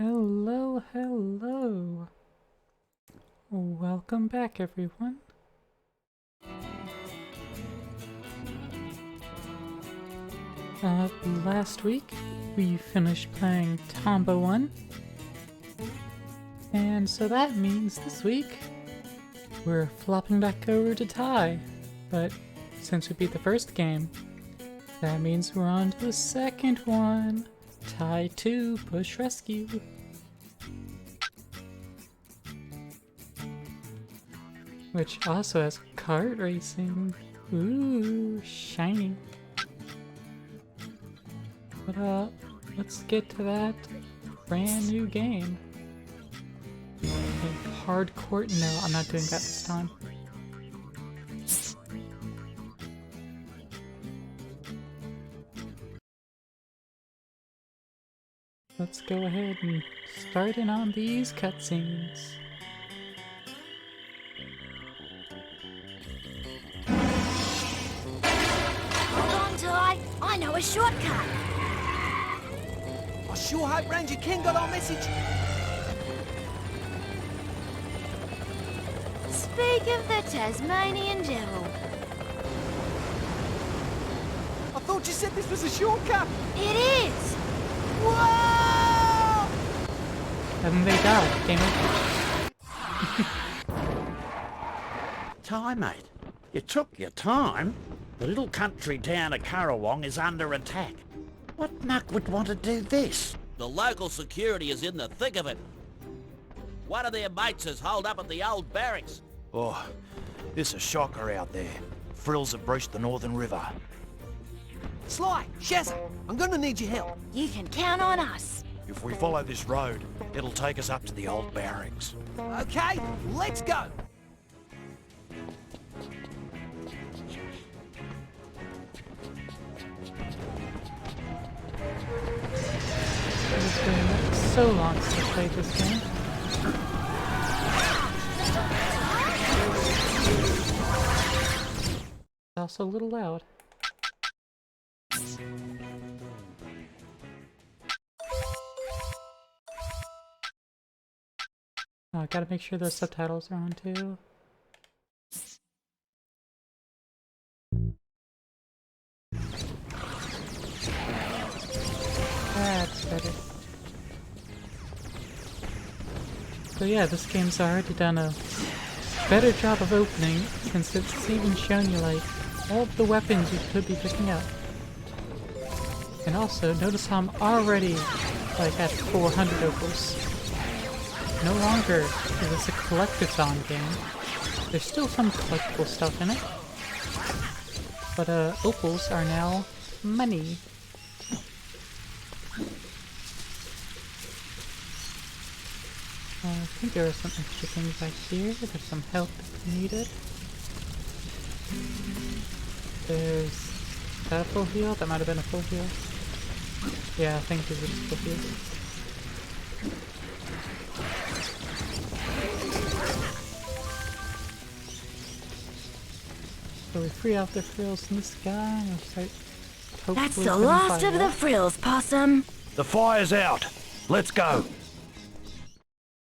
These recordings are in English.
Hello, hello. Welcome back, everyone. Last week we finished playing Tomba 1. And so that means this week we're flopping back over to Ty. But since we beat the first game, that means we're on to the second one. Ty 2 Bush Rescue. Which also has kart racing. Ooh, shiny. But let's get to that brand new game. Okay, hard court? No, I'm not doing that this time. Let's go ahead and start in on these cutscenes. Hold on, Ty. I know a shortcut. I sure hope Ranger Ken got our message. Speak of the Tasmanian devil. I thought you said this was a shortcut. It is! Whoa! And then they died. Game over. Ty, mate, you took your time. The little country town of Currawong is under attack. What nuck would want to do this? The local security is in the thick of it. One of their mates is holed up at the old barracks. Oh, it's a shocker out there. Frills have breached the Northern River. Sly, Shazza, I'm gonna need your help. You can count on us. If we follow this road, it'll take us up to the old barracks. Okay, let's go. It's been so long since I played this game. It's also a little loud. Oh, I gotta make sure those subtitles are on too. That's better. So yeah, this game's already done a better job of opening, since it's even shown you like all of the weapons you could be picking up. And also, notice how I'm already like at 400 opals. No longer is this a collectathon game. There's still some collectible stuff in it, but opals are now money. I think there are some extra things back here. There's some help if needed. There's that a full heal? That might have been a full heal. Yeah, I think these are just full heals. So we free out the frills in the sky and we'll start hopefully That's the last of the frills, Possum. The fire's out. Let's go.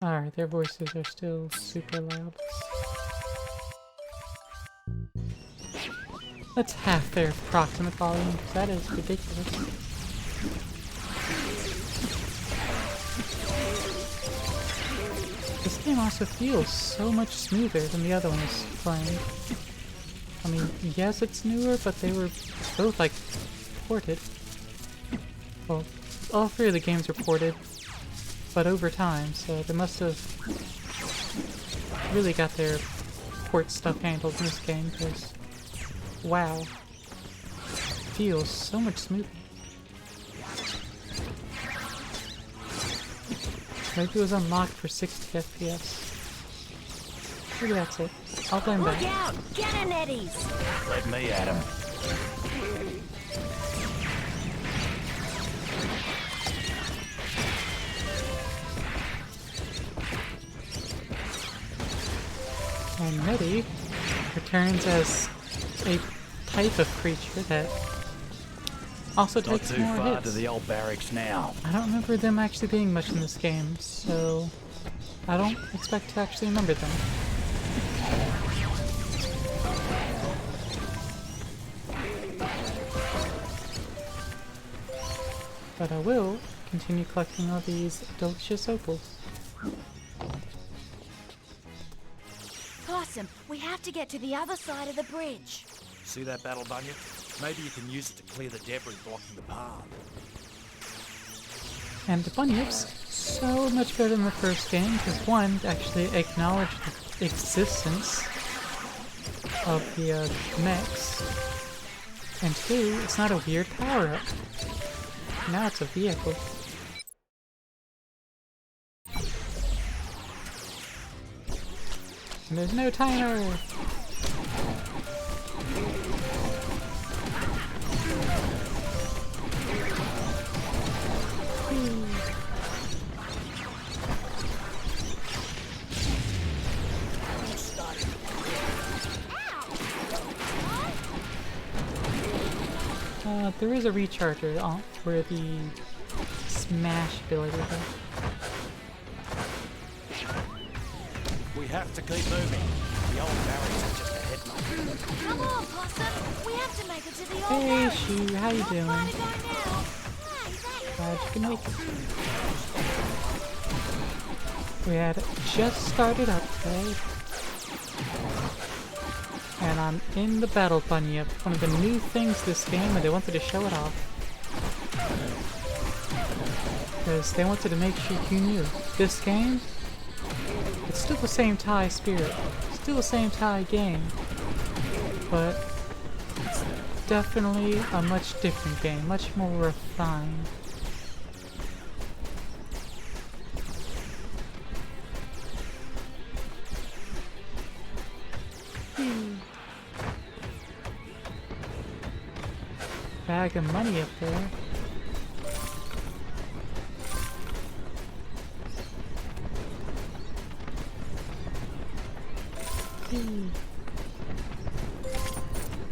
Alright, their voices are still super loud. That's half their approximate volume, because that is ridiculous. This game also feels so much smoother than the other one was playing. I mean, yes, it's newer, but they were both, like, ported. Well, all three of the games were ported, but over time, so they must have really got their port stuff handled in this game, because, wow, it feels so much smoother. Maybe it was unlocked for 60 FPS. Maybe that's it. I'll blame Look that. out! Get in, Eddies! Let me at him. And Nettie returns as a type of creature that Also Not takes too more far hits. to the old barracks now. I don't remember them actually being much in this game, so I don't expect to actually remember them. But I will continue collecting all these delicious opals. Possum, we have to get to the other side of the bridge. See that battle bunyip? Maybe you can use it to clear the debris blocking the path. And the bunyips, so much better than the first game, because one, actually acknowledged the existence of the mechs, and two, it's not a weird power-up. Now it's a vehicle. And there's no timer! There is a recharger on where the smash ability is. We have to keep moving. The old barracks are just ahead, mate. Come on, Possum. We have to make it to the old Hey, barracks. Shu, how you Not doing? far to go now. Hey, Glad you can make it. We had just started up today. And I'm in the battle bunyip, one of the new things this game, and they wanted to show it off. Because they wanted to make sure you knew. This game, it's still the same Ty spirit, still the same Ty game, but it's definitely a much different game, much more refined. Bag of money up there.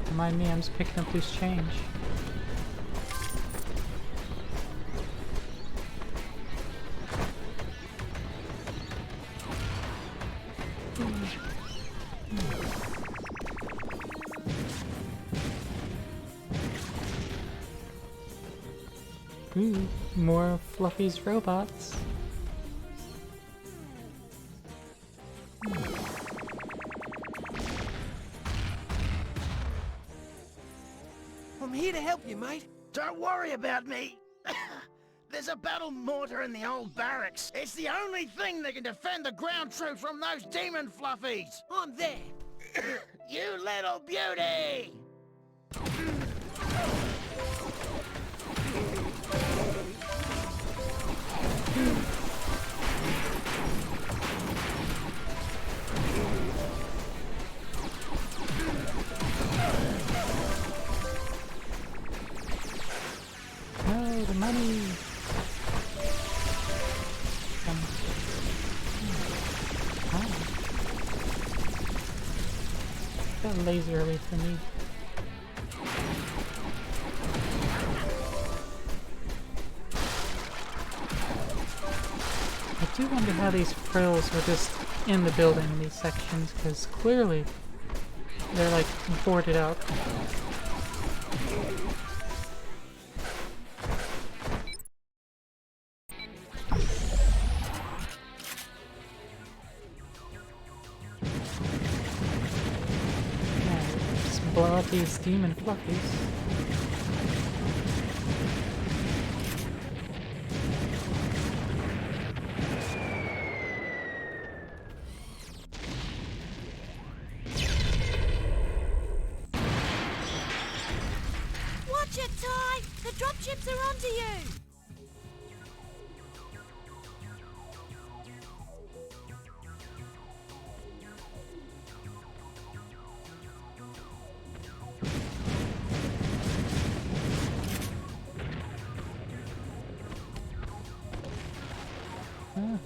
Remind me, I'm just picking up loose change. Ooh, more of Fluffy's robots. I'm here to help you, mate. Don't worry about me. There's a battle mortar in the old barracks. It's the only thing that can defend the ground troops from those demon fluffies. I'm there. You little beauty! No, the money! That laser away from me. I do wonder how these frills were just in the building in these sections, because clearly they're like boarded up. Just blow up these demon fluffies. Watch it, Ty! The dropships are onto you! Ah.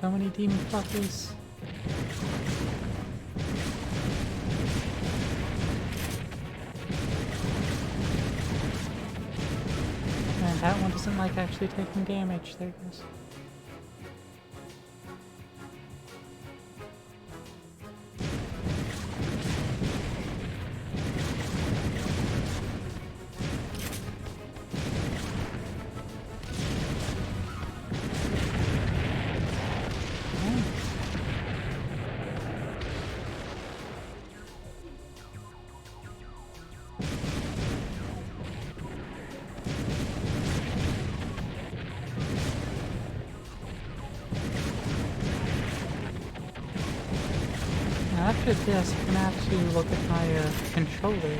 So many demon fluffies. And that one doesn't like actually taking damage. There it goes. After this, I'm gonna have to look at my controller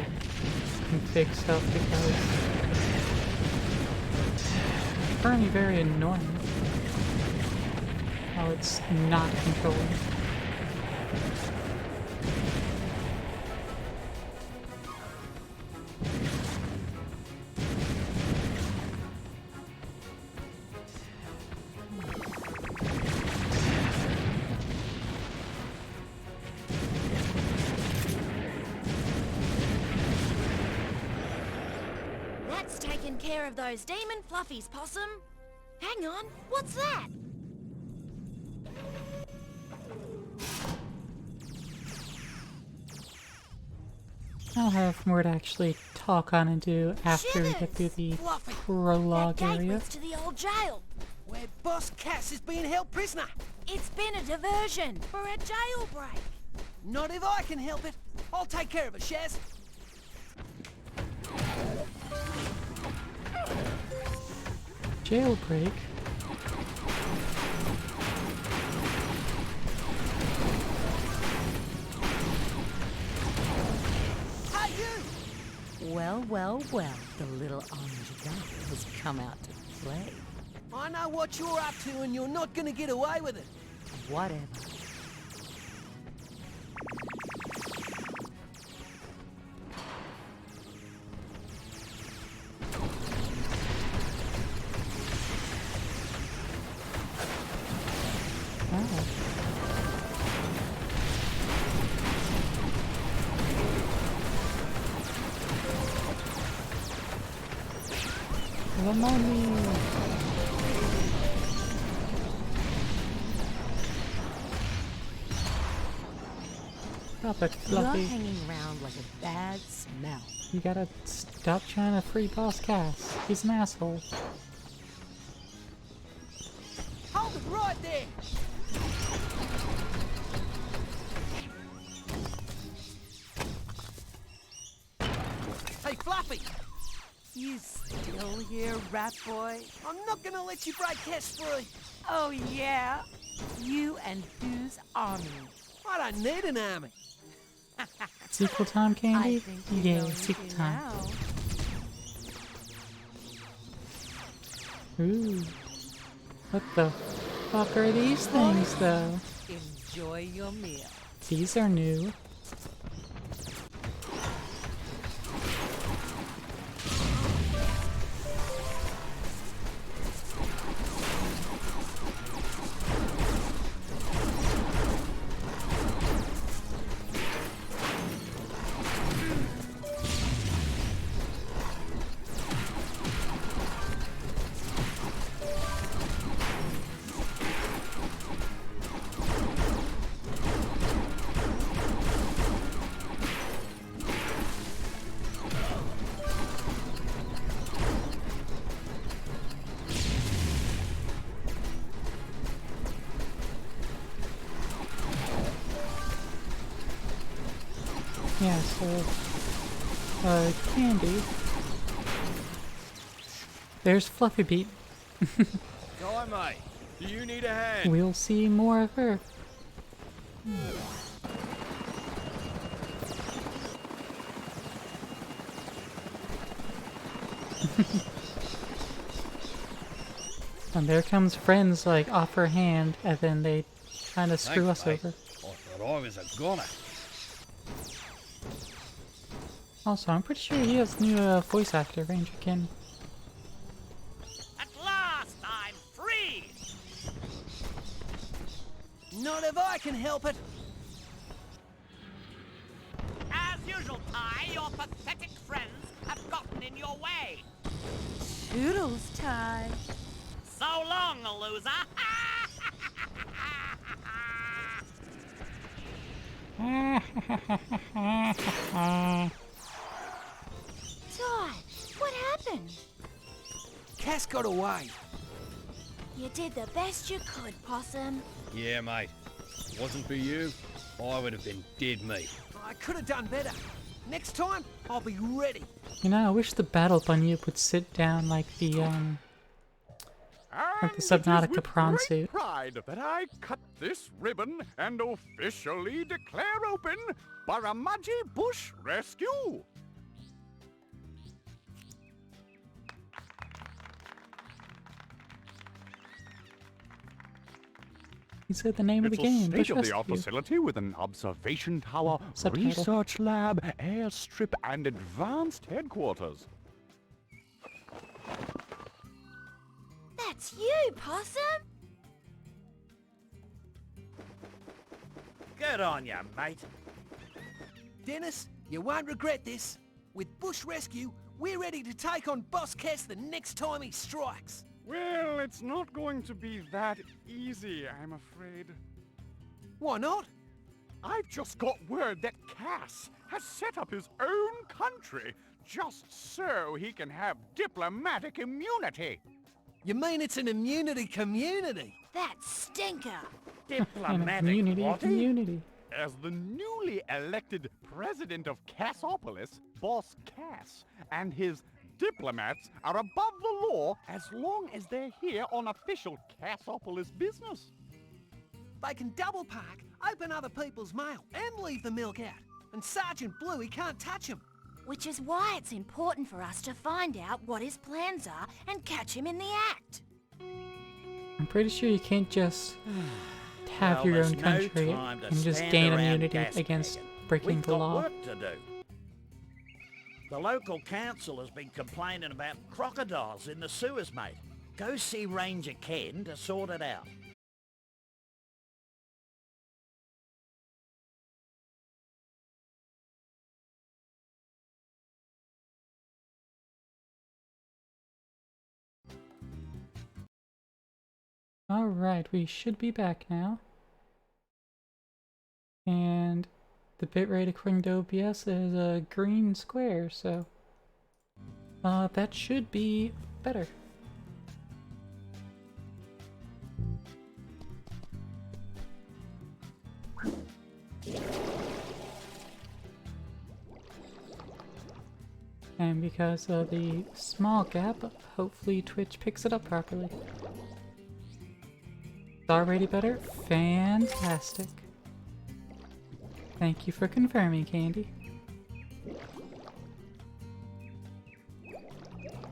config stuff because it's currently very annoying how it's not controlling. That's taken care of those demon fluffies, Possum. Hang on, what's that? I'll have more to actually talk on and do after we get through the Fluffy. prologue That gate area. leads to the old jail. Where Boss Cass is being held prisoner. It's been a diversion for a jailbreak. Not if I can help it. I'll take care of it, Shaz. Jailbreak? Hey, you! Well, well, well, the little orange guy has come out to play. I know what you're up to and you're not gonna get away with it. Whatever. Oh. The money! Stop it, You're Fluffy. hanging around like a bad smell. You gotta stop trying to free Boss Cass. He's an asshole. Hold it right there! Hey, Fluffy! You still here, rat boy? I'm not gonna let you break Cass free. Oh, yeah? You and whose army? I don't need an army. Sequel time, I Candy? think you're Yeah, going sequel to time. now. Ooh. What the fuck are these things, though? Enjoy your meal. These are new. Yeah, so, Candy. There's Fluffy Beat. Ty, mate. Do you need a hand? We'll see more of her. And there comes friends like offer a hand, and then they kind of screw us over. I thought I was a goner. Also, I'm pretty sure he has new voice actor, Ranger Ken. At last, I'm free! Not if I can help it. As usual, Ty, your pathetic friends have gotten in your way. Toodles, Ty. So long, loser. Ty, what happened? Cass got away. You did the best you could, Possum. Yeah, mate. If it wasn't for you, I would have been dead meat. I could have done better. Next time, I'll be ready. You know, I wish the battle bunyip would sit down like the Subnautica prawn suit. Pride that I cut this ribbon and officially declare open Baramaji Bush Rescue. He said the name of the game. It's a Bush state-of-the-art Rescue. facility with an observation tower, Subtitle. research lab, airstrip, and advanced headquarters. That's you, Possum. Good on ya, mate. Dennis, you won't regret this. With Bush Rescue, we're ready to take on Boss Cass the next time he strikes. Well, it's not going to be that easy, I'm afraid. Why not? I've just got word that Cass has set up his own country just so he can have diplomatic immunity. You mean it's an immunity community? That stinker. And Diplomatic community, what? community. As the newly elected president of Cassopolis, Boss Cass and his diplomats are above the law as long as they're here on official Cassopolis business. They can double park, open other people's mail, and leave the milk out. And Sergeant Bluey can't touch them. Which is why it's important for us to find out what his plans are and catch him in the act. I'm pretty sure you can't just have Well, your there's own no country time to and just stand gain around immunity gas against bagging. breaking We've the got law. work to do. The local council has been complaining about crocodiles in the sewers, mate. Go see Ranger Ken to sort it out. Alright, we should be back now. And the bitrate according to OBS is a green square, so that should be better. And because of the small gap, hopefully Twitch picks it up properly. It's already better? Fantastic. Thank you for confirming, Candy.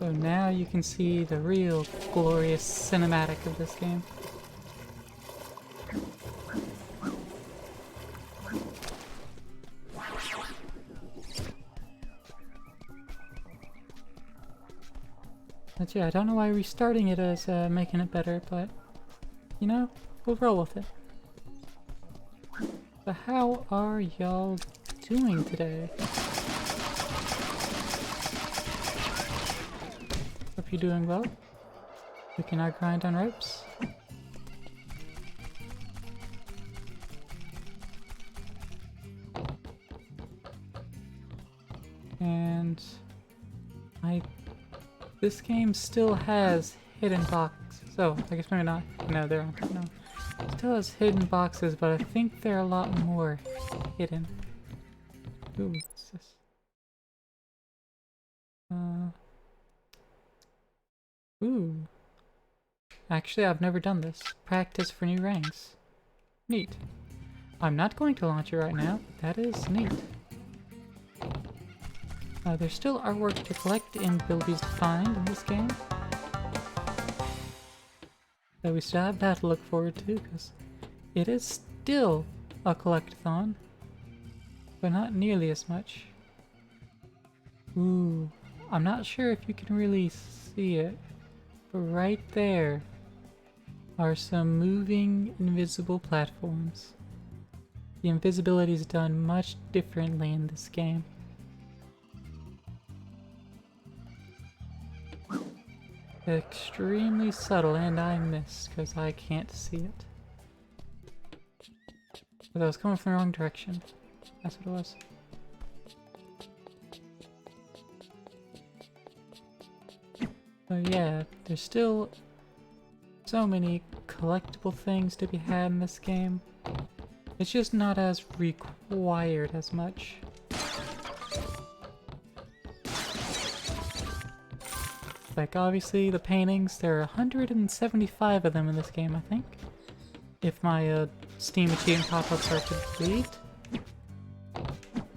So now you can see the real glorious cinematic of this game. But yeah, I don't know why restarting it is making it better, but you know, we'll roll with it. So how are y'all doing today? Hope you're doing well. We can now grind on ropes. And this game still has hidden boxes. So I guess maybe not. No, there aren't. No. Still has hidden boxes, but I think they're a lot more hidden. Ooh, what's this? Ooh. Actually, I've never done this. Practice for new ranks. Neat. I'm not going to launch it right now. That is neat. There's still artwork to collect and abilities to find in this game. So we still have that to look forward to, because it is still a collectathon, but not nearly as much. Ooh, I'm not sure if you can really see it, but right there are some moving invisible platforms. The invisibility is done much differently in this game. Extremely subtle, and I missed because I can't see it. But I was coming from the wrong direction. That's what it was. So yeah, there's still so many collectible things to be had in this game. It's just not as required as much. Like obviously the paintings, there are 175 of them in this game, I think. If my Steam achievement pop-ups are complete.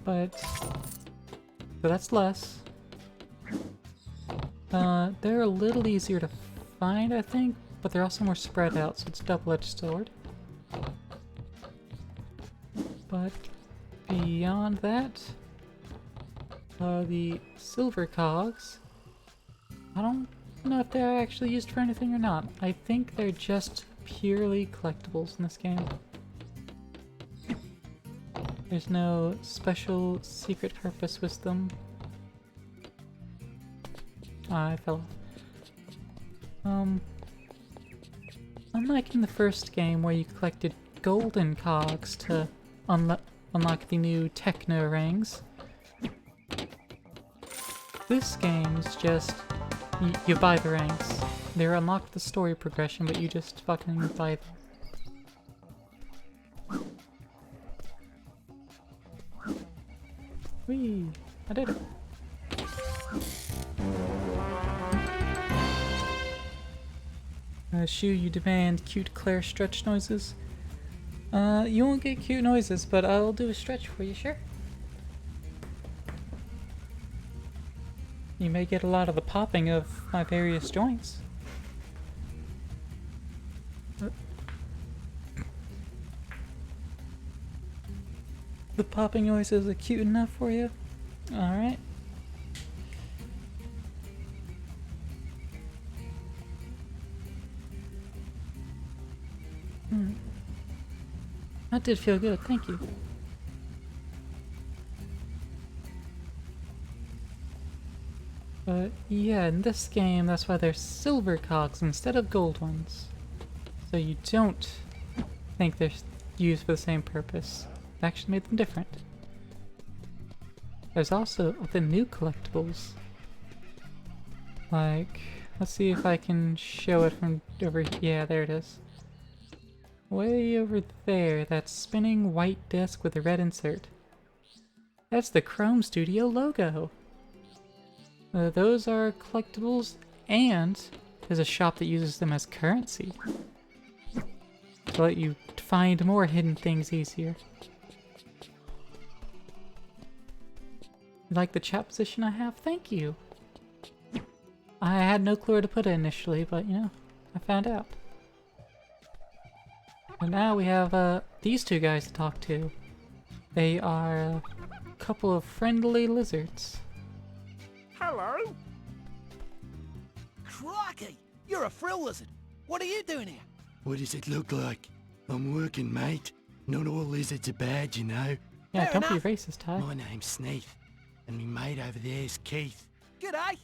But so that's less. They're a little easier to find, I think, but they're also more spread out, so it's a double-edged sword. But beyond that, the silver cogs, I don't know if they're actually used for anything or not. I think they're just purely collectibles in this game. There's no special secret purpose with them. I fell off. Unlike in the first game where you collected golden cogs to unlock the new techno rangs, this game is just you buy the ranks. They're unlocked the story progression, but you just fucking buy them. Whee! I did it. Shu, you demand cute Claire stretch noises. You won't get cute noises, but I'll do a stretch for you, sure? You may get a lot of the popping of my various joints. The popping noises are cute enough for you? Alright. That did feel good, thank you. But yeah, in this game, that's why there's silver cogs instead of gold ones. So you don't think they're used for the same purpose. It actually made them different. There's also the new collectibles. Like, let's see if I can show it from over here. Yeah, there it is. Way over there, that spinning white disc with a red insert. That's the Chrome Studio logo. Those are collectibles, and there's a shop that uses them as currency to let you find more hidden things easier. You like the chat position I have? Thank you! I had no clue where to put it initially, but you know, I found out. And now we have these two guys to talk to. They are a couple of friendly lizards. Hello? Crikey! You're a frill lizard. What are you doing here? What does it look like? I'm working, mate. Not all lizards are bad, you know. Yeah, Fair don't enough. be racist, Ty. My name's Sneath, and me mate over there's Keith. G'day.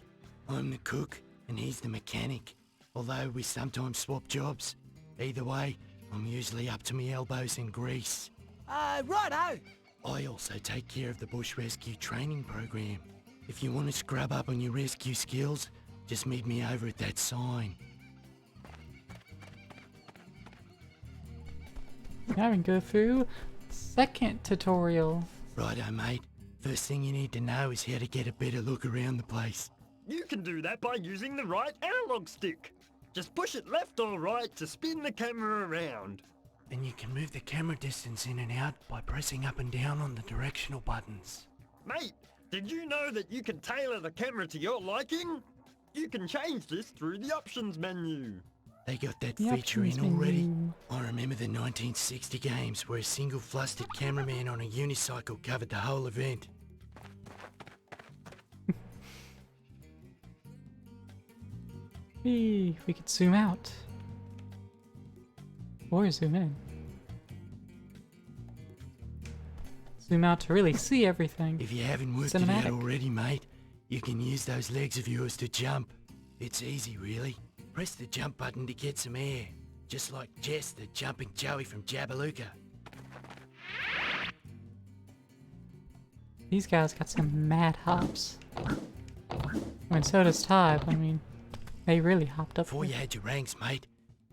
I'm the cook, and he's the mechanic. Although we sometimes swap jobs. Either way, I'm usually up to me elbows in grease. Righto. I also take care of the bush rescue training program. If you want to scrub up on your rescue skills, just meet me over at that sign. Now we can go through second tutorial. Righto, mate. First thing you need to know is how to get a better look around the place. You can do that by using the right analog stick. Just push it left or right to spin the camera around. And you can move the camera distance in and out by pressing up and down on the directional buttons. Mate, did you know that you can tailor the camera to your liking? You can change this through the options menu. They got that The feature in options already? menu. I remember the 1960 games where a single flustered cameraman on a unicycle covered the whole event. We could zoom out. Or zoom in. Zoom out to really see everything. If you haven't worked it out Cinematic. already, mate, you can use those legs of yours to jump. It's easy, really. Press the jump button to get some air. Just like Jess, the jumping Joey from Jabalooka. These guys got some mad hops. I mean, so does Ty, but I mean, they really hopped up. Before you had your ranks, mate,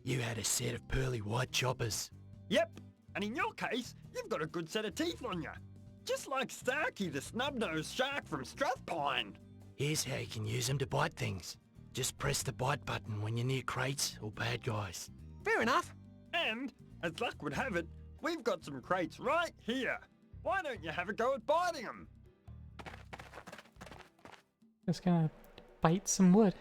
you had a set of pearly white choppers. Yep, and in your case, you've got a good set of teeth on you. Just like Starkey, the snub-nosed shark from Strathpine. Here's how you can use them to bite things. Just press the bite button when you're near crates or bad guys. Fair enough. And, as luck would have it, we've got some crates right here. Why don't you have a go at biting them? Just gonna bite some wood.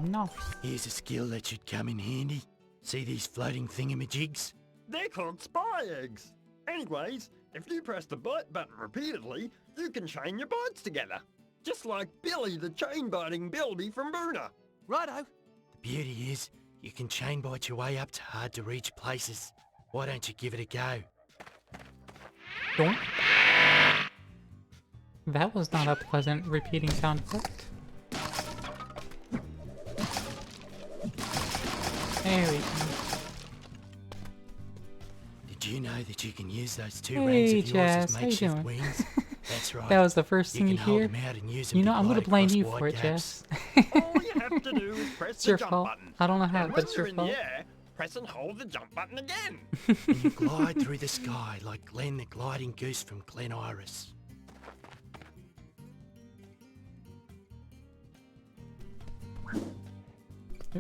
No. Here's a skill that should come in handy. See these floating thingamajigs? They're called spy eggs. Anyways, if you press the bite button repeatedly, you can chain your bites together. Just like Billy the chain-biting Bilby from Boona. Righto. The beauty is, you can chain bite your way up to hard-to-reach places. Why don't you give it a go? Don't. That was not a pleasant repeating sound effect. There we go. Did you know that you can use those two Hey, rangs of yours Jazz, as how you makeshift doing? wings? That's right. That was the first thing you you can hold hear. them out and use them You know, to I'm gonna glide blame across you wide for it, gaps. Jess. All you have to do is press It's the your jump fault. button. I don't know how, And but when it's you're your in fault. the air, press and hold the jump button again. And you glide through the sky like Glenn the gliding goose from Glen Iris.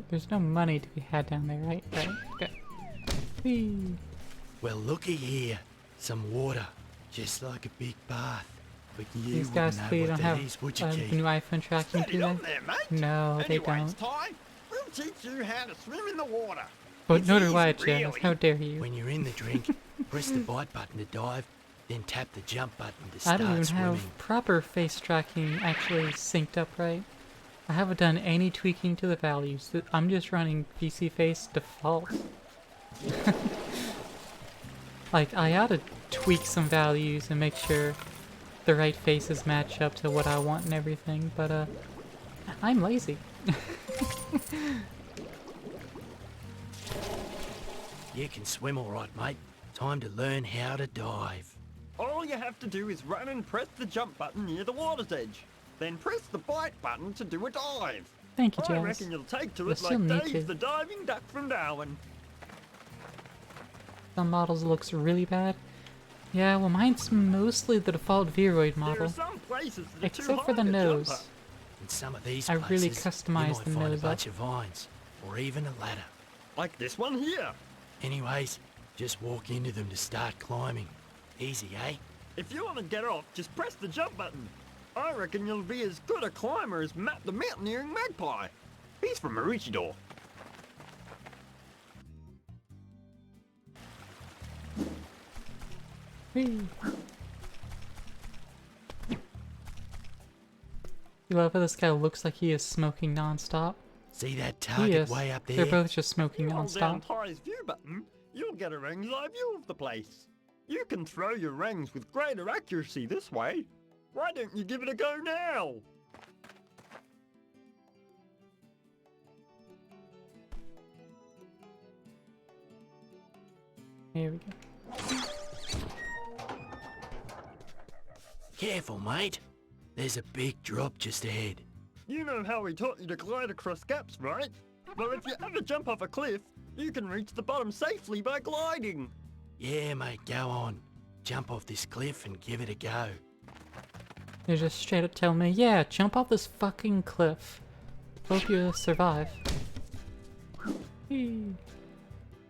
There's no money to be had down there, right? Right. Okay. Whee. Well, looky here. Some water. Just like a big bath. But you These guys wouldn't know clearly what don't that have is, would you, the Keith? new iPhone tracking, Steady do on they? there, mate. No, they Anyways, don't. Ty, we'll teach you how to swim in the water. But It's nor do easy, I, Jazz. really. How dare you? When you're in the drink, press the bite button to dive, then tap the jump button to I start don't even swimming. have proper face tracking actually synced up right. I haven't done any tweaking to the values. I'm just running PC face default. Like, I ought to tweak some values and make sure the right faces match up to what I want and everything, but I'm lazy. You can swim all right, mate. Time to learn how to dive. All you have to do is run and press the jump button near the water's edge. Then press the bite button to do a dive. Thank you, I Jazz. reckon you'll take to I it still like need Dave to. the diving duck from Darwin. Some models looks really bad. Yeah, well, mine's mostly the default Viroid There model. are some places that are too Except for high the to nose. jump up. In some of these I places, really you customized might the find a nose bunch up. of vines, or even a ladder. Like this one here. Anyways, just walk into them to start climbing. Easy, eh? If you want to get off, just press the jump button. I reckon you'll be as good a climber as Matt the mountaineering magpie. He's from Maroochydore. Whee. You love how this guy looks like he is smoking non-stop? See that He target is. way up there? They're both just smoking You hold down non-stop. Ty's view button, you'll get a rang's eye view of the place. You can throw your rangs with greater accuracy this way. Why don't you give it a go now? Here we go. Careful, mate. There's a big drop just ahead. You know how we taught you to glide across gaps, right? Well, if you ever jump off a cliff, you can reach the bottom safely by gliding. Yeah, mate, go on. Jump off this cliff and give it a go. They just straight up tell me, yeah, jump off this fucking cliff. Hope you survive. Whee.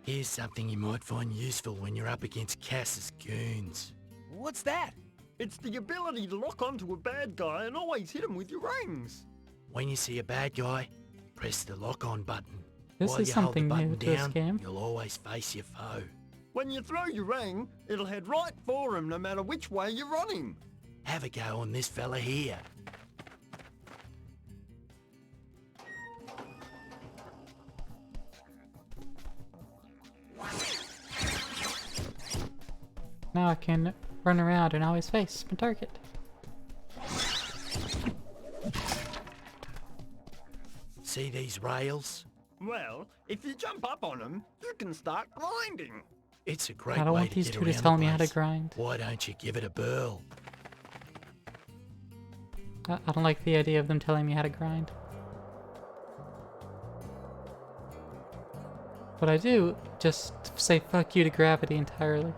Here's something you might find useful when you're up against Cass's goons. What's that? It's the ability to lock onto a bad guy and always hit him with your rings. When you see a bad guy, press the lock-on button. This While is you hold something the button new to this down, game. you'll always face your foe. When you throw your ring, it'll head right for him no matter which way you run him. Have a go on this fella here. Now I can run around and always face my target. See these rails? Well, if you jump up on them, you can start grinding. It's a great I don't way want to these get two to around tell the me how to place. grind. Why don't you give it a burl? I don't like the idea of them telling me how to grind. But I do just say fuck you to gravity entirely.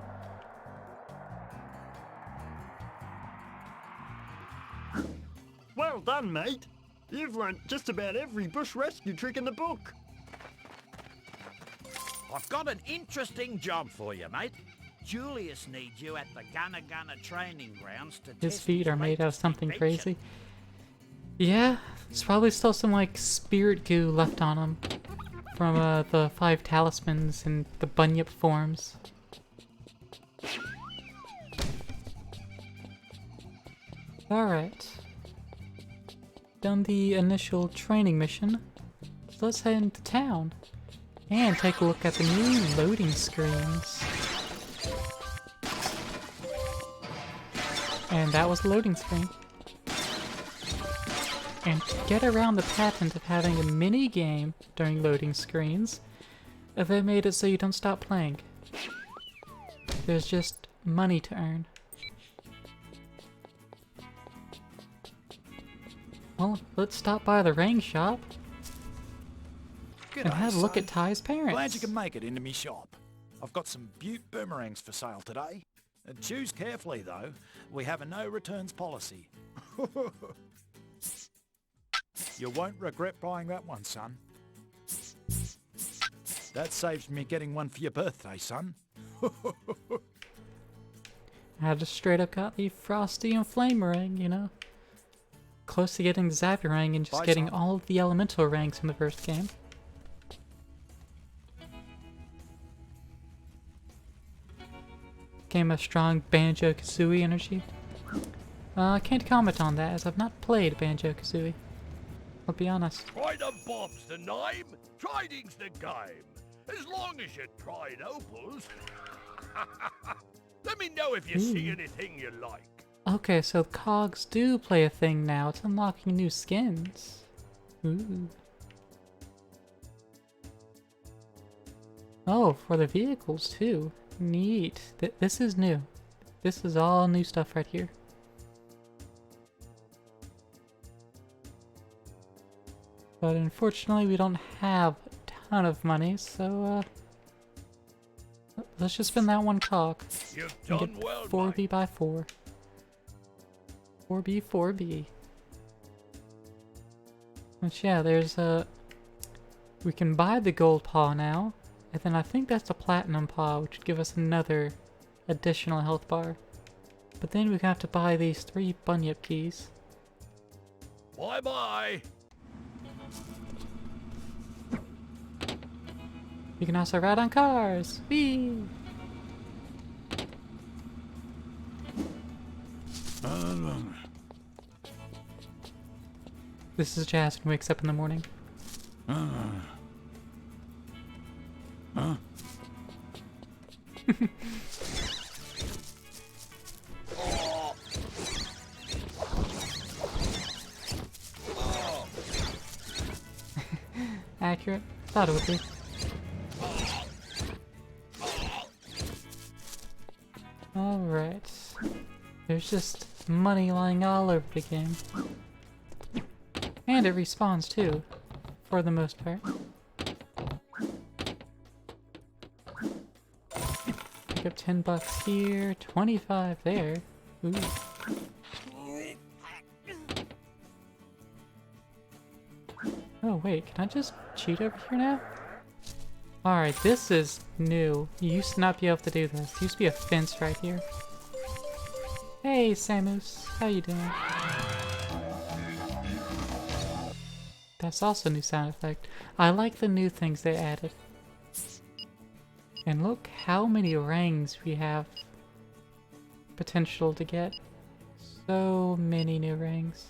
Well done, mate. You've learnt just about every bush rescue trick in the book. I've got an interesting job for you, mate. Julius needs you at the Gunna training grounds to His test feet his are made out of latest something invention. crazy. Yeah, there's probably still some like spirit goo left on him from the 5 talismans and the bunyip forms. Alright. Done the initial training mission. So let's head into town and take a look at the new loading screens. And that was the loading screen. And to get around the patent of having a mini game during loading screens, they made it so you don't stop playing. There's just money to earn. Well, let's stop by the RANGS shop and have a look at Ty's parents. Glad you can make it into me shop. I've got some beaut boomerangs for sale today. Choose carefully though. We have a no returns policy. You won't regret buying that one, son. That saves me getting one for your birthday, son. I just straight up got the Frosty and Flamerang, you know. Close to getting Zapparang and just Bye, getting son. all of the elemental ranks in the first game. Game of strong Banjo-Kazooie energy. I can't comment on that as I've not played Banjo-Kazooie. I'll be honest. Try the bob's the name, trading's the game. As long as you tried opals. Let me know if you see anything you like. Okay, so cogs do play a thing now. It's unlocking new skins. Ooh. Oh, for the vehicles too. Neat. This is new. This is all new stuff right here. But unfortunately, we don't have a ton of money, so let's just spend that one cog. You've And done get well, 4B mate. by 4. 4B, 4B. Which, yeah, there's a... We can buy the gold paw now, and then I think that's a platinum paw, which would give us another additional health bar. But then we have to buy these 3 bunyip keys. Bye-bye. You can also ride on cars! Whee! This is Jasmine wakes up in the morning. Accurate. Thought it would be. Alright. There's just money lying all over the game. And it respawns too, for the most part. Pick up $10 here, 25 there. Ooh. Oh wait, can I just cheat over here now? Alright, this is new. You used to not be able to do this. There used to be a fence right here. Hey Samus, how you doing? That's also a new sound effect. I like the new things they added. And look how many rangs we have potential to get. So many new rangs.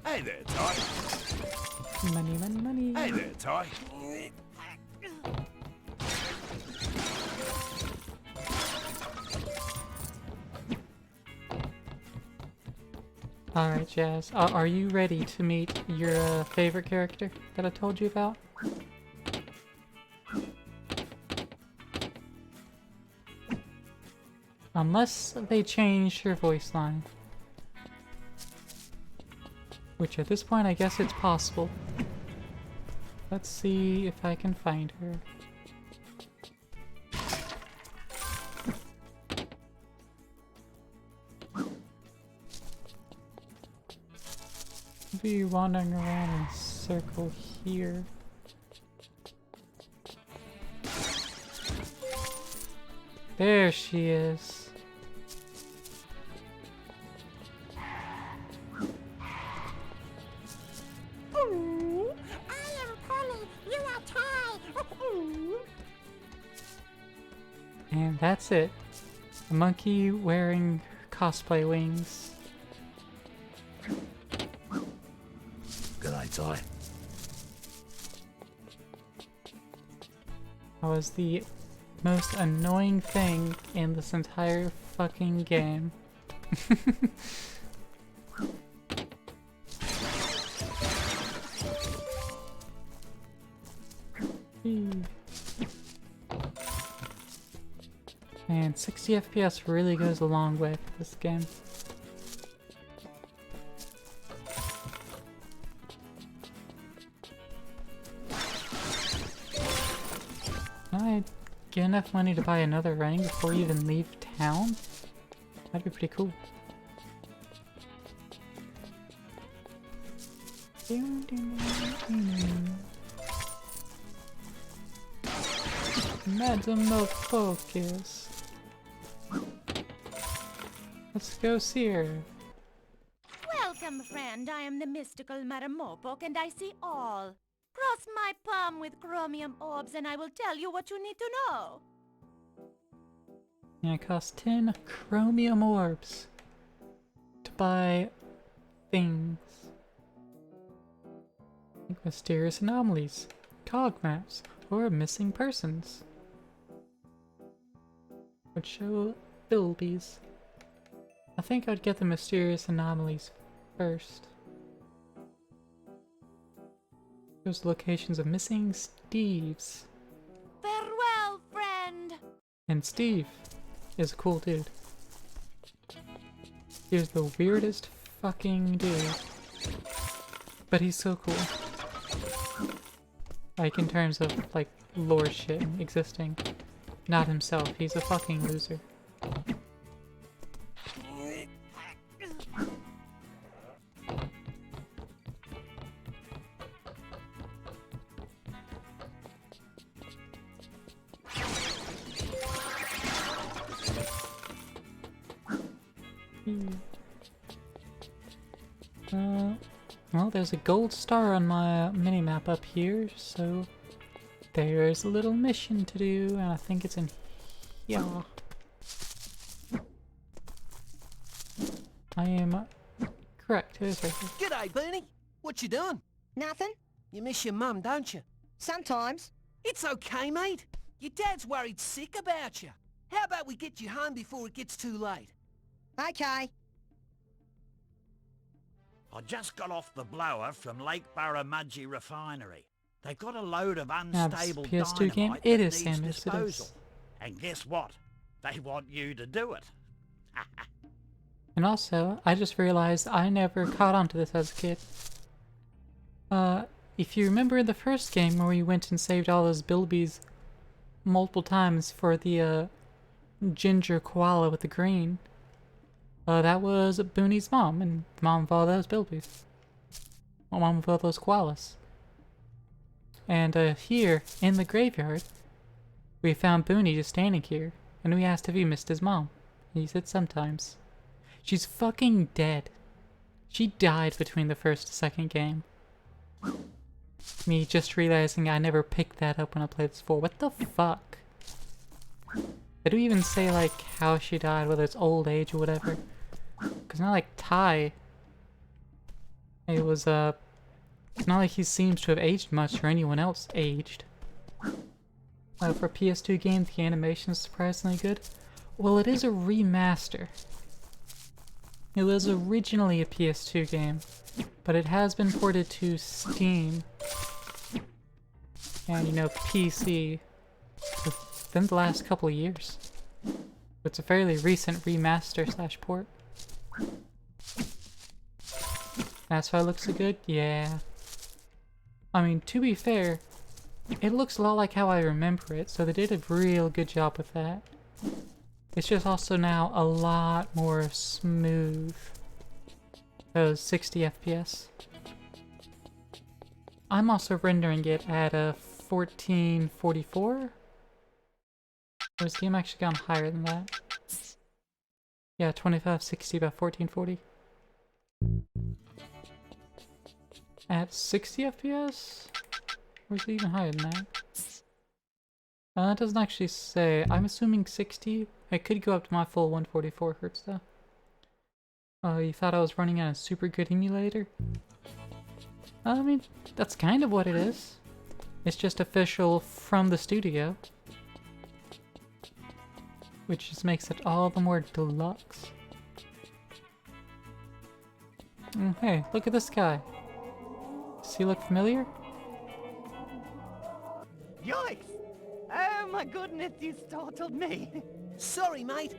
Hey there, Ty. Money, money, money. Hey there, Ty. Alright, Jazz. Are you ready to meet your favorite character that I told you about? Unless they change her voice line. Which at this point I guess it's possible. Let's see if I can find her. Be wandering around in a circle here. There she is. And that's it. A monkey wearing cosplay wings. G'day, Ty. That was the most annoying thing in this entire fucking game. And 60 FPS really goes a long way for this game. Can I get enough money to buy another ring before we even leave town? That'd be pretty cool. Madam of Focus. Let's go see her. Welcome, friend. I am the mystical Madam Mopok, and I see all. Cross my palm with chromium orbs, and I will tell you what you need to know. Yeah, it costs 10 chromium orbs to buy things. Like mysterious anomalies, cog maps, or missing persons. Would show bilbies. I think I'd get the mysterious anomalies first. There's locations of missing Steves. Farewell, friend. And Steve is a cool dude. He's the weirdest fucking dude. But he's so cool. Like in terms of like lore shit existing. Not himself, he's a fucking loser. Well, there's a gold star on my minimap up here, so there's a little mission to do, and I think it's in here. I am correct, it is right here. G'day, Bernie. What you doing? Nothing. You miss your mum, don't you? Sometimes. It's okay, mate. Your dad's worried sick about you. How about we get you home before it gets too late? Okay. I just got off the blower from Lake Barramudgee Refinery. They've got a load of Now, this unstable PS2 dynamite game, that it is needs Samus, it disposal. is. And guess what? They want you to do it. And also, I just realized I never caught on to this as a kid. If you remember the first game where we went and saved all those bilbies multiple times for the ginger koala with the green, that was Booney's mom, and the mom of all those bilbies. Well, mom of all those koalas. And here, in the graveyard, we found Booney just standing here, and we asked if he missed his mom. And he said sometimes. She's fucking dead. She died between the first and second game. Me just realizing I never picked that up when I played this before. What the fuck? They don't even say like how she died, whether it's old age or whatever. Cause not like Ty. It was It's not like he seems to have aged much or anyone else aged. For a PS2 game, the animation is surprisingly good. Well, it is a remaster. It was originally a PS2 game, but it has been ported to Steam and, you know, PC within the last couple of years. It's a fairly recent remaster slash port. That's why it looks so good? Yeah. I mean, to be fair, it looks a lot like how I remember it, so they did a real good job with that. It's just also now a lot more smooth. Those 60 FPS. I'm also rendering it at a 1444. Or has the game actually gone higher than that? Yeah, 2560 by 1440. At 60 FPS? Or is it even higher than that? It doesn't actually say. I'm assuming 60. I could go up to my full 144 Hz though. Oh, you thought I was running on a super good emulator? I mean, that's kind of what it is. It's just official from the studio. Which just makes it all the more deluxe. Oh, hey, look at this guy. Does he look familiar? Yikes! Oh my goodness, you startled me. Sorry, mate.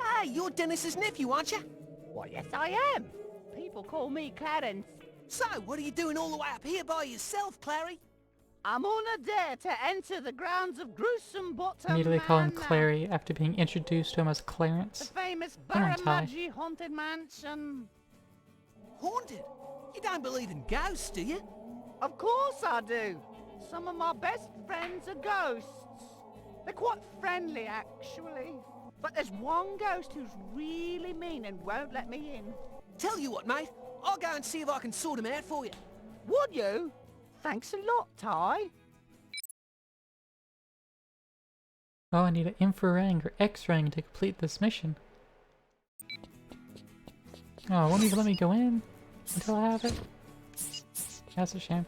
Hey, you're Dennis's nephew, aren't you? Why, yes I am. People call me Clarence. So, what are you doing all the way up here by yourself, Clary? I'm on a dare to enter the grounds of Gruesome Bottom Immediately call him Manor, Clary after being introduced to him as Clarence. the famous Come on, Ty. Baramagi haunted mansion. Haunted? You don't believe in ghosts, do you? Of course I do. Some of my best friends are ghosts. They're quite friendly, actually. But there's one ghost who's really mean and won't let me in. Tell you what, mate. I'll go and see if I can sort him out for you. Would you? Thanks a lot, Ty. Oh, I need an infraring or X-ring to complete this mission. Oh, it won't even let me go in until I have it. That's a shame.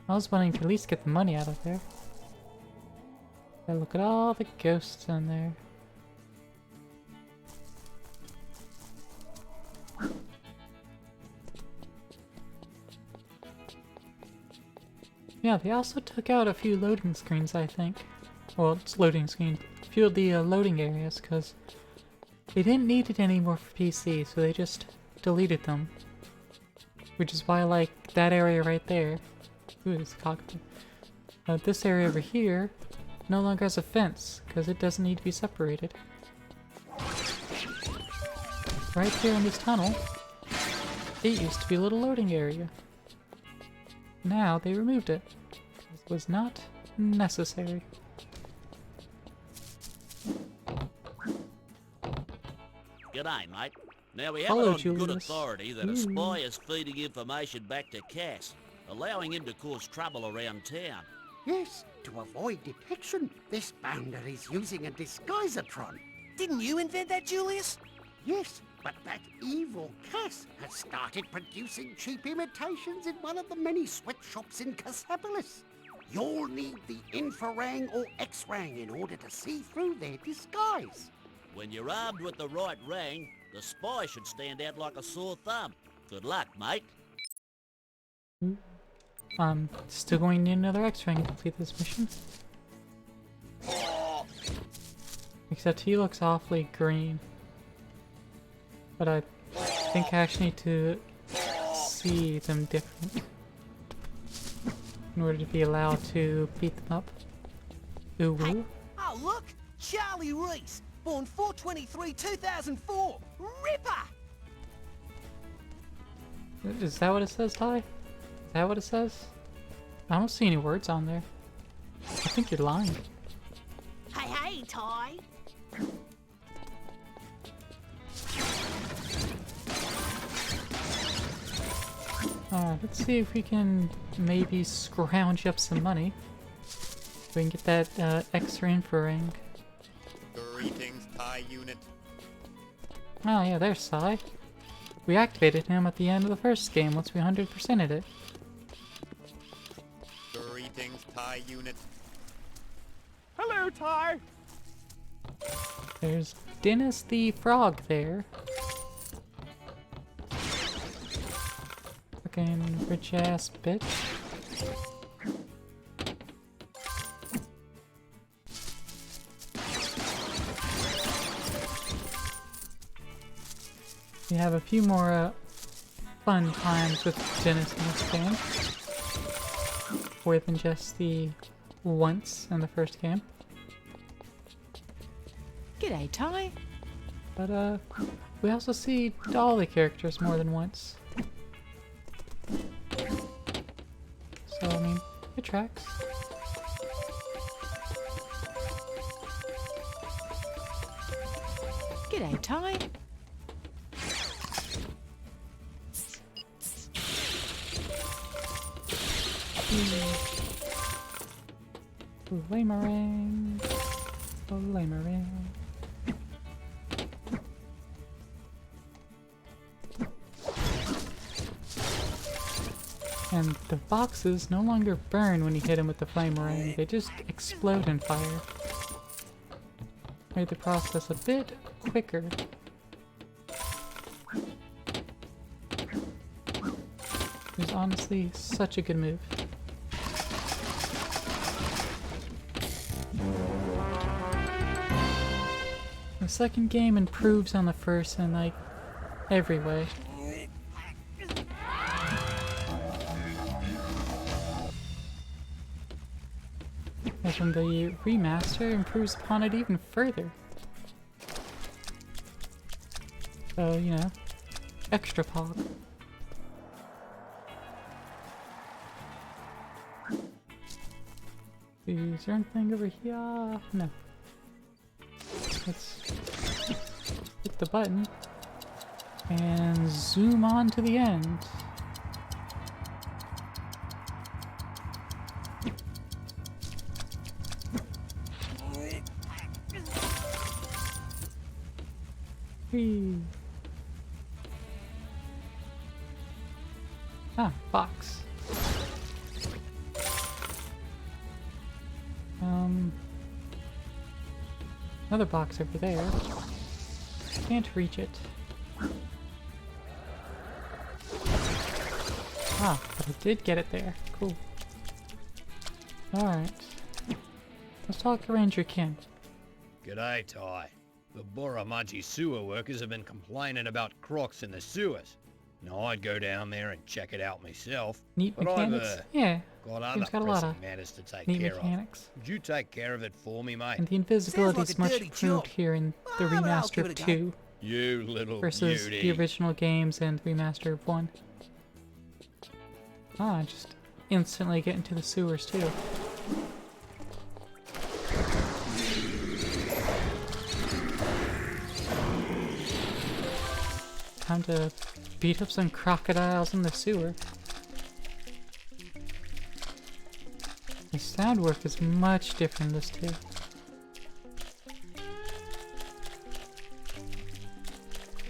I was wanting to at least get the money out of there. But look at all the ghosts in there. Yeah, they also took out a few loading screens, I think. Well, it's loading screens. A few of the loading areas, because they didn't need it anymore for PC, so they just deleted them. Which is why I like that area right there. Ooh, it's a cockpit. This area over here no longer has a fence, because it doesn't need to be separated. Right here in this tunnel, it used to be a little loading area. Now they removed it. It was not necessary. G'day, mate. Now we have Hello, it on good Julius. authority that a spy is feeding information back to Cass, allowing him to cause trouble around town. Yes, to avoid detection, this bounder is using a disguisatron. Didn't you invent that, Julius? Yes, but that evil Cass has started producing cheap imitations in one of the many sweatshops in Cassapolis. You'll need the infrarang or X-rang in order to see through their disguise. When you're armed with the right rang, the spy should stand out like a sore thumb. Good luck, mate. I'm still going to need another X-ray to complete this mission. Except he looks awfully green. But I think I actually need to see them different in order to be allowed to beat them up. Ooh, woo. Oh, look! Charlie Reese, born 4/23/2004. Ripper! Is that what it says, Ty? Is that what it says? I don't see any words on there. I think you're lying. Hey, Ty. Let's see if we can maybe scrounge up some money. We can get that X-ray infra ring. Greetings, Ty unit. Oh yeah, there's Sai. we activated him at the end of the first game once we 100%ed it. Greetings, Ty unit. Hello, Ty. There's Dennis the Frog there. Fucking rich ass bitch. We have a few more fun times with Dennis in this game. More than just the once in the first game. G'day, Ty. But we also see all the characters more than once. So I mean, it tracks. G'day, Ty. Flamerang. Flamerang. And the boxes no longer burn when you hit them with the flamerang, they just explode in fire. Made the process a bit quicker. It was honestly such a good move. The second game improves on the first in like every way. And the remaster improves upon it even further. So, you know, extra pog. Is there anything over here? No. Let's hit the button and zoom on to the end. Whee. Ah, box. Another box over there. Can't reach it. Ah, but I did get it there. Cool. Alright. Let's talk to Ranger Kim. G'day, Ty. The Boramaji sewer workers have been complaining about crocs in the sewers. Now, I'd go down there and check it out myself. Neat but mechanics? I've Yeah. got other Game's got a lot pressing of matters to take neat care mechanics. of. Would you take care of it for me, mate? And the invisibility Sounds is like a much dirty improved job. here in the Well, I'll remaster give of it a go. 2 You little versus beauty. the original games and remaster of 1. Ah, just instantly get into the sewers too. Time to beat up some crocodiles in the sewer. The sound work is much different in this too.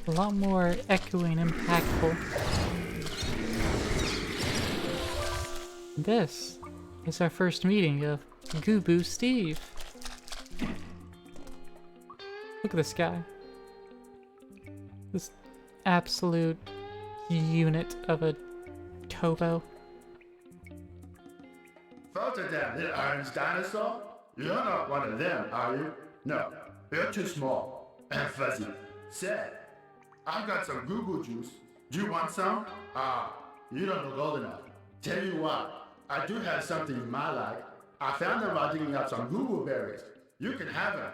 A lot more echoing and impactful. This is our first meeting of Goo-Boo Steve. Look at this guy. This absolute unit of a Tobo. Filter down, little orange dinosaur? You're not one of them, are you? No, you're too small and fuzzy. Sad. I've got some Goo-Goo juice. Do you want some? You don't look old enough. Tell you what, I do have something you might like. I found them while digging up some Goo-Goo berries. You can have them.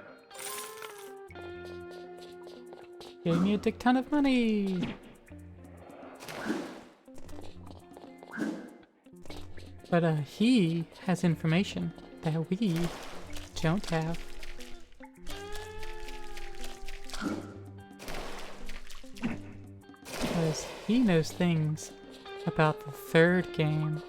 Gave me a dick ton of money! But he has information that we don't have. Because he knows things about the third game.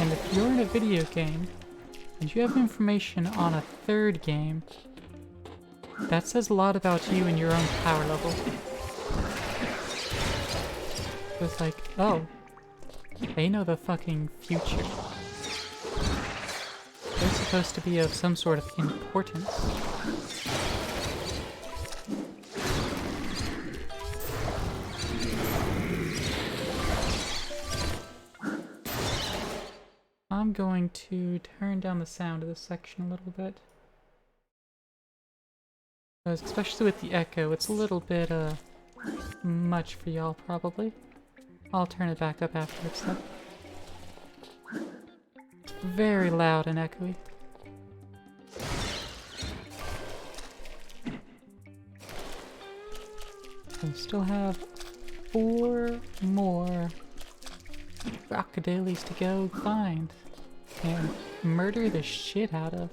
And if you're in a video game, and you have information on a third game, that says a lot about you and your own power level. It's like, oh, they know the fucking future. They're supposed to be of some sort of importance. I'm going to turn down the sound of this section a little bit. Because especially with the echo, it's a little bit much for y'all probably. I'll turn it back up afterwards though. It's very loud and echoey. I still have 4 more crocodiles to go find and murder the shit out of.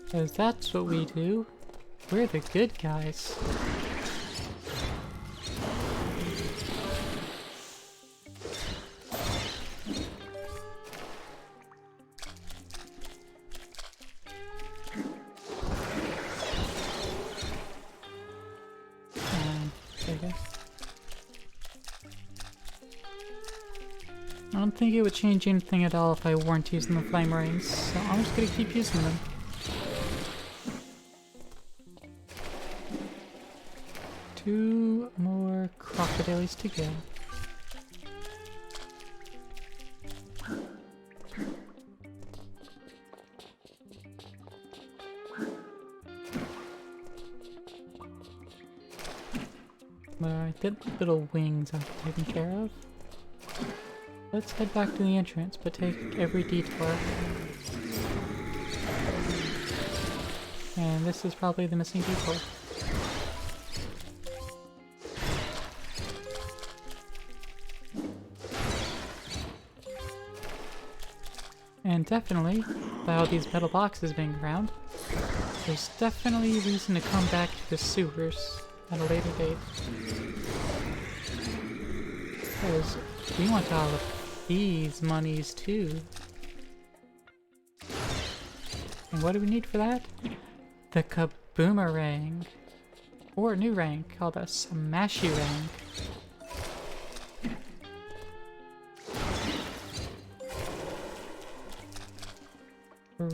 Because that's what we do. We're the good guys. There you go. I don't think it would change anything at all if I weren't using the flame rings, so I'm just gonna keep using them. Two more crocodiles to go. Alright, the little wings I've taken care of. Let's head back to the entrance, but take every detour. And this is probably the missing detour. And definitely, by all these metal boxes being around, there's definitely a reason to come back to the sewers at a later date. Because we want all of these monies too. And what do we need for that? The kaboomerang. Or a new rank called a smashy rank.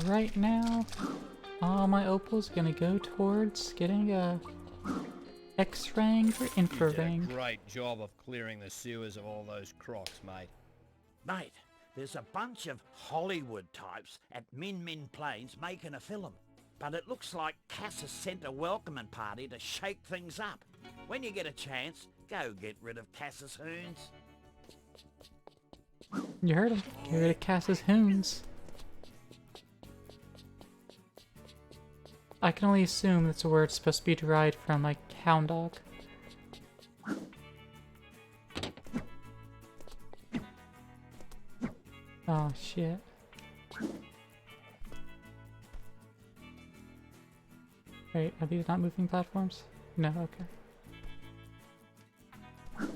Right now, all my opals are gonna go towards getting a X-Rang or Infra-Rang. You did a great job of clearing the sewers of all those crocs, mate. Mate, there's a bunch of Hollywood types at Min Min Plains making a film. But it looks like Cass has sent a welcoming party to shake things up. When you get a chance, go get rid of Cass's hoons. You heard him. Get rid of Cass's hoons. I can only assume that's a word supposed to be derived from, like, hound dog. Oh, shit. Wait, are these not moving platforms? No, okay.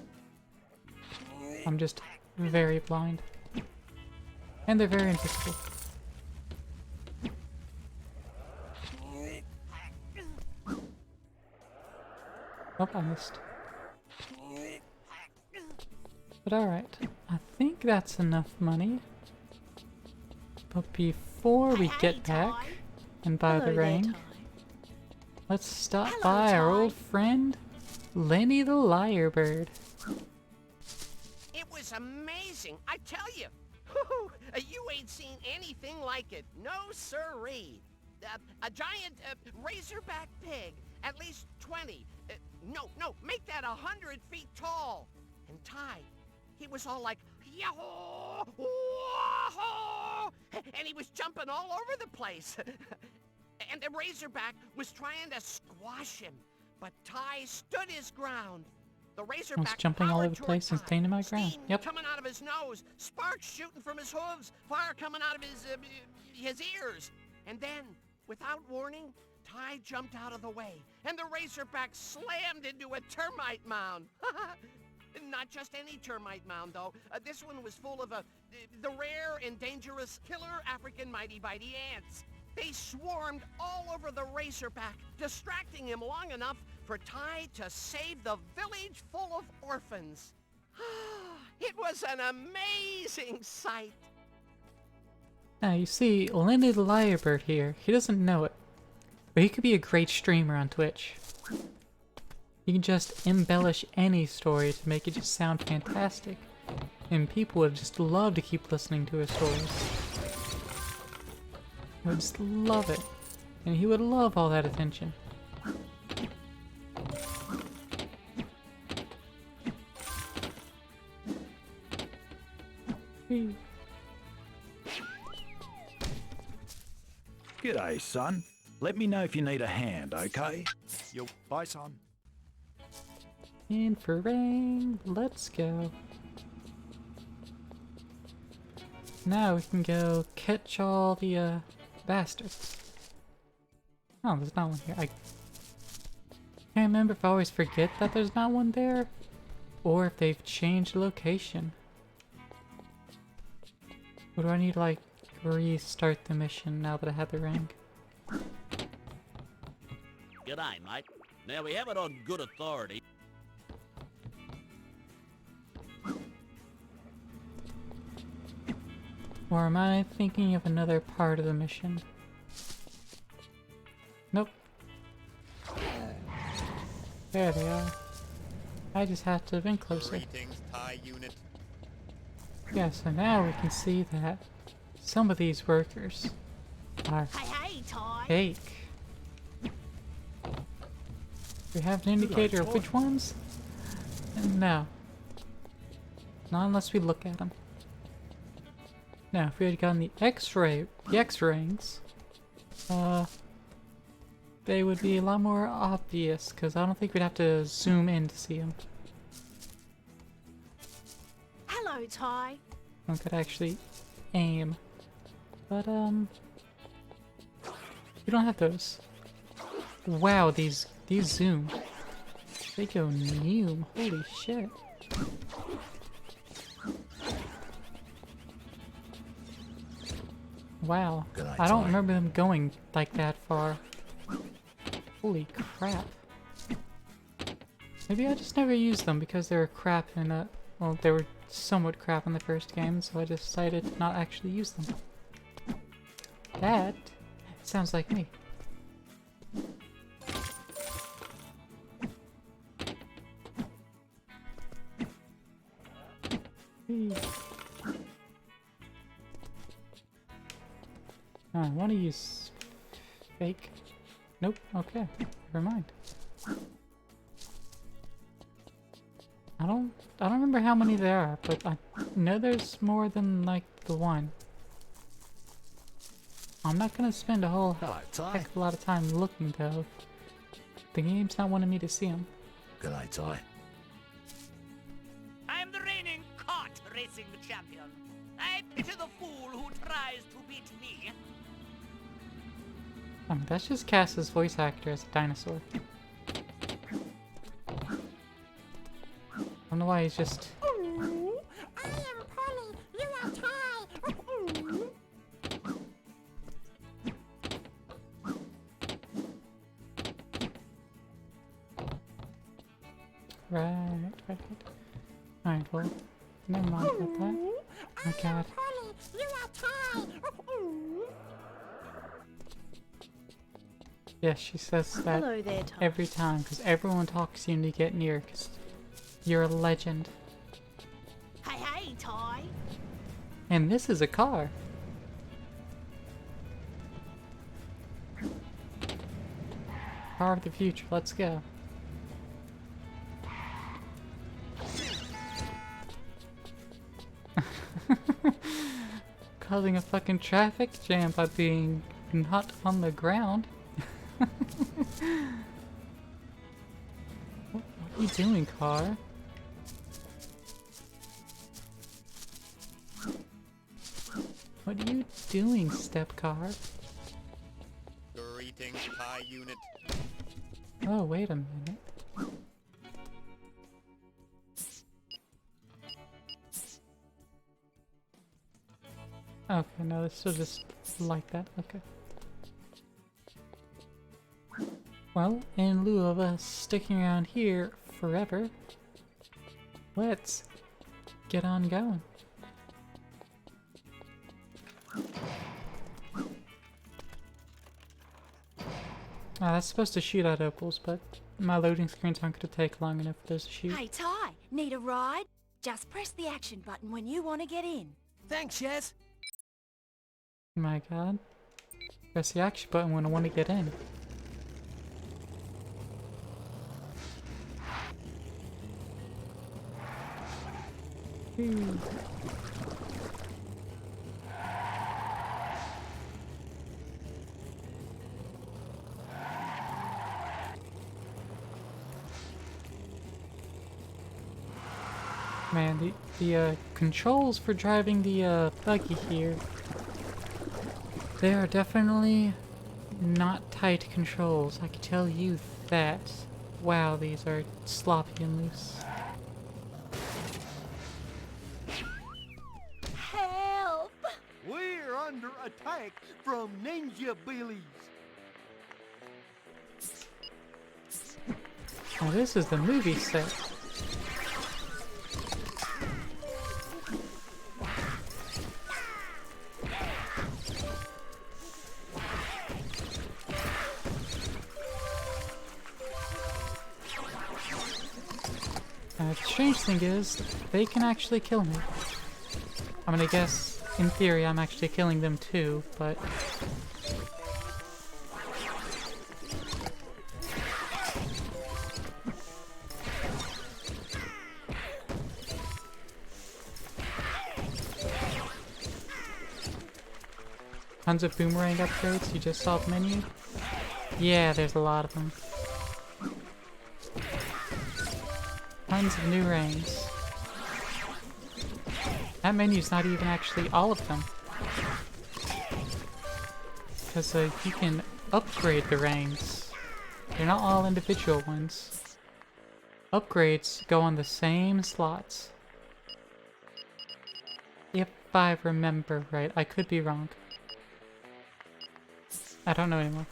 I'm just very blind. And they're very invisible. Oh, I missed. But alright, I think that's enough money. But before we get back and buy the ring, let's stop by our old friend, Lenny the Lyrebird. It was amazing, I tell you. You ain't seen anything like it. No siree. A giant razorback pig, at least 20. No, make that 100 feet tall. And Ty, he was all like, yahoo, wahoo, and he was jumping all over the place. And the razorback was trying to squash him, but Ty stood his ground. The I was razorback jumping all over the place and staying in my ground. steam Yep. coming out of his nose, sparks shooting from his hooves, fire coming out of his ears. And then, without warning, Ty jumped out of the way, and the razorback slammed into a termite mound. Not just any termite mound, though. This one was full of the rare and dangerous killer African mighty bitey ants. They swarmed all over the racerback, distracting him long enough for Ty to save the village full of orphans. It was an amazing sight. Now you see, Lenny the Lyrebird here, he doesn't know it, but he could be a great streamer on Twitch. He can just embellish any story to make it just sound fantastic, and people would just love to keep listening to his stories. They would just love it, and he would love all that attention. G'day, son. Let me know if you need a hand, okay? Bye, son. In for rain, let's go. Now we can go catch all the bastards. Oh, there's not one here. I can't remember if I always forget that there's not one there, or if they've changed location. Or do I need to, like, restart the mission now that I have the rank? G'day, mate. Now, we have it on good authority. Or am I thinking of another part of the mission? Nope. There they are. I just have to have been closer. Greetings, Ty unit. Yeah, so now we can see that some of these workers are Hey, Ty. fake. We have an indicator of which ones? No. Not unless we look at them. Now, if we had gotten the X-Rangs, they would be a lot more obvious, because I don't think we'd have to zoom in to see them. Hello, Ty. I could actually aim. But, you don't have those. Wow, these zoom. They go new. Holy shit. Wow. I don't remember them going like that far. Holy crap. Maybe I just never used them because they were crap in well, they were somewhat crap in the first game, so I decided to not actually use them. That sounds like me. I want to use fake. Nope. Okay. Never mind. I don't remember how many there are, but I know there's more than like the one. I'm not gonna spend a whole heck of a lot of time looking though. The game's not wanting me to see them. G'day, Ty. I am the reigning kart racing champion. I pity the fool who tries to beat me. That's just Cass's voice actor as a dinosaur. I don't know why he's just... Ooh, I am Polly, you are Ty. Ooh. Right. Alright, well, never mind about that. Oh god. Polly, you are Ty. Ooh. Yeah, she says that Hello there, Ty. every time, because everyone talks you to get near, because you're a legend. Hey, Ty. And this is a car. Car of the future, let's go. Causing a fucking traffic jam by being not on the ground. What are you doing, car? What are you doing, step car? Greetings, Ty unit. Oh, wait a minute. Okay, no, it's still just like that. Okay. Well, in lieu of us sticking around here forever, let's get on going. That's supposed to shoot out opals, but my loading screens aren't going to take long enough for those to shoot. Hey, Ty, need a ride? Just press the action button when you want to get in. Thanks, Shaz. My god. Press the action button when I want to get in. Ooh. Man, the controls for driving the buggy here, they are definitely not tight controls. I can tell you that. Wow, these are sloppy and loose. Help! We're under attack from ninja billies. Now this is the movie set. The strange thing is, they can actually kill me. I'm gonna guess, in theory, I'm actually killing them too, but... Tons of boomerang upgrades, you just saw the menu? Yeah, there's a lot of them. Tons of new rangs. That menu's not even actually all of them. Because you can upgrade the rangs. They're not all individual ones. Upgrades go on the same slots. If I remember right. I could be wrong. I don't know anymore.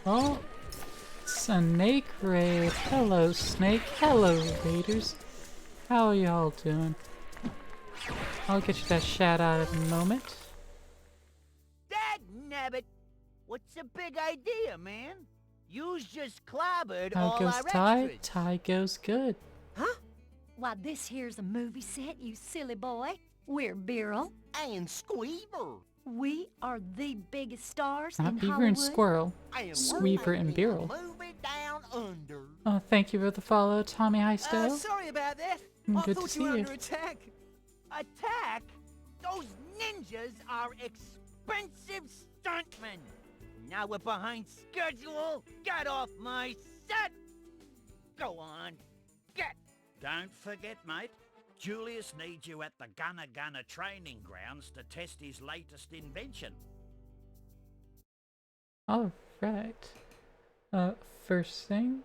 Oh, Snake Raid. Hello, Snake. Hello, Raiders. How are y'all doing? I'll get you that shout out in a moment. Dagnabbit! What's the big idea, man? You's just clobbered How all goes our Ty? extras. Ty goes good. Huh? Why, this here's a movie set, you silly boy. We're Beryl. And Squeaver. We are the biggest stars Not in Beaver Hollywood. and Squirrel. And Squeaver and Beryl. Movie down under. Oh, thank you for the follow, Tommy Heisto. Sorry about that. Good I to thought see you were you. under attack. Attack? Those ninjas are expensive stuntmen. Now we're behind schedule. Get off my set. Go on. Get. Don't forget, mate. Julius needs you at the Gunna training grounds to test his latest invention. Alright. First thing,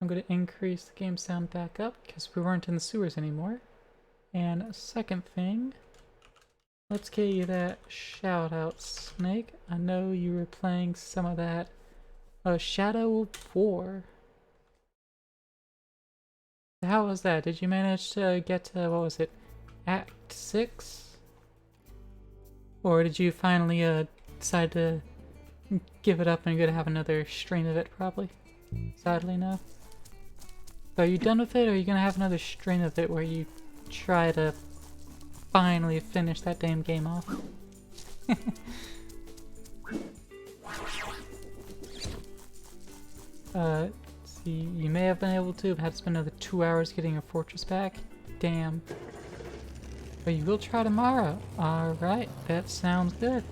I'm going to increase the game sound back up because we weren't in the sewers anymore. And second thing, let's get you that shout out, Snake. I know you were playing some of that Shadow of War. How was that? Did you manage to get to, what was it, Act 6? Or did you finally decide to give it up and you're gonna have another stream of it, probably? Sadly, no. So are you done with it, or are you gonna have another stream of it where you try to finally finish that damn game off? See, you may have been able to, but had to spend another 2 hours getting your fortress back. Damn. But you will try tomorrow. Alright, that sounds good.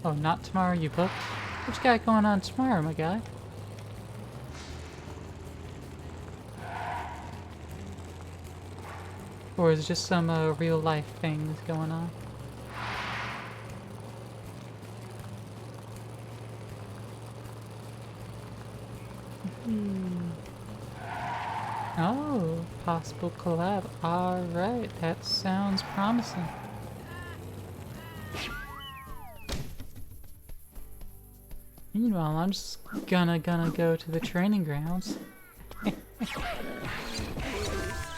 Oh, not tomorrow, you booked? What you got going on tomorrow, my guy? Or is it just some real life things going on? Oh, possible collab. Alright, that sounds promising. Meanwhile, I'm just gonna go to the training grounds.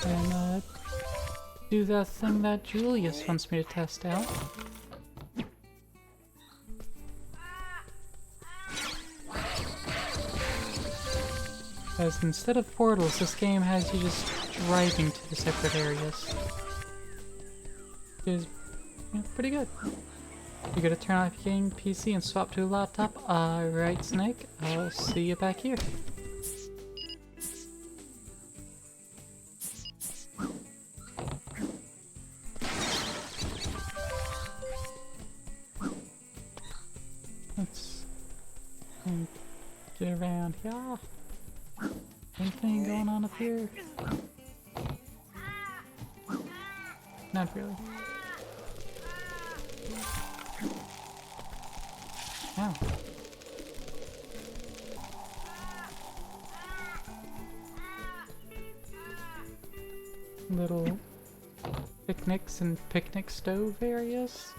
And, do that thing that Julius wants me to test out. Because instead of portals, this game has you just driving to the separate areas. Which is, pretty good. You gotta turn off your game PC and swap to a laptop. Alright, Snake. I'll see you back here. Let's get around here. Anything going on up here? Not really. Ow. Little picnics and picnic stove areas.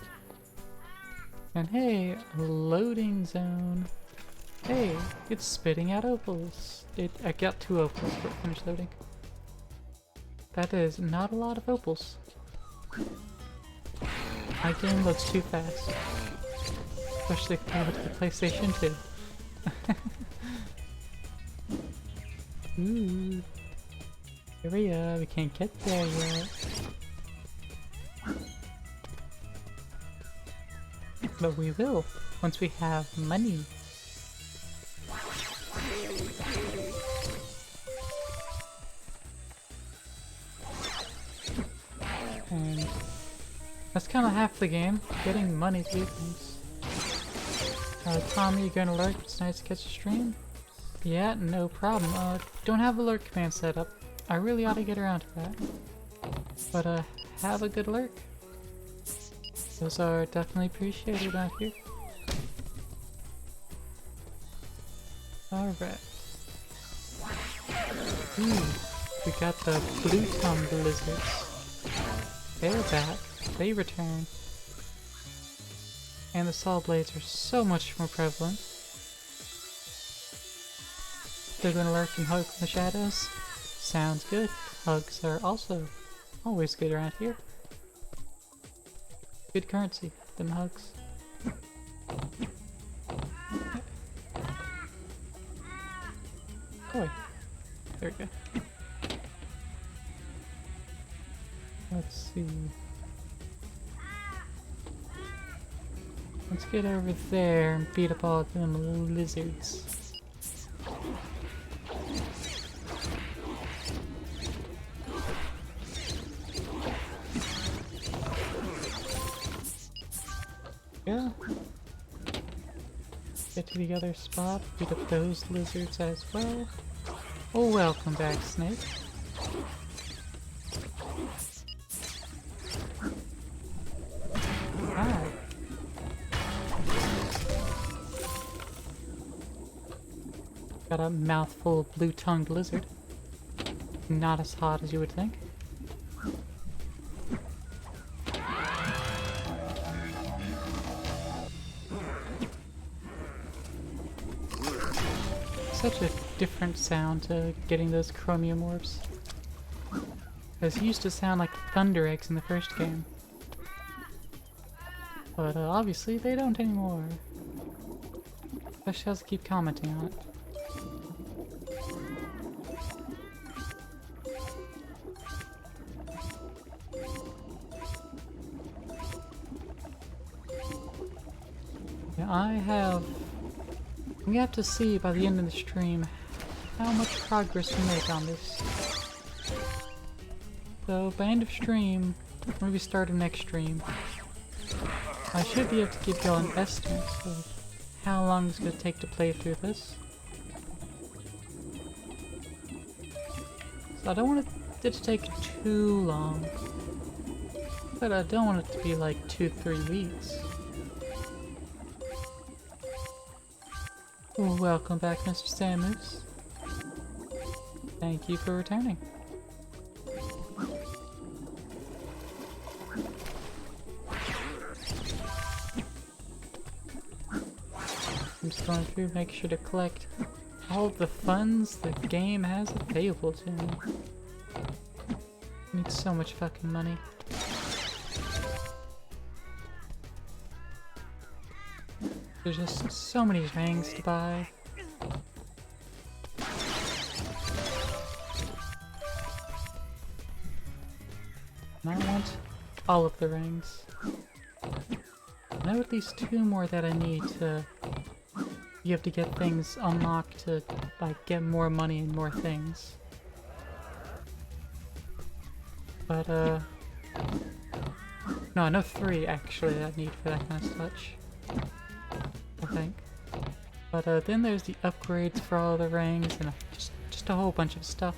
And hey, a loading zone. Hey, it's spitting out opals. I got 2 opals for it finished loading. That is not a lot of opals. My game loads too fast. Especially compared to the PlayStation 2. Ooh. Hurry up, we can't get there yet. But we will, once we have money. And that's kind of half the game, getting money to do things. Tommy, you gonna lurk? It's nice to catch a stream. Yeah, no problem. Don't have a lurk command set up. I really ought to get around to that. But, have a good lurk. Those are definitely appreciated out here. Alright. Ooh, we got the blue-tongued lizards. They're back. They return. And the saw blades are so much more prevalent. They're gonna lurk and hug from the shadows. Sounds good. Hugs are also always good around here. Good currency, them hugs. Oh, there we go. Let's see. Let's get over there and beat up all of them lizards. Yeah. Get to the other spot, beat up those lizards as well. Oh, welcome back, Snake. Hi. Got a mouthful of blue-tongued lizard. Not as hot as you would think. Such a different sound to getting those chromium orbs. Those used to sound like thunder eggs in the first game. But obviously they don't anymore. Especially as I keep commenting on it. Yeah, we have to see by the end of the stream how much progress we make on this. So by end of stream, when we start the next stream, I should be able to give y'all an estimate of how long it's going to take to play through this. So I don't want it to take too long, but I don't want it to be like 2-3 weeks. Welcome back, Mr. Samus. Thank you for returning. just going through, make sure to collect all the funds the game has available to me. I need so much fucking money. There's just so many rangs to buy. And I want all of the rings. I know at least 2 more that I need to... You have to get things unlocked to, like, get more money and more things. But, no, I know 3, actually, that I need for that kind of touch. I think. But, then there's the upgrades for all the rings, and just a whole bunch of stuff.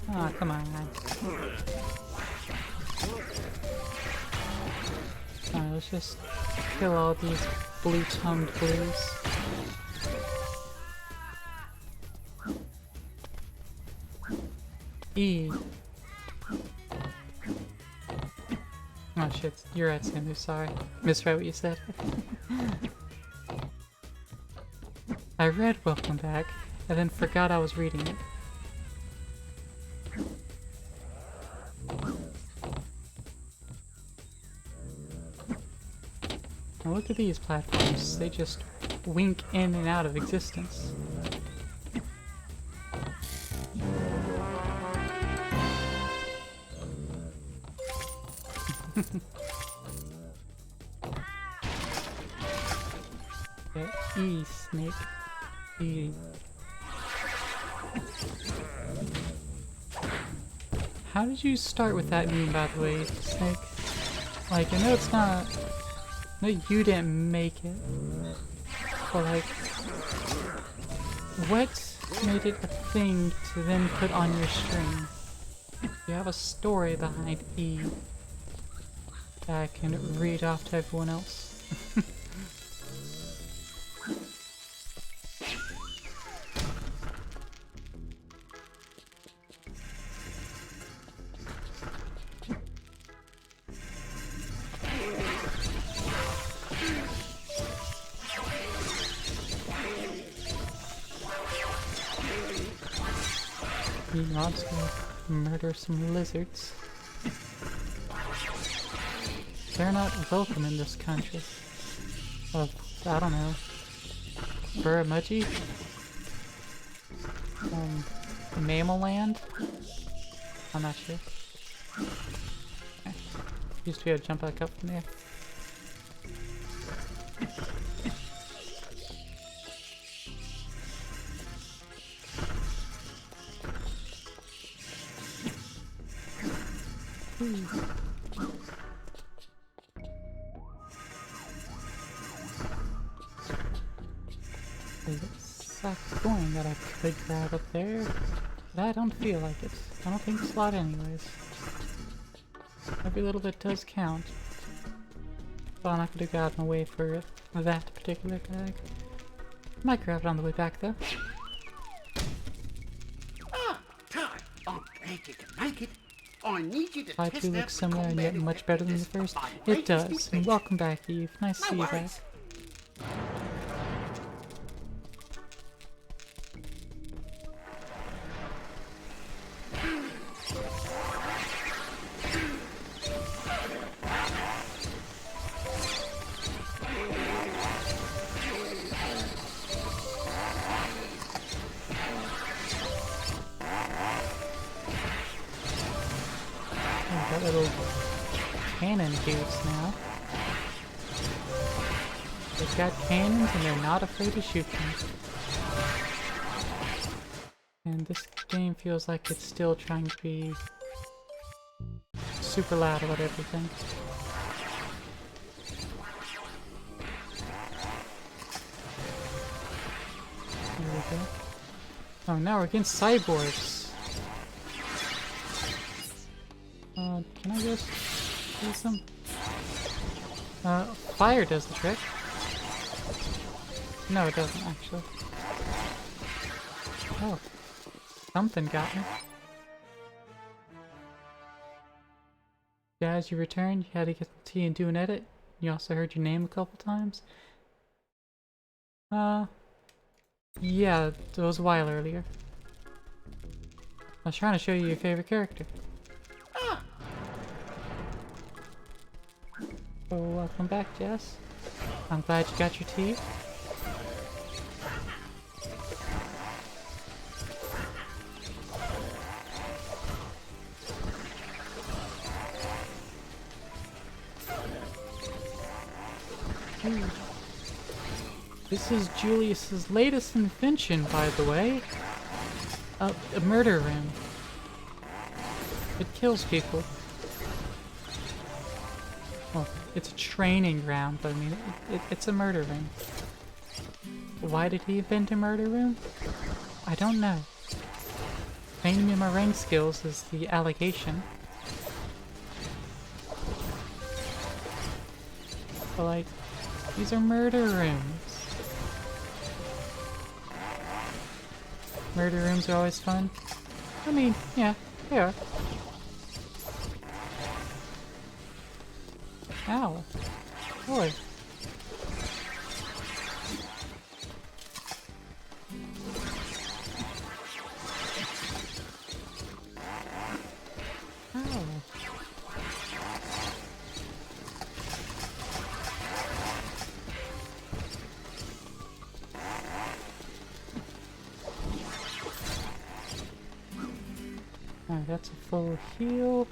Ah, come on. Alright, let's just kill all these blue-tongued blues. E. Oh shit, you're right, Samu, sorry. Misread what you said. I read Welcome Back, and then forgot I was reading it. Now look at these platforms, they just wink in and out of existence. Yeah, E, snake. E. How did you start with that meme, by the way, Snake? Like, I know it's not... No, you didn't make it. But like... What made it a thing to then put on your stream? You have a story behind E that I can read off to everyone else. Mobs gonna murder some lizards. They're not welcome in this country. Of, I don't know, Burramuji? Mammal land? I'm not sure. Okay. Used to be able to jump back up from there. There's a sack coin that I could grab up there, but I don't feel like it. I don't think it's a lot anyways. Every little bit does count. But I'm not going to go out of my way for that particular bag. Might grab it on the way back though. Ah, Ty, I'm glad you can make it. I need you to I do look similar and yet much better than the first. It does. And welcome back, Eve. Nice to see you back. Got little cannon dudes now. They've got cannons and they're not afraid to shoot them. And this game feels like it's still trying to be super loud about everything. There we go. Oh, now we're against cyborgs. Can I just do some? Fire does the trick. No, it doesn't actually. Oh, something got me. Yeah, as you returned, you had to get the tea and do an edit. You also heard your name a couple times. Yeah, it was a while earlier. I was trying to show you your favorite character. So welcome back, Jess. I'm glad you got your tea. This is Julius's latest invention, by the way. A murder room. It kills people. Well, it's a training ground, but I mean, it's a murder room. Why did he invent a murder room? I don't know. Training me my rank skills is the allegation. But like, these are murder rooms. Murder rooms are always fun. I mean, yeah, they are. Ow. Boy. Ow. Alright, that's a full heal.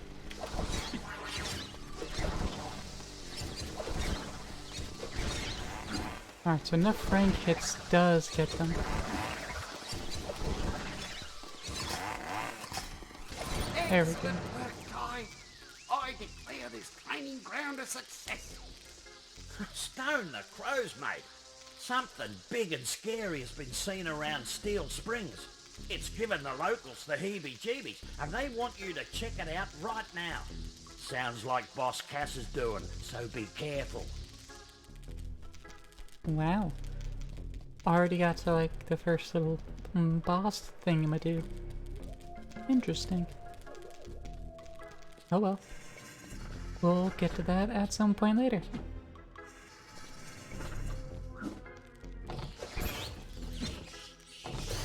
Alright, so enough rank hits does get them. There we go. Excellent work, Ty. I declare this training ground a success. Stone the crows, mate. Something big and scary has been seen around Steel Springs. It's given the locals the heebie-jeebies, and they want you to check it out right now. Sounds like Boss Cass is doing, so be careful. Wow. Already got to like the first little boss thing I'ma do. Interesting. Oh well. We'll get to that at some point later.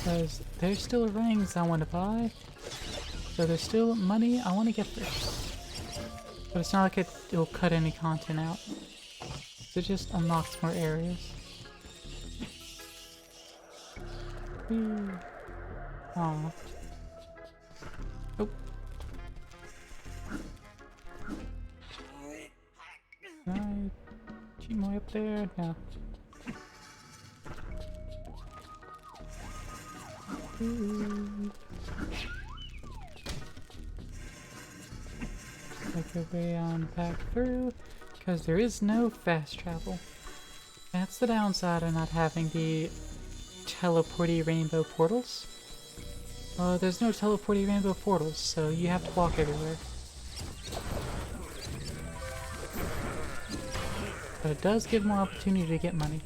Because there's still rangs I want to buy. So there's still money I want to get there. But it's not like it'll cut any content out. It just unlocks more areas. Aw. Oh. Can I cheat my way up there? No. Make our way on back through, because there is no fast travel. That's the downside of not having the teleporty rainbow portals. There's no teleporty rainbow portals, so you have to walk everywhere. But it does give more opportunity to get money.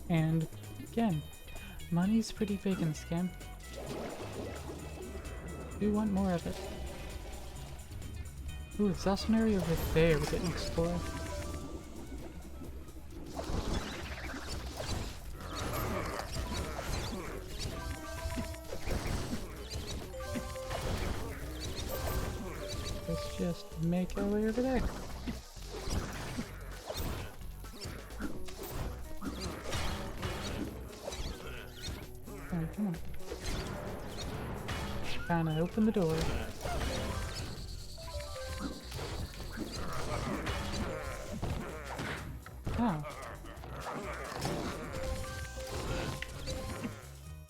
And again, money's pretty big in this game. We want more of it. Ooh, there's also an area over there we didn't explore. Let's just make our way over there. Alright, come on. Trying to open the door. Oh.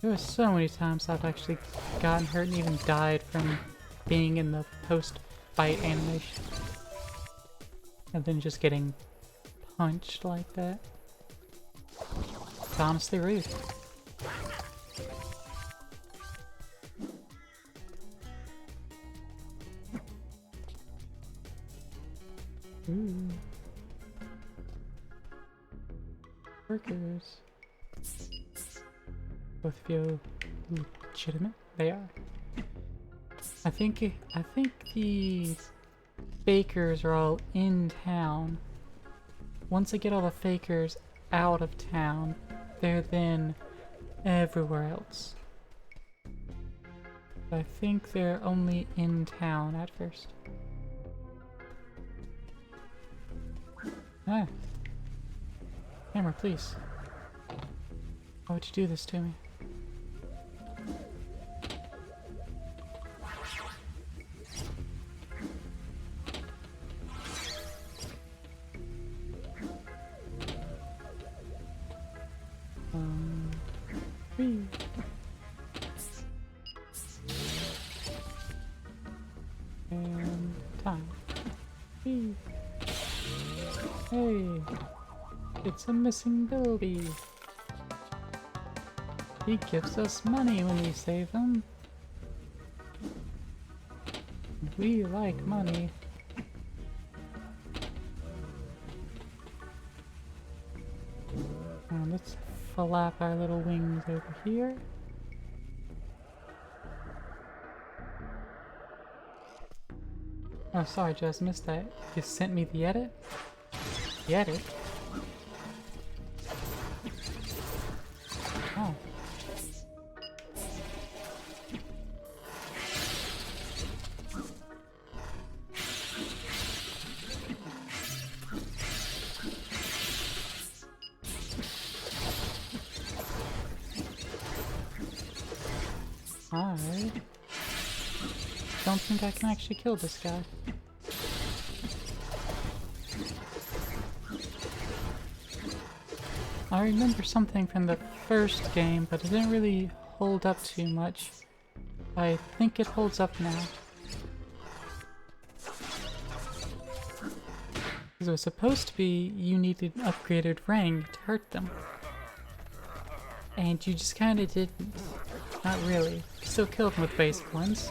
There were so many times I've actually gotten hurt and even died from being in the post-fight animation. And then just getting punched like that. It's honestly rude. Ooh. Workers. Both of you legitimate? They are. I think the fakers are all in town. Once I get all the fakers out of town, they're then everywhere else. I think they're only in town at first. Ah. Camera, please. Why would you do this to me? Whee. And time. Whee. Hey, it's a missing Bilby. He gives us money when we save him. We like money. Let's flap our little wings over here. Oh, sorry, just missed that. You sent me the edit? The edit? Oh. I don't think I can actually kill this guy. I remember something from the first game, but it didn't really hold up too much. I think it holds up now. Because it was supposed to be you needed an upgraded rang to hurt them. And you just kinda didn't. Not really. You still killed them with basic ones.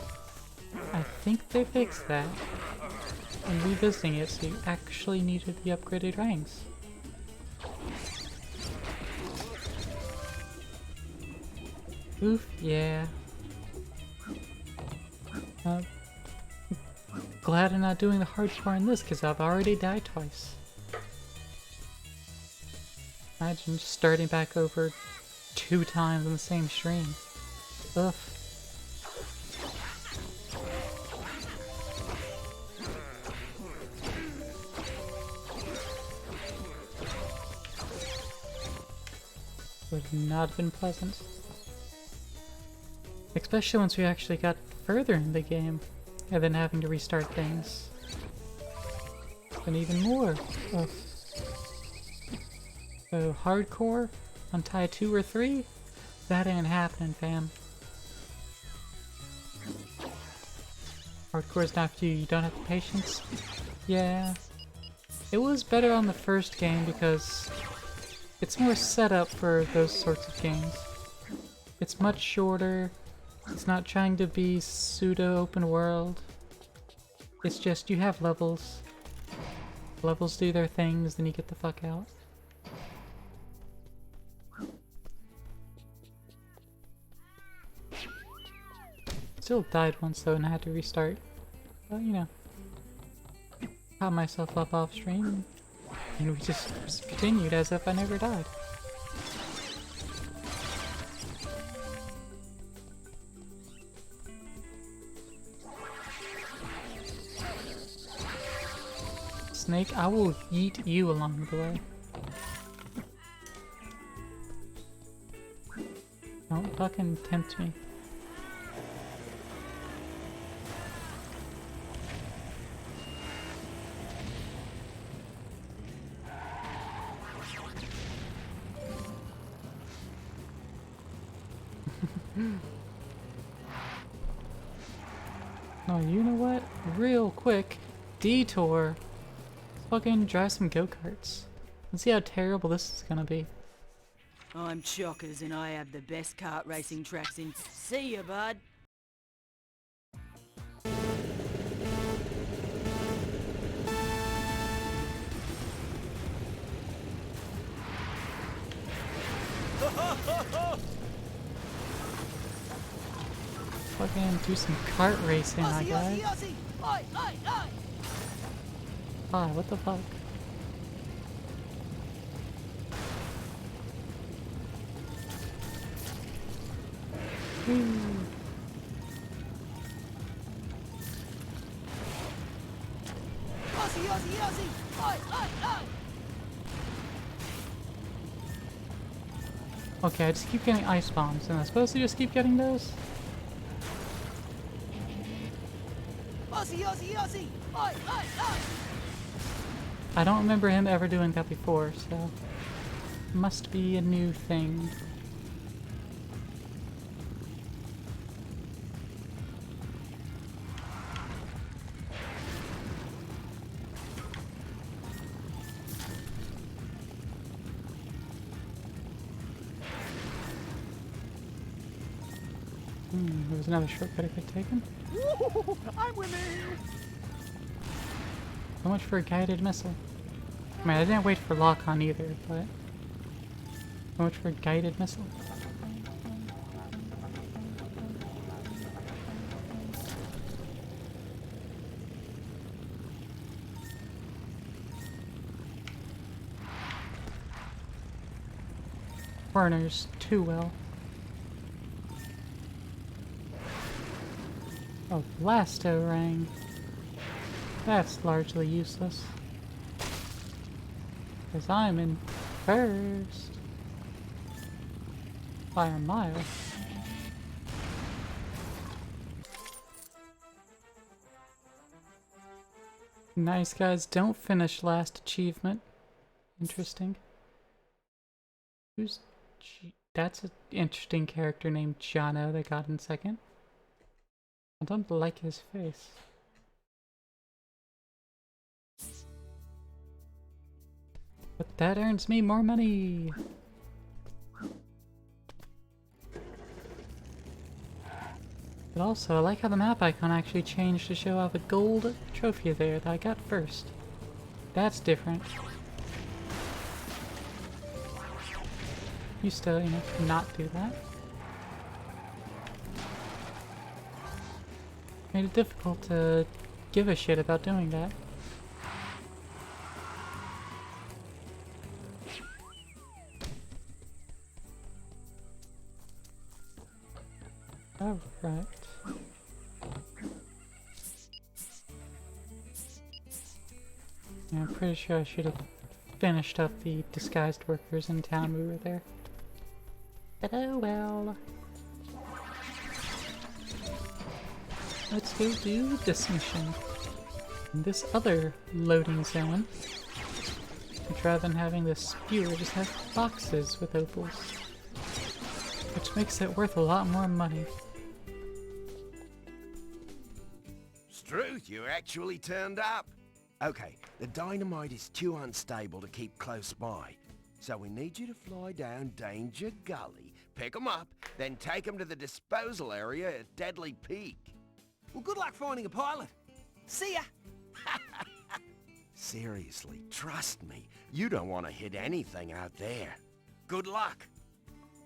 I think they fixed that. And revisiting it, so you actually needed the upgraded rangs. Oof, yeah. Glad I'm not doing the hardcore in this, because I've already died twice. Imagine just starting back over 2 times in the same stream. Ugh. Would not have been pleasant. Especially once we actually got further in the game, and then having to restart things. And even more. Ugh. So hardcore on Ty 2 or 3? That ain't happening, fam. Hardcore's not for you, you don't have the patience? Yeah. It was better on the first game because it's more set up for those sorts of games. It's much shorter. It's not trying to be pseudo open world. It's just you have levels. Levels do their things, then you get the fuck out. Still died once though and I had to restart. But you know. Caught myself up off stream and we just continued as if I never died. Snake, I will eat you along the way. Don't fucking tempt me. Oh, you know what? Real quick, detour. Fucking drive some go-karts. Let's see how terrible this is gonna be. I'm Chockers and I have the best kart racing tracks in. See ya, bud. Fucking do some kart racing, I Aussie, guess. Aussie, Aussie! Oi, oi, oi! Ah, what the fuck? Whee. Aussie, Aussie, Aussie! Oi, oi, oi! Okay, I just keep getting ice bombs, and I'm supposed to just keep getting those? Aussie, Aussie, Aussie! Oi, oi, oi! I don't remember him ever doing that before, so must be a new thing. There was another shortcut I could have taken. Woo, I'm winning! So much for a guided missile. I mean, I didn't wait for lock-on either, but so much for a guided missile. Foreigners too well. Oh, Blasto-Rang. That's largely useless. Because I'm in first. By a mile. Nice guys, don't finish last achievement. Interesting. Who's... That's an interesting character named Jono that got in second. I don't like his face. But that earns me more money! But also, I like how the map icon actually changed to show off a gold trophy there that I got first. That's different. Used to, you know, not do that. Made it difficult to give a shit about doing that. Alright. Yeah, I'm pretty sure I should have finished up the disguised workers in town we were there. But oh well. Let's go do this mission. In this other loading zone. Which rather than having the spewer, just have boxes with opals. Which makes it worth a lot more money. Struth, you actually turned up. Okay, the dynamite is too unstable to keep close by. So we need you to fly down Danger Gully, pick 'em up, then take 'em to the disposal area at Deadly Peak. Well, good luck finding a pilot. See ya! Seriously, trust me, you don't want to hit anything out there. Good luck.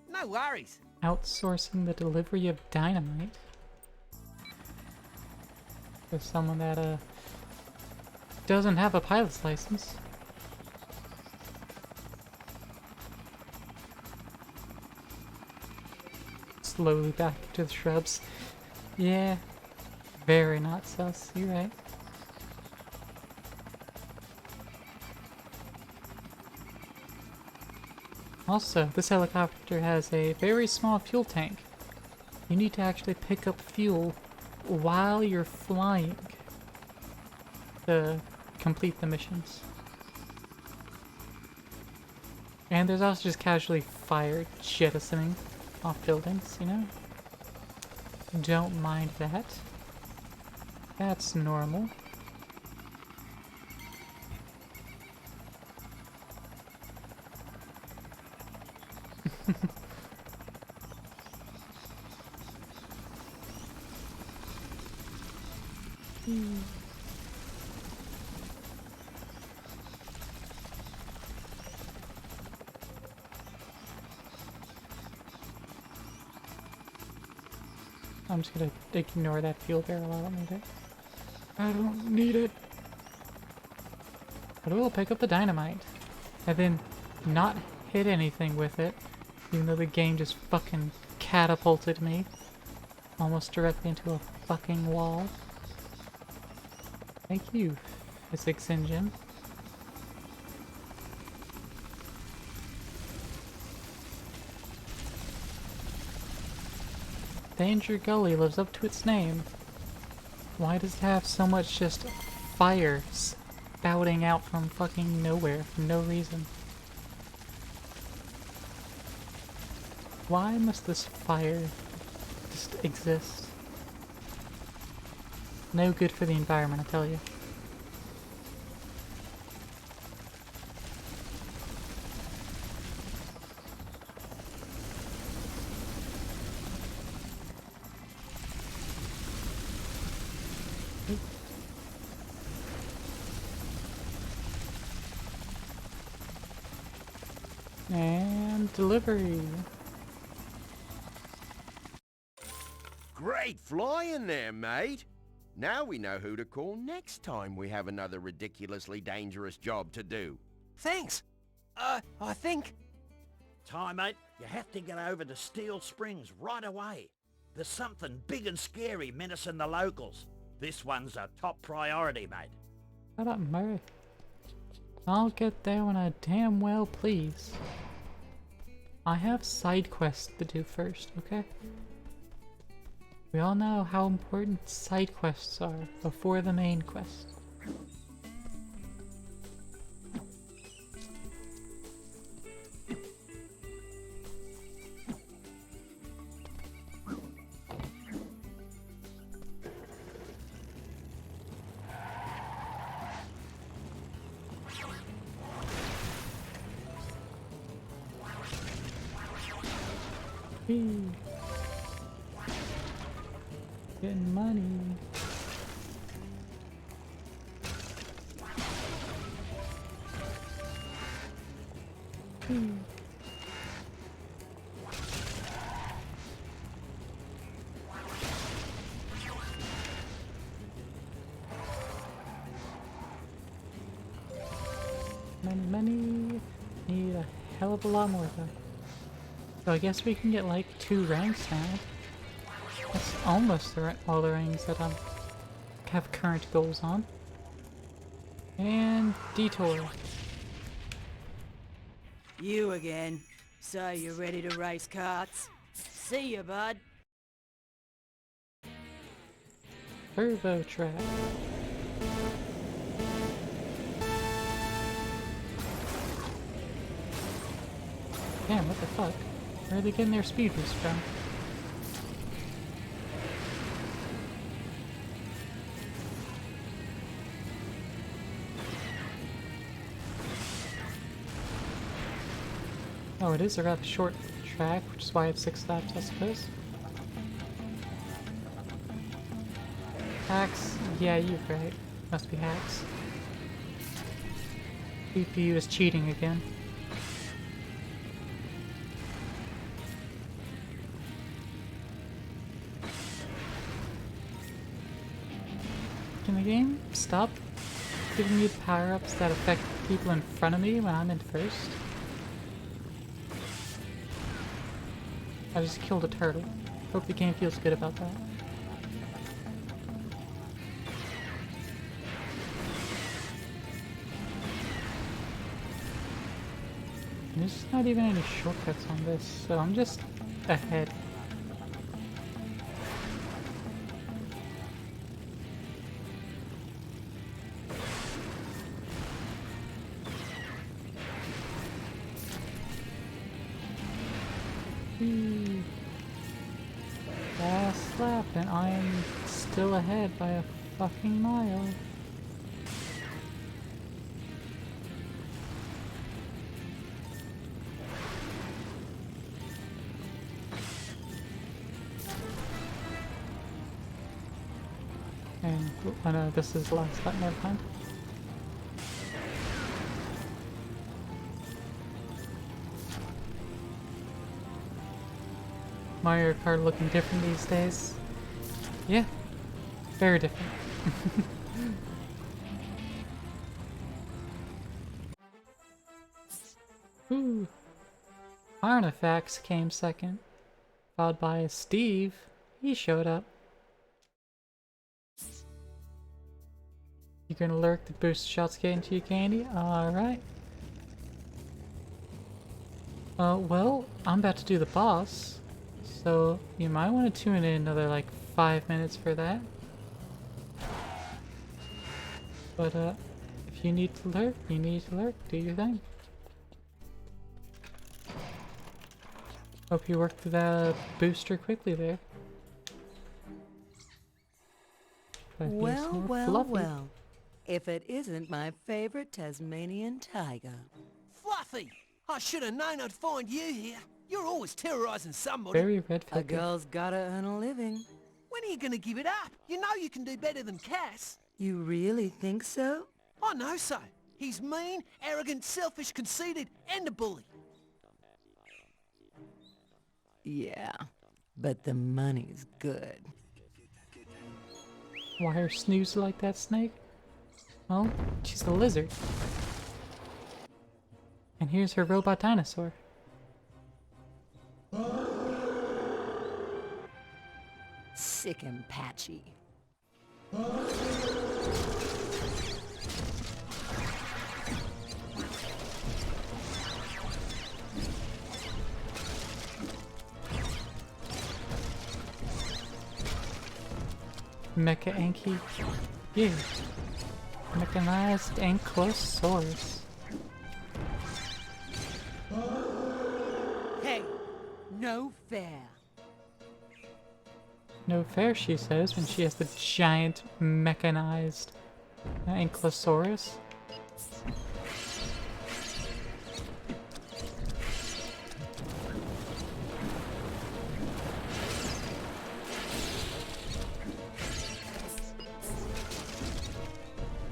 No worries. Outsourcing the delivery of dynamite. For someone that, doesn't have a pilot's license. Slowly back to the shrubs. Yeah. Very not sus, you're right. Also, this helicopter has a very small fuel tank. You need to actually pick up fuel while you're flying to complete the missions. And there's also just casually fire jettisoning off buildings, you know? Don't mind that. That's normal. I'm just gonna ignore that fuel barrel. I don't need it. I don't need it. But we'll pick up the dynamite. And then not hit anything with it. Even though the game just fucking catapulted me. Almost directly into a fucking wall. Thank you, physics engine. Danger Gully lives up to its name. Why does it have so much just fire spouting out from fucking nowhere for no reason? Why must this fire just exist? No good for the environment, I tell you. And delivery. Great flying there, mate. Now we know who to call next time we have another ridiculously dangerous job to do. Thanks. I think... Ty, mate, you have to get over to Steel Springs right away. There's something big and scary menacing the locals. This one's a top priority, mate. Shut up, Murray. I'll get there when I damn well please. I have side quests to do first, okay? We all know how important side quests are before the main quest. Getting money. Money. Need a hell of a lot more though. So I guess we can get like 2 ranks now. That's almost all the ranks that I have current goals on. And detour. You again. So you're ready to race carts? See ya, bud. Turbo track. Damn, what the fuck? Where are they getting their speed boost from? Oh, it is a rather short track, which is why it's 6 laps, I suppose. Hacks? Yeah, you're right. Must be hacks. CPU is cheating again. Can the game stop giving me the power-ups that affect people in front of me when I'm in first? I just killed a turtle. Hope the game feels good about that. And there's not even any shortcuts on this, so I'm just ahead. Last lap, and I am still ahead by a fucking mile. And oh no, this is the last lap, never mind. Mario Kart looking different these days. Yeah, very different. Ooh. Artifacts came second, followed by Steve. He showed up. You're gonna lurk the boost shots get into your candy? Alright. Well, I'm about to do the boss, so you might want to tune in another like 5 minutes for that. But if you need to lurk, you need to lurk. Do your thing. Hope you worked through that booster quickly there. Well, well, well. If it isn't my favorite Tasmanian tiger. Fluffy! I should have known I'd find you here. You're always terrorizing somebody. Very red A girl's gotta earn a living. When are you gonna give it up? You know you can do better than Cass. You really think so? I know so. He's mean, arrogant, selfish, conceited, and a bully. Yeah, but the money's good. Why are snooze like that, Snake? Well, she's a lizard. And here's her robot dinosaur. Sick and patchy. Mecha Anki. Yeah. Mechanized Ankylosaurus. Hey, no fair. No fair, she says, when she has the giant mechanized Ankylosaurus.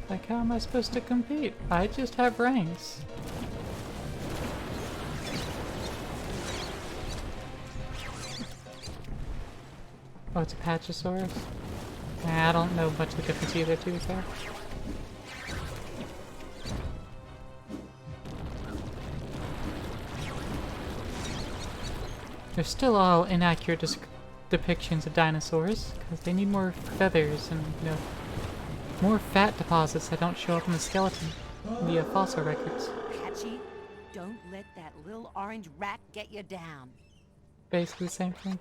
Like, how am I supposed to compete? I just have ranks. Oh, it's a Pachysaurus? I don't know much of the difference either, to be fair. They're still all inaccurate depictions of dinosaurs, because they need more feathers and, you know, more fat deposits that don't show up in the skeleton, in the fossil records. Patchy, don't let that little orange rat get you down. Basically the same thing.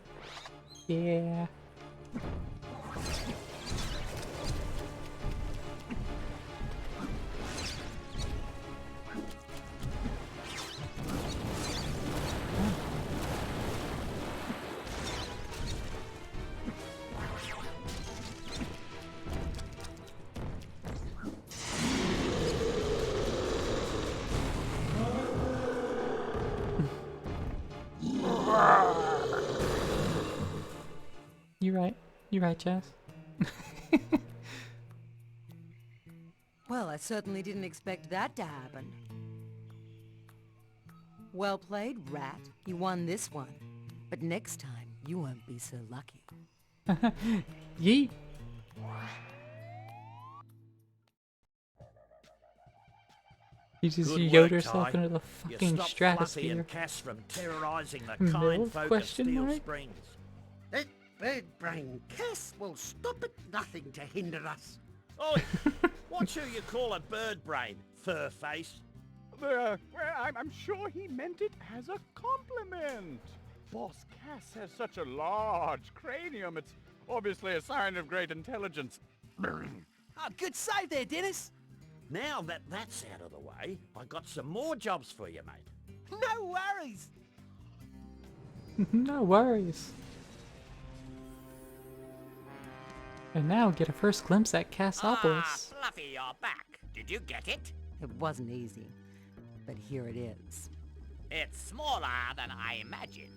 Yeah. You're right, Jess. Well, I certainly didn't expect that to happen. Well played, rat. You won this one. But next time, you won't be so lucky. Yeet. You just Good yode work, yourself Ty. into the You fucking stopped stratosphere. Fluffy and Cass from terrorizing the Milf? kind folk of Question Steel mark? Springs. That bird-brain Cass will stop at nothing to hinder us. Oi! What's who you call a bird brain, fur face? Well, I'm sure he meant it as a compliment. Boss Cass has such a large cranium. It's obviously a sign of great intelligence. Oh, good save there, Dennis. Now that that's out of the way, I got some more jobs for you, mate. No worries. No worries. And now get a first glimpse at Cassopolis. Fluffy, you're back. Did you get it? It wasn't easy, but here it is. It's smaller than I imagined.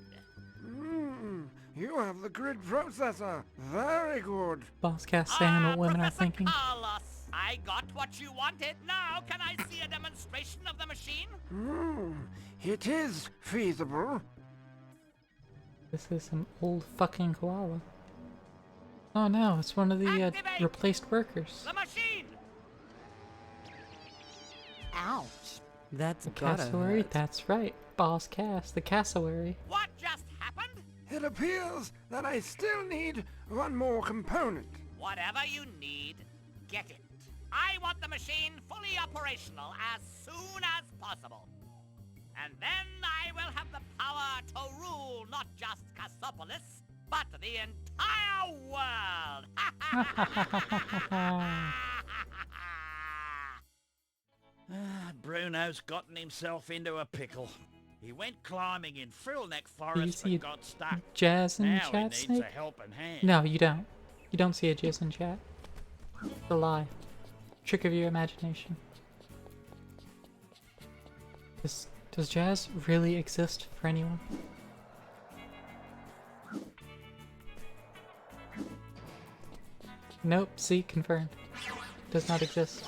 You have the grid processor. Very good. Boss Cass saying what women are Professor thinking. Carlos, I got what you wanted. Now, can I see a demonstration of the machine? It is feasible. This is some old fucking koala. Oh no, it's one of the replaced workers. The machine! Ouch. That's The gotta cassowary? hurt. That's right. Boss Cass, the cassowary. What just happened? It appears that I still need one more component. Whatever you need, get it. I want the machine fully operational as soon as possible. And then I will have the power to rule not just Cassopolis, but the entire world! Bruno's gotten himself into a pickle. He went climbing in Frillneck Forest see but got stuck. Jazz in now chat, he needs Snake? a helping hand. No, you don't. You don't see a jizz in chat. It's a lie. Trick of your imagination. Does jazz really exist for anyone? Nope, see, confirmed. Does not exist.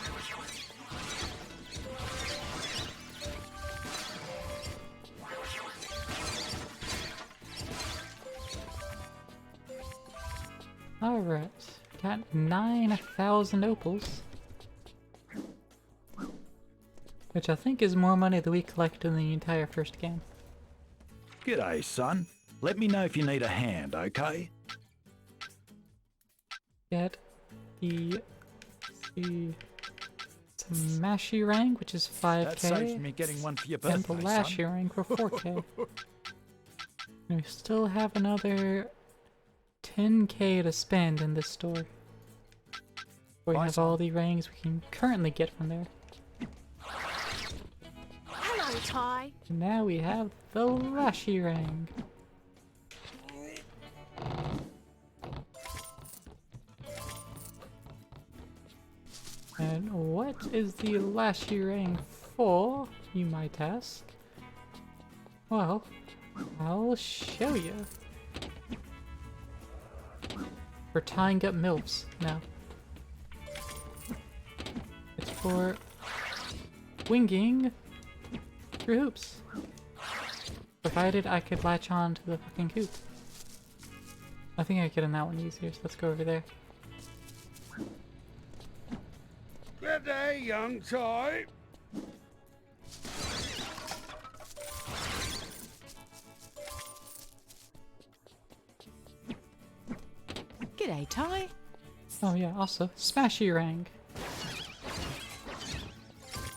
Alright, got 9,000 opals. Which I think is more money than we collected in the entire first game. G'day, son. Let me know if you need a hand, okay? Get the Smashy rank, which is 5k. That saves me getting one for your And birthday, the Lashy son. rank for 4k. And we still have another 10k to spend in this store. We have all the ranks we can currently get from there. Hello, Ty. And now we have the Lashy rank. And what is the Lashy ring for, you might ask? Well, I'll show you. For tying up MILFs. No. It's for winging through hoops. Provided I could latch on to the fucking hoop. I think I could in that one easier, so let's go over there. Good day, young Ty. G'day, Ty. Oh yeah, also, Smashy Rang.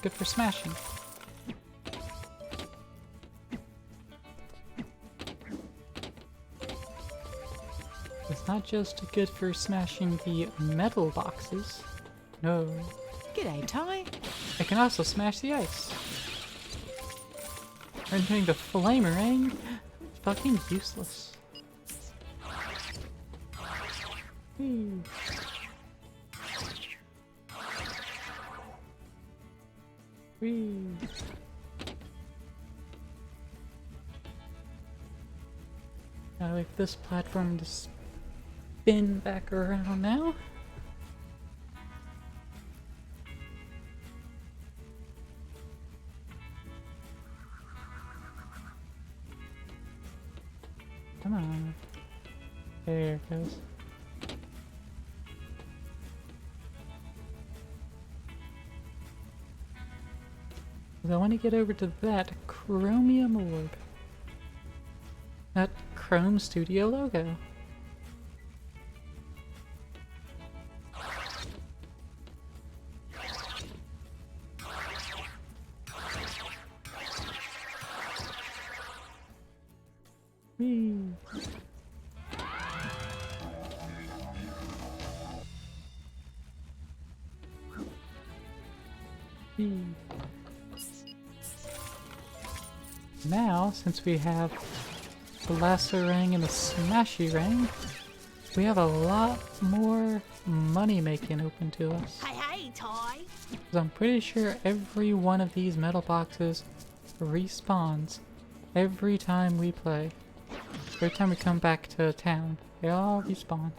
Good for smashing. It's not just good for smashing the metal boxes. No. G'day, Ty. I can also smash the ice. Entering the Flamerang? Fucking useless. Hmm. Whee. I like this platform to spin back around now. Come on. There it goes. I want to get over to that chromium orb. That Chrome Studio logo. Whee. Whee. Now, since we have the Lasso Ring and the Smashy Ring, we have a lot more money making open to us. Hey, Ty. 'Cause I'm pretty sure every one of these metal boxes respawns every time we play. Every time we come back to town, they all respawn.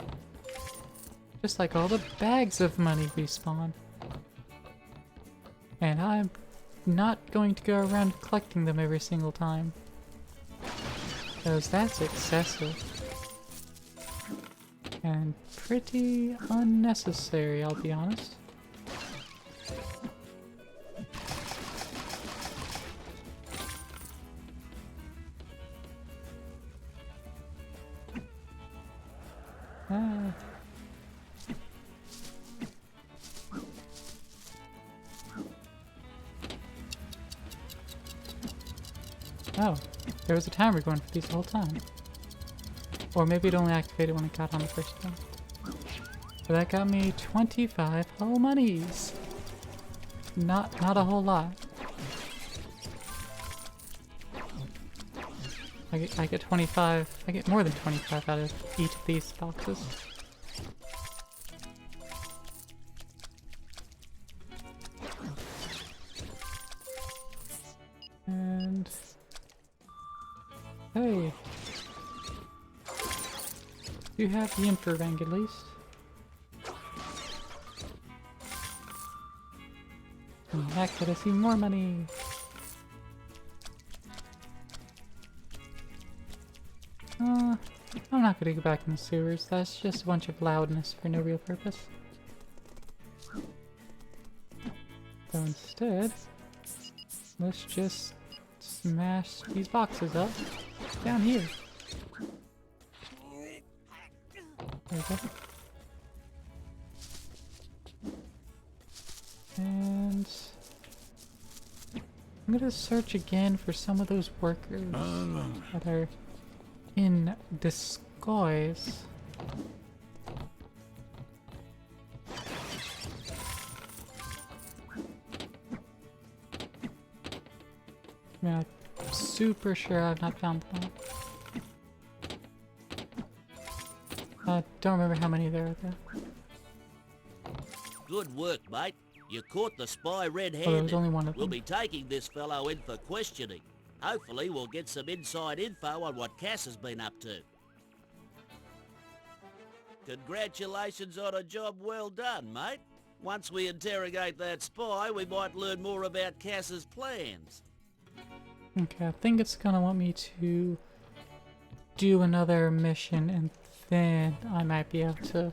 Just like all the bags of money respawn. And I'm not going to go around collecting them every single time. Because that's excessive. And pretty unnecessary, I'll be honest. Ah. Oh, there was a timer going for these the whole time. Or maybe it only activated when it got on the first time. But that got me 25 whole monies. Not a whole lot. I get 25. I get more than 25 out of each of these boxes. And hey, you have the info rank at least. And that could have seen more money. I'm not gonna go back in the sewers. That's just a bunch of loudness for no real purpose. So instead, let's just smash these boxes up down here. There we go. And I'm gonna search again for some of those workers that are in disguise. Yeah, I'm super sure I've not found that. I don't remember how many there are there. Good work, mate. You caught the spy red-handed. Oh, there was only one of We'll them. be taking this fellow in for questioning. Hopefully we'll get some inside info on what Cass has been up to. Congratulations on a job well done, mate. Once we interrogate that spy, we might learn more about Cass's plans. Okay, I think it's gonna want me to do another mission and then I might be able to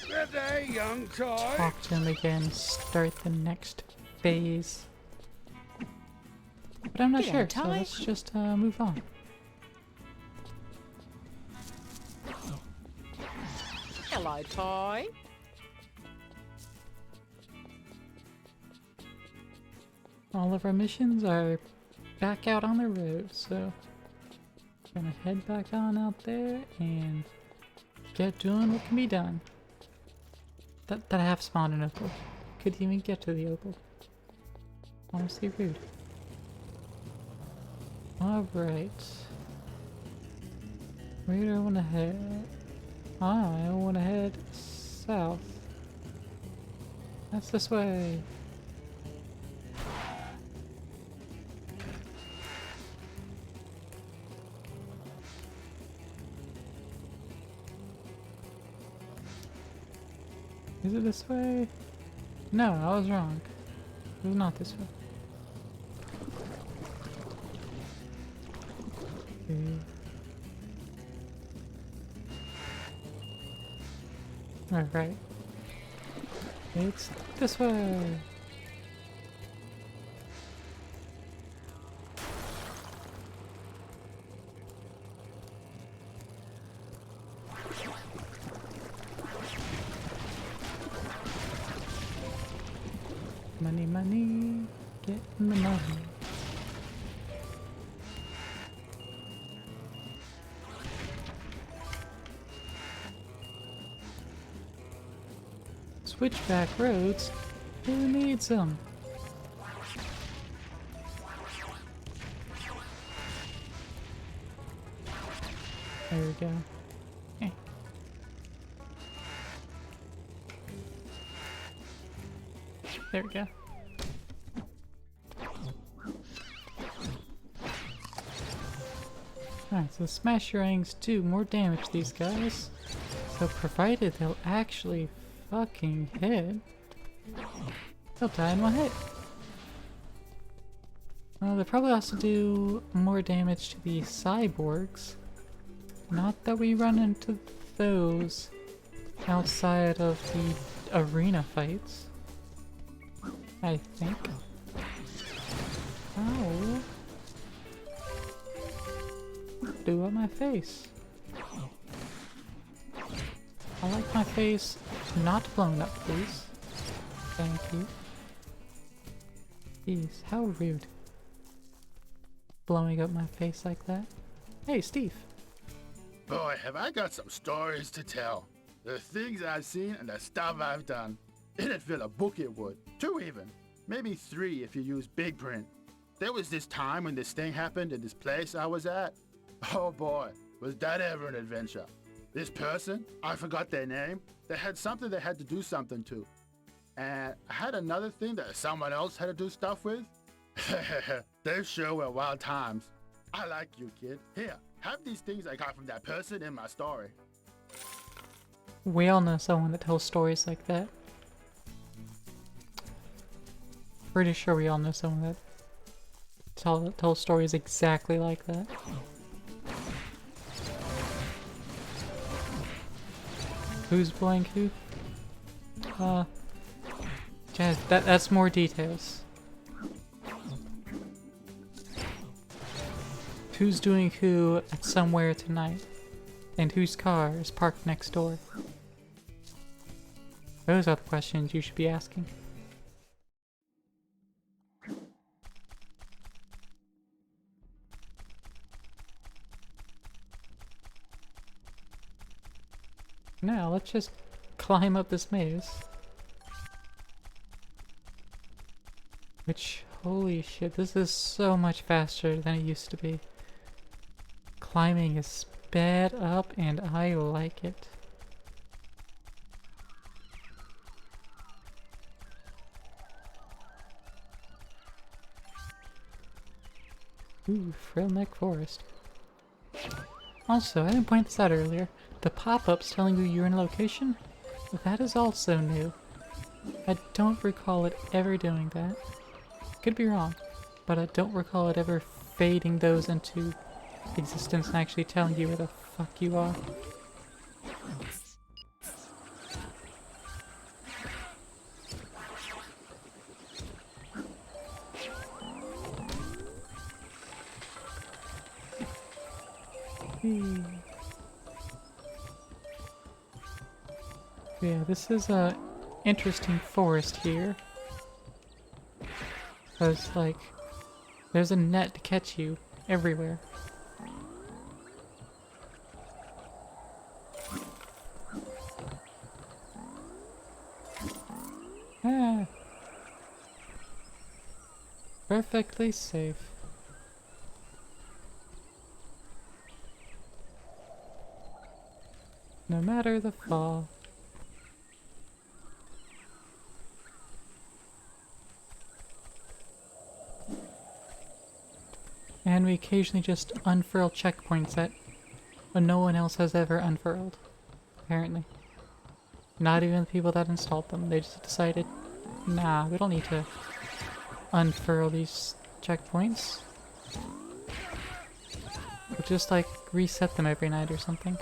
Good day, young Ty. talk to him again, start the next phase. But I'm not G'day, sure, so Ty. let's just move on. Hello, Ty. All of our missions are back out on the road, so gonna head back on out there and get doing what can be done. That I have spawned an opal. Could even get to the opal. Honestly rude. Alright. Where do I want to head? I want to head south. That's this way. Is it this way? No, I was wrong. It was not this way. Okay. Alright. It's this way. Money, money, getting the money. Switchback roads? Who needs them? There we go. Eh. There we go. Alright, so smash rangs do more damage to these guys. So provided they'll actually fucking hit, they'll die in one hit. They'll probably also do more damage to the cyborgs. Not that we run into those outside of the arena fights. I think. Oh. Do up my face. I like my face not blown up, please. Thank you. Jeez, how rude. Blowing up my face like that. Hey, Steve. Boy, have I got some stories to tell. The things I've seen and the stuff I've done. It'd fill a book, it would. 2 even. Maybe 3 if you use big print. There was this time when this thing happened in this place I was at. Oh boy, was that ever an adventure. This person, I forgot their name, they had something they had to do something to. And I had another thing that someone else had to do stuff with. They sure were wild times. I like you, kid. Here, have these things I got from that person in my story. We all know someone that tells stories like that. Pretty sure we all know someone that tells stories exactly like that. Who's blank who? Jazz, that's more details. Who's doing who at somewhere tonight? And whose car is parked next door? Those are the questions you should be asking. Now, let's just climb up this maze. Which, holy shit, this is so much faster than it used to be. Climbing is sped up and I like it. Ooh, Frillneck Forest. Also, I didn't point this out earlier. The pop-ups telling you you're in a location? That is also new. I don't recall it ever doing that. Could be wrong, but I don't recall it ever fading those into existence and actually telling you where the fuck you are. Yeah, this is a interesting forest here. Cause like, there's a net to catch you everywhere. Ah. Perfectly safe. No matter the fall. And we occasionally just unfurl checkpoints that no one else has ever unfurled. Apparently. Not even the people that installed them. They just decided, nah, we don't need to unfurl these checkpoints. We'll just like reset them every night or something.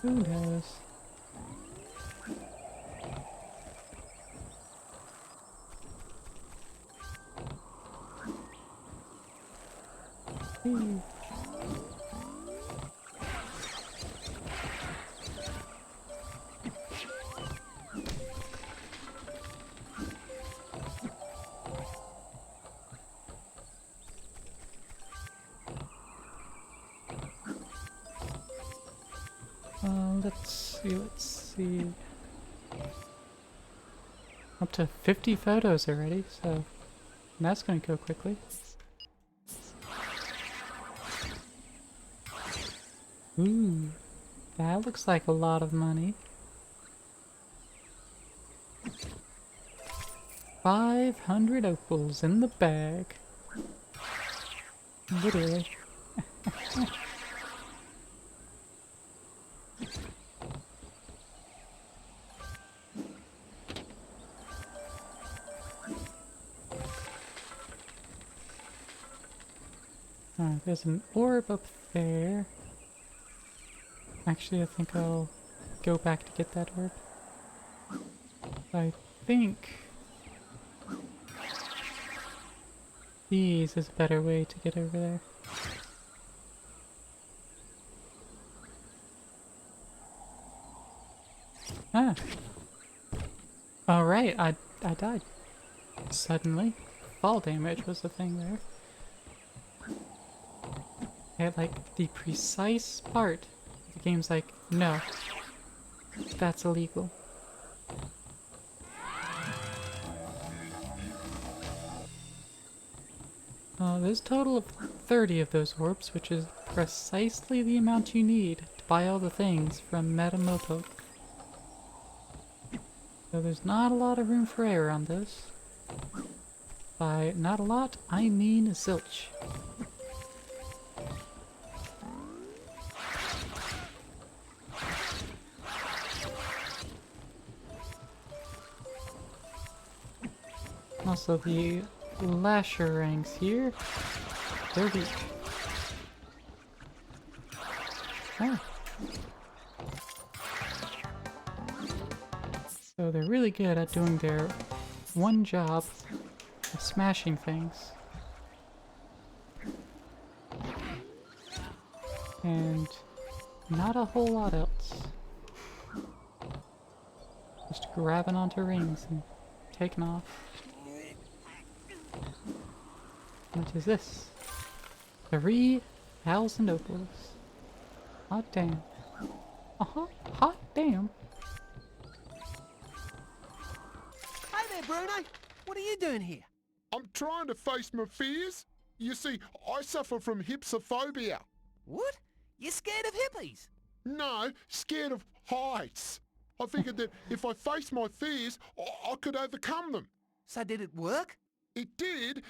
Who knows? Let's see. Up to 50 photos already, so that's gonna go quickly. Ooh, that looks like a lot of money. 500 opals in the bag. Literally. There's an orb up there. Actually, I think I'll go back to get that orb. I think these is a better way to get over there. Ah. Alright, I died. Suddenly. Fall damage was the thing there. At like the precise part, the game's like, no. That's illegal. There's a total of 30 of those orbs, which is precisely the amount you need to buy all the things from Madame Mopok. So there's not a lot of room for error on this. By not a lot, I mean zilch. Also, the lasher ranks here, they're weak. Ah. So they're really good at doing their one job of smashing things. And not a whole lot else. Just grabbing onto rings and taking off. What is this? 3,000 opals. Hot damn. Hot damn. Hey there, Bruno. What are you doing here? I'm trying to face my fears. You see, I suffer from hypsophobia. What? You're scared of hippies? No, scared of heights. I figured that if I faced my fears, I could overcome them. So did it work? It did,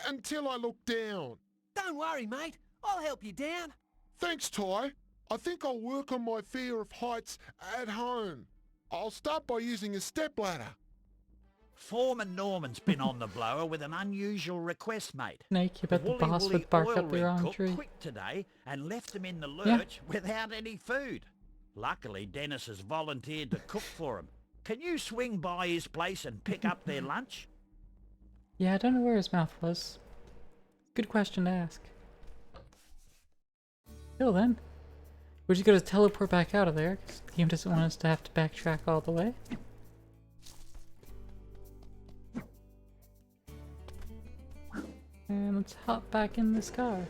until I looked down. Don't worry, mate. I'll help you down. Thanks, Ty. I think I'll work on my fear of heights at home. I'll start by using a stepladder. Foreman Norman's been on the blower with an unusual request, mate. Snake, you bet the boss would bark up the wrong tree. Quick today and left him in the lurch without any food. Luckily, Dennis has volunteered to cook for him. Can you swing by his place and pick up their lunch? Yeah, I don't know where his mouth was. Good question to ask. Till then, we're just gonna teleport back out of there, because the game doesn't want us to have to backtrack all the way. And let's hop back in this car.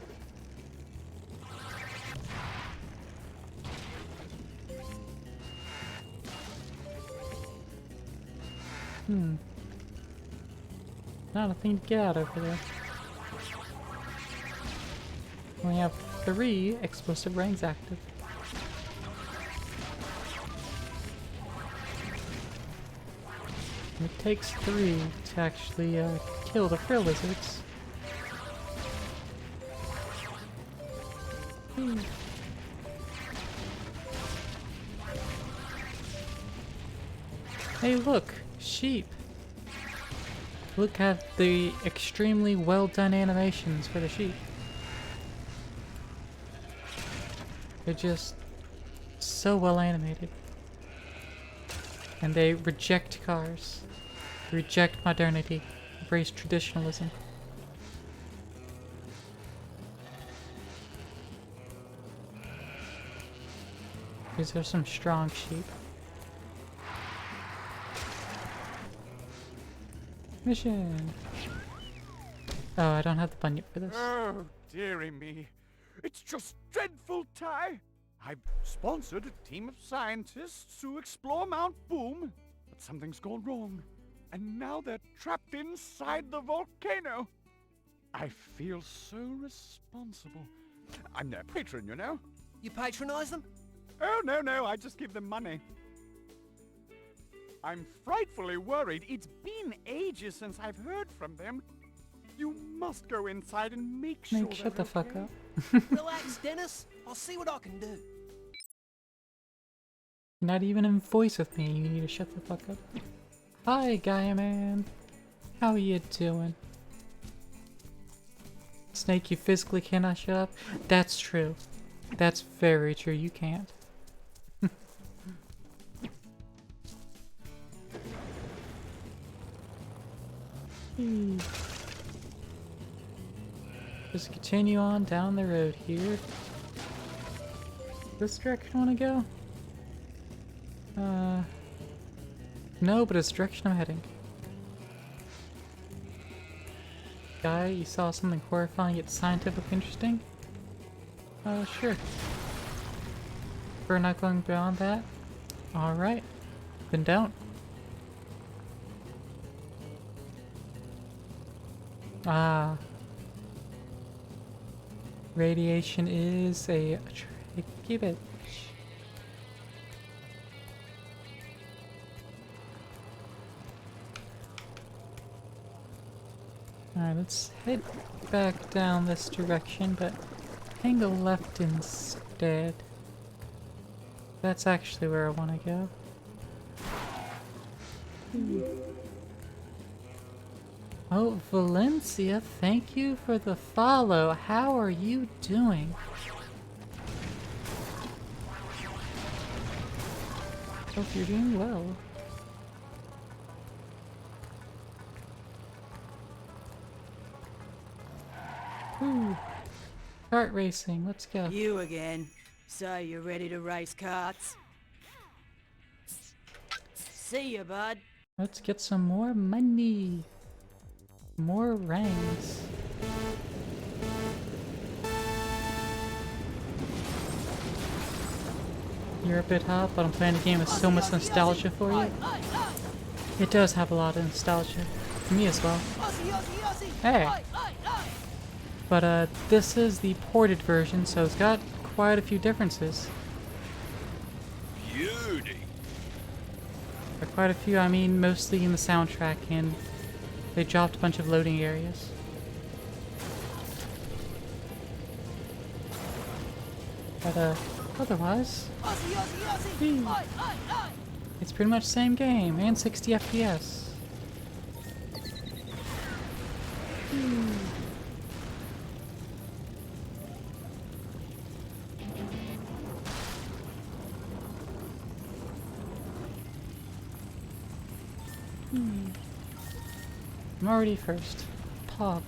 Not a thing to get out over there. We have 3 explosive ranks active. It takes 3 to actually kill the frill lizards. Hey look! Sheep! Look at the extremely well done animations for the sheep. They're just so well animated. And they reject cars. They reject modernity. Embrace traditionalism. These are some strong sheep. Mission! Oh, I don't have the bunyip for this. Oh, dearie me. It's just dreadful, Ty. I've sponsored a team of scientists to explore Mount Boom, but something's gone wrong. And now they're trapped inside the volcano. I feel so responsible. I'm their patron, you know. You patronize them? Oh, no, I just give them money. I'm frightfully worried. It's been ages since I've heard from them. You must go inside and make sure. Shut the fuck up. Relax, Dennis. I'll see what I can do. You're not even in voice with me. You need to shut the fuck up. Hi, Gaia Man. How you doing? Snake, you physically cannot shut up? That's true. That's very true. You can't. Just continue on down the road here. This direction I want to go? No, but it's the direction I'm heading. Guy, you saw something horrifying yet scientifically interesting? Sure. We're not going beyond that? Alright. Then don't. Ah. Radiation is a tricky bitch. Alright, let's head back down this direction, but angle left instead. That's actually where I want to go. Oh, Valencia, thank you for the follow. How are you doing? Hope you're doing well. Ooh. Kart racing, let's go. You again. So you're ready to race karts? See ya, bud. Let's get some more money. More rangs. You're a bit hot, but I'm playing a game with so much nostalgia for you. It does have a lot of nostalgia. For me as well. Hey! But this is the ported version, so it's got quite a few differences. Beauty. By quite a few, I mean mostly in the soundtrack, and they dropped a bunch of loading areas. But otherwise, it's pretty much the same game, and 60 FPS. I'm already first. Pog.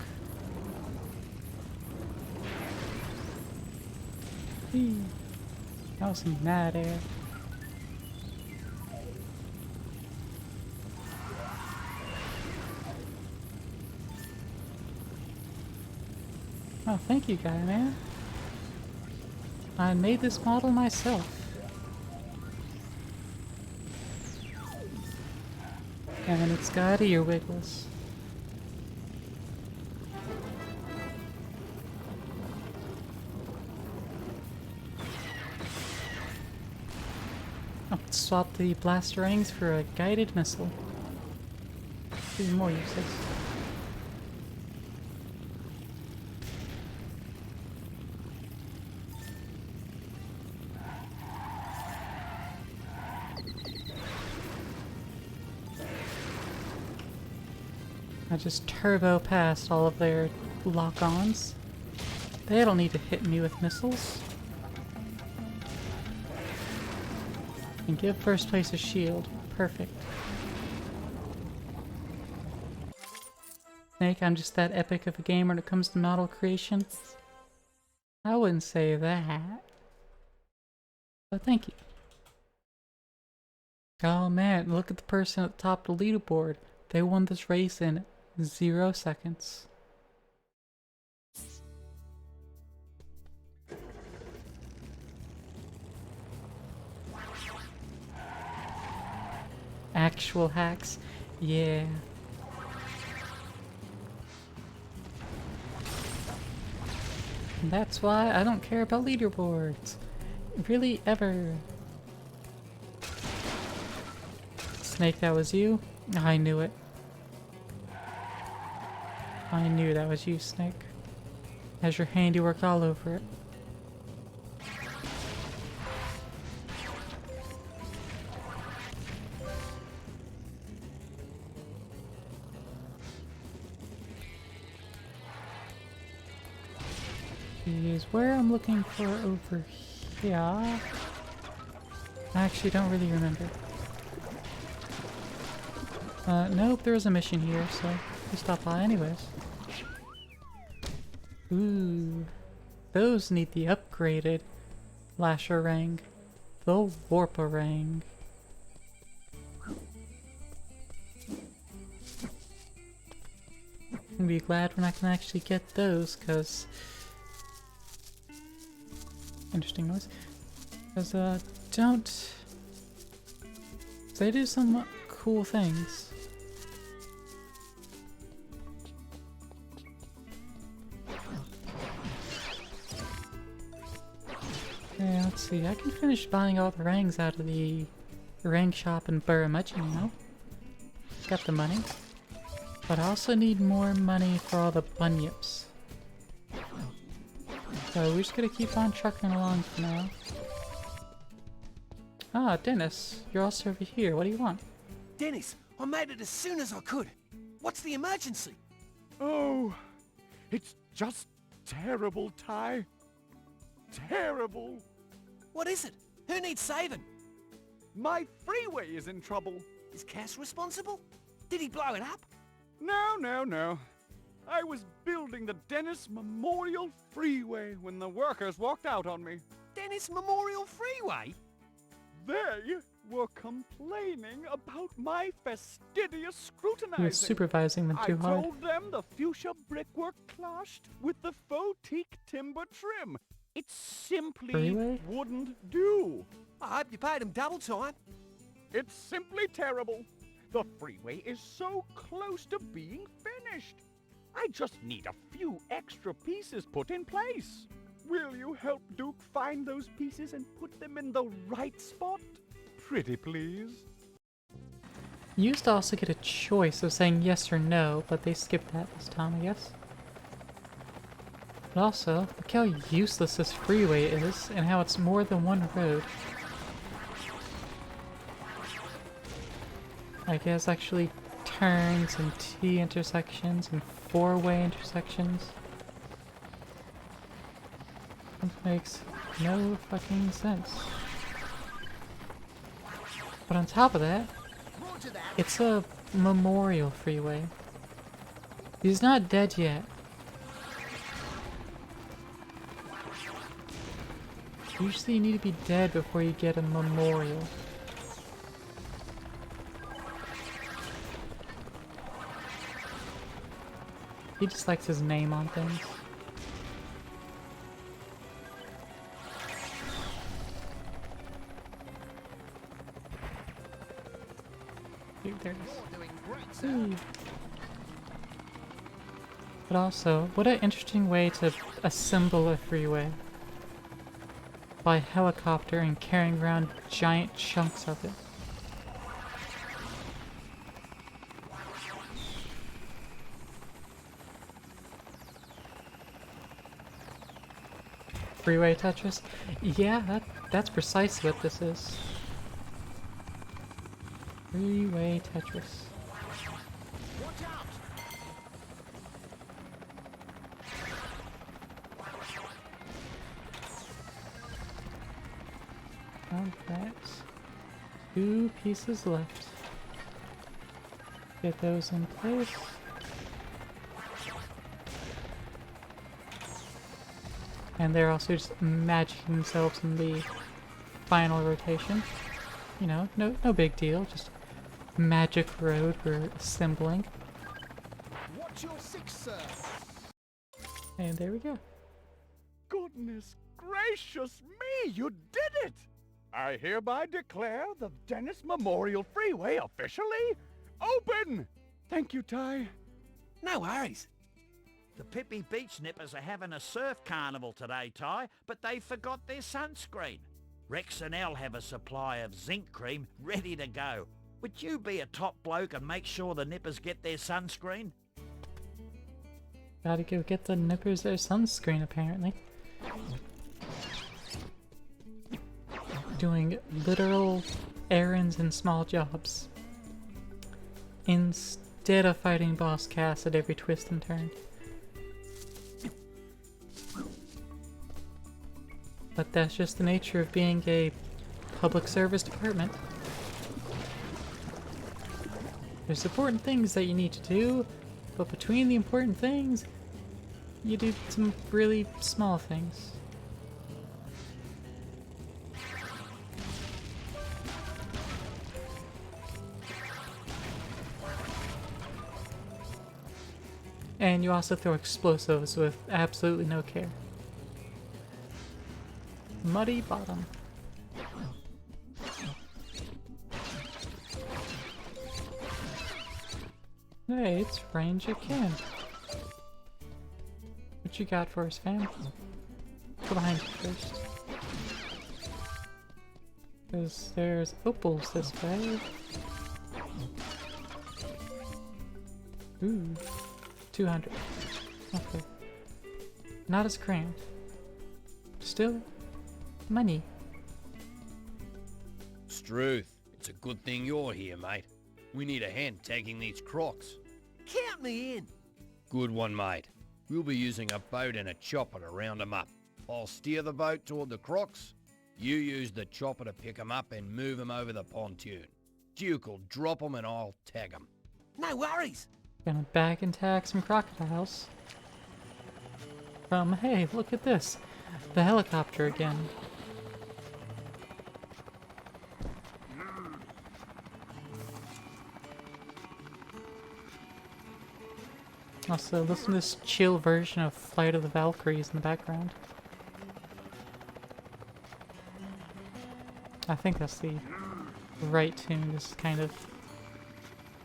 That was some mad air. Oh, thank you, guy, man. I made this model myself. And it's got ear wiggles. Oh, swap the blaster rings for a guided missile. Even more useless. I just turbo past all of their lock-ons. They don't need to hit me with missiles. And give first place a shield. Perfect. Snake, I'm just that epic of a gamer when it comes to model creation. I wouldn't say that. But thank you. Oh man, look at the person at the top of the leaderboard. They won this race in 0 seconds. Actual hacks? Yeah. And that's why I don't care about leaderboards. Really, ever. Snake, that was you? I knew it. I knew that was you, Snake. Has your handiwork all over it. Is where I'm looking for over here. I actually don't really remember. Nope, there was a mission here, so We stop by anyways. Ooh. Those need the upgraded Lasherang. The Warparang. I'm gonna be glad when I can actually get those, cause interesting noise. Cause don't they do some cool things. Yeah, let's see. I can finish buying all the rangs out of the Rang shop in Burramudgee now. Got the money. But I also need more money for all the bunyips. So we're just gonna keep on trucking along for now. Ah, Dennis, you're also over here. What do you want? Dennis, I made it as soon as I could. What's the emergency? Oh, it's just terrible, Ty. Terrible. What is it? Who needs saving? My freeway is in trouble. Is Cass responsible? Did he blow it up? No. I was building the Dennis Memorial Freeway when the workers walked out on me. Dennis Memorial Freeway? They were complaining about my fastidious scrutinizing. He was supervising them too hard. I told them the fuchsia brickwork clashed with the faux teak timber trim. It simply wouldn't do. I hope you paid him double time. It's simply terrible. The freeway is so close to being finished. I just need a few extra pieces put in place. Will you help Duke find those pieces and put them in the right spot? Pretty please. You used to also get a choice of saying yes or no, but they skipped that this time, I guess. But also, look how useless this freeway is, and how it's more than one road. Like, it has actually turns and T intersections and four-way intersections. It makes no fucking sense. But on top of that, it's a memorial freeway. He's not dead yet. Usually you need to be dead before you get a memorial. He just likes his name on things. There it is. Ooh. But also, what an interesting way to assemble a freeway. By helicopter and carrying around giant chunks of it. Freeway Tetris? Yeah, that's precisely what this is. Freeway Tetris. Watch out! Alright. 2 pieces left. Get those in place. And they're also just magicking themselves in the final rotation. You know, no big deal, just magic road we're assembling. Watch your six, sir. And there we go. Goodness gracious me, you did it! I hereby declare the Dennis Memorial Freeway officially open! Thank you, Ty. No worries. The Pippi Beach Nippers are having a surf carnival today, Ty, but they forgot their sunscreen. Rex and Elle have a supply of zinc cream ready to go. Would you be a top bloke and make sure the Nippers get their sunscreen? Gotta go get the Nippers their sunscreen, apparently. Doing literal errands and small jobs. Instead of fighting Boss Cass at every twist and turn. But that's just the nature of being a public service department. There's important things that you need to do, But between the important things, you do some really small things. And you also throw explosives with absolutely no care. Muddy bottom. Hey, it's Ranger Ken. What you got for us, fam? Go behind you first. Because there's opals this way. Ooh. 200. Okay. Not as grand. Still, money. Struth, it's a good thing you're here, mate. We need a hand taking these crocs. Count me in. Good one, mate. We'll be using a boat and a chopper to round them up. I'll steer the boat toward the crocs. You use the chopper to pick them up and move them over the pontoon. Duke will drop them and I'll tag them. No worries. Gonna back and tag some crocodiles. Hey, look at this. The helicopter again. Also, listen to this chill version of Flight of the Valkyries in the background. I think that's the right tune this is kind of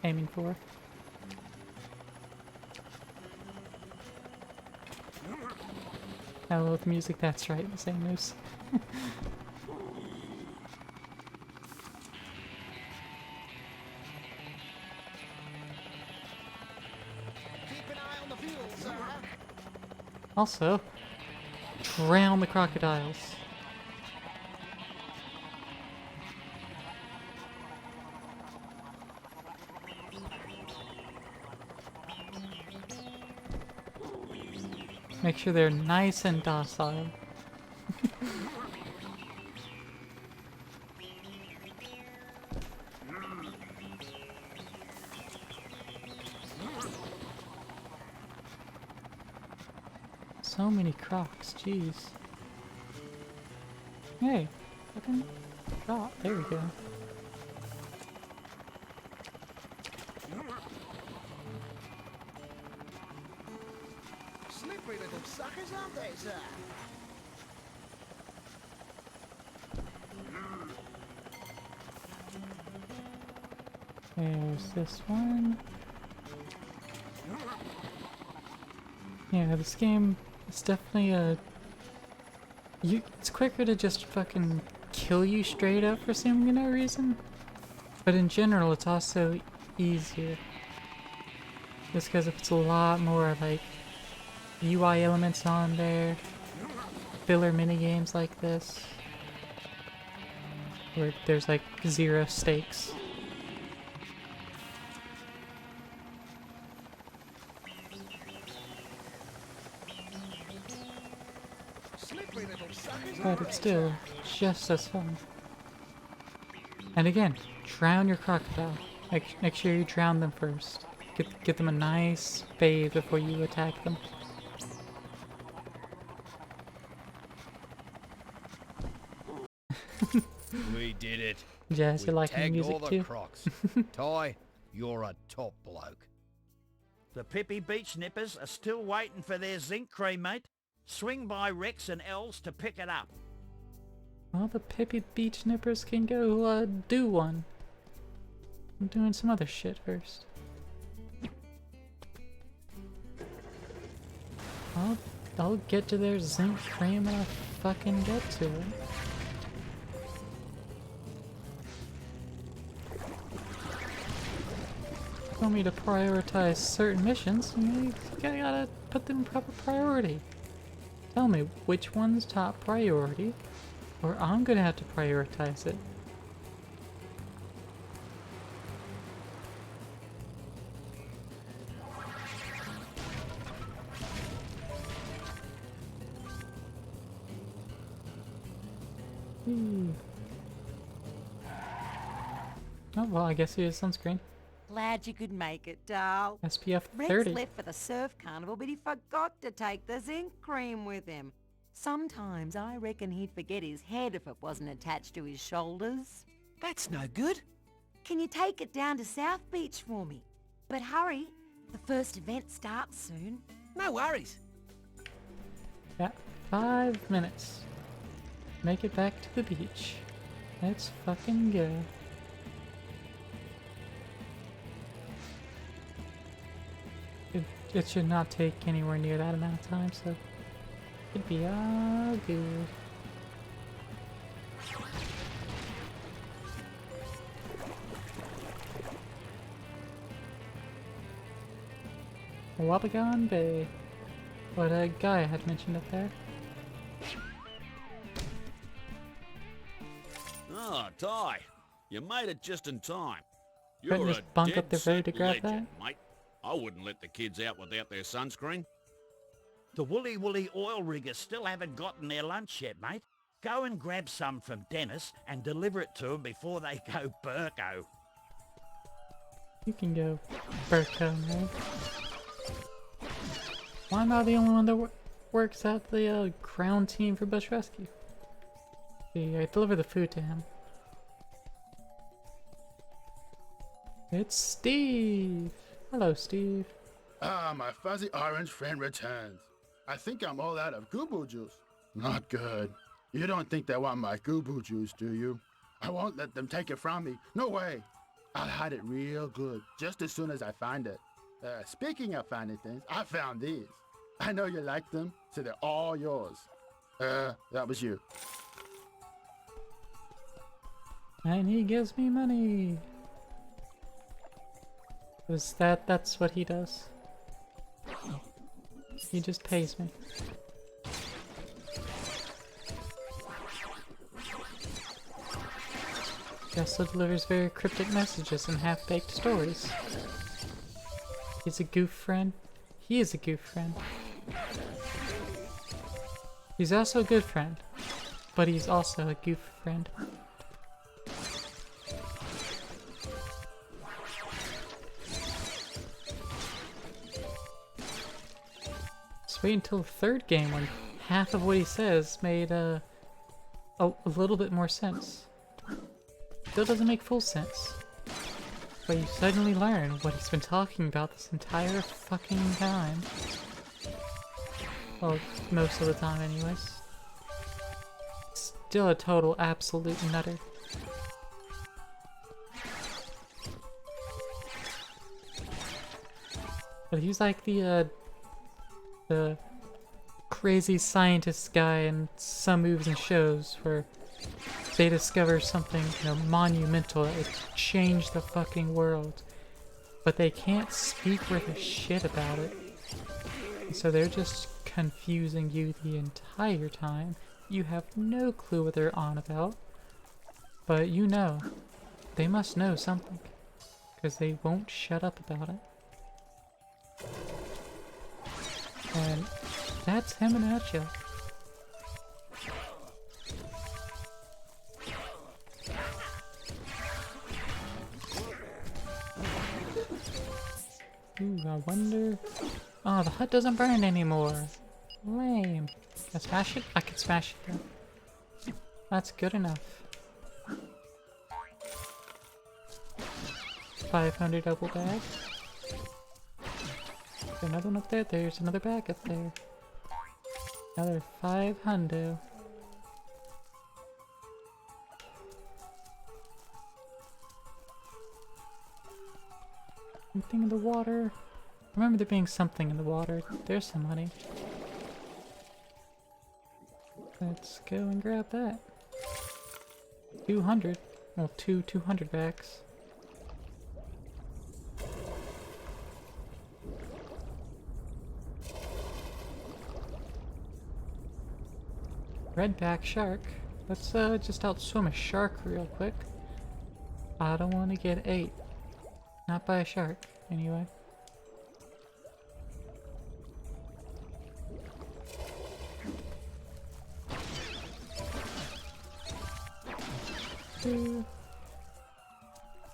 aiming for. I love music, that's right, the same news. Also, drown the crocodiles. Make sure they're nice and docile. So many crocs, jeez. Hey, fucking drop. There we go. Slippery little suckers, aren't they, sir? There's this one. Yeah, this game is definitely a... It's quicker to just fucking kill you straight up for seemingly no reason. But in general, it's also easier. Just because it's a lot more, like, UI elements on there. Filler minigames like this. Where there's, like, 0 stakes. But it's still just as fun. And again, drown your crocodile. Make sure you drown them first. Get them a nice bathe before you attack them. We did it. Jazz, you like tagged music all the too? crocs. Ty, you're a top bloke. The Pippi Beach Nippers are still waiting for their zinc cream, mate. Swing by Rex and Els to pick it up. Well, the Pippi Beach Nippers can go, do one. I'm doing some other shit first. I'll get to their zinc cream when I fucking get to it. Want me to prioritize certain missions, you gotta put them in proper priority. Tell me which one's top priority, or I'm gonna have to prioritize it. Oh well, I guess here's sunscreen. Glad you could make it, doll. SPF Rex 30. left for the surf carnival, but he forgot to take the zinc cream with him. Sometimes I reckon he'd forget his head if it wasn't attached to his shoulders. That's no good. Can you take it down to South Beach for me? But hurry, the first event starts soon. No worries. Yeah, 5 minutes. Make it back to the beach. Let's fucking go. It should not take anywhere near that amount of time, so it'd be all good. Wabagon Bay. What a guy had mentioned up there. Ah, Ty, you made it just in time. Couldn't You're a just bunk up dead the road to set grab legend, mate. I wouldn't let the kids out without their sunscreen. The woolly oil riggers still haven't gotten their lunch yet, mate. Go and grab some from Dennis and deliver it to them before they go Burko. You can go Burko, man. Why am I the only one that works at the ground team for Bush Rescue? See, I deliver the food to him. It's Steve! Hello, Steve. Ah, my fuzzy orange friend returns. I think I'm all out of Google juice. Not good. You don't think they want my Google juice, do you? I won't let them take it from me. No way. I'll hide it real good, just as soon as I find it. Speaking of finding things, I found these. I know you like them, so they're all yours. That was you. And he gives me money. That's what he does. He just pays me. He also delivers very cryptic messages and half-baked stories. He's a goof friend. He is a goof friend. He's also a good friend, but he's also a goof friend. Just wait until the third game when half of what he says made a little bit more sense. Still doesn't make full sense. But you suddenly learn what he's been talking about this entire fucking time. Well, most of the time anyways. Still a total absolute nutter. But he's like the crazy scientist guy in some movies and shows where they discover something, monumental that would change the fucking world, but they can't speak worth a shit about it. And so they're just confusing you the entire time. You have no clue what they're on about, but you know, they must know something, because they won't shut up about it. And that's him in a nutshell. Ooh, I wonder... Oh, the hut doesn't burn anymore. Lame. Can I smash it? I can smash it though. That's good enough. 500 double bag. Is there another one up there? There's another bag up there. Another 500. Anything in the water? I remember there being something in the water. There's some money. Let's go and grab that. 200. Well, 200 bags. Redback shark. Let's just outswim a shark real quick. I don't want to get ate. Not by a shark, anyway.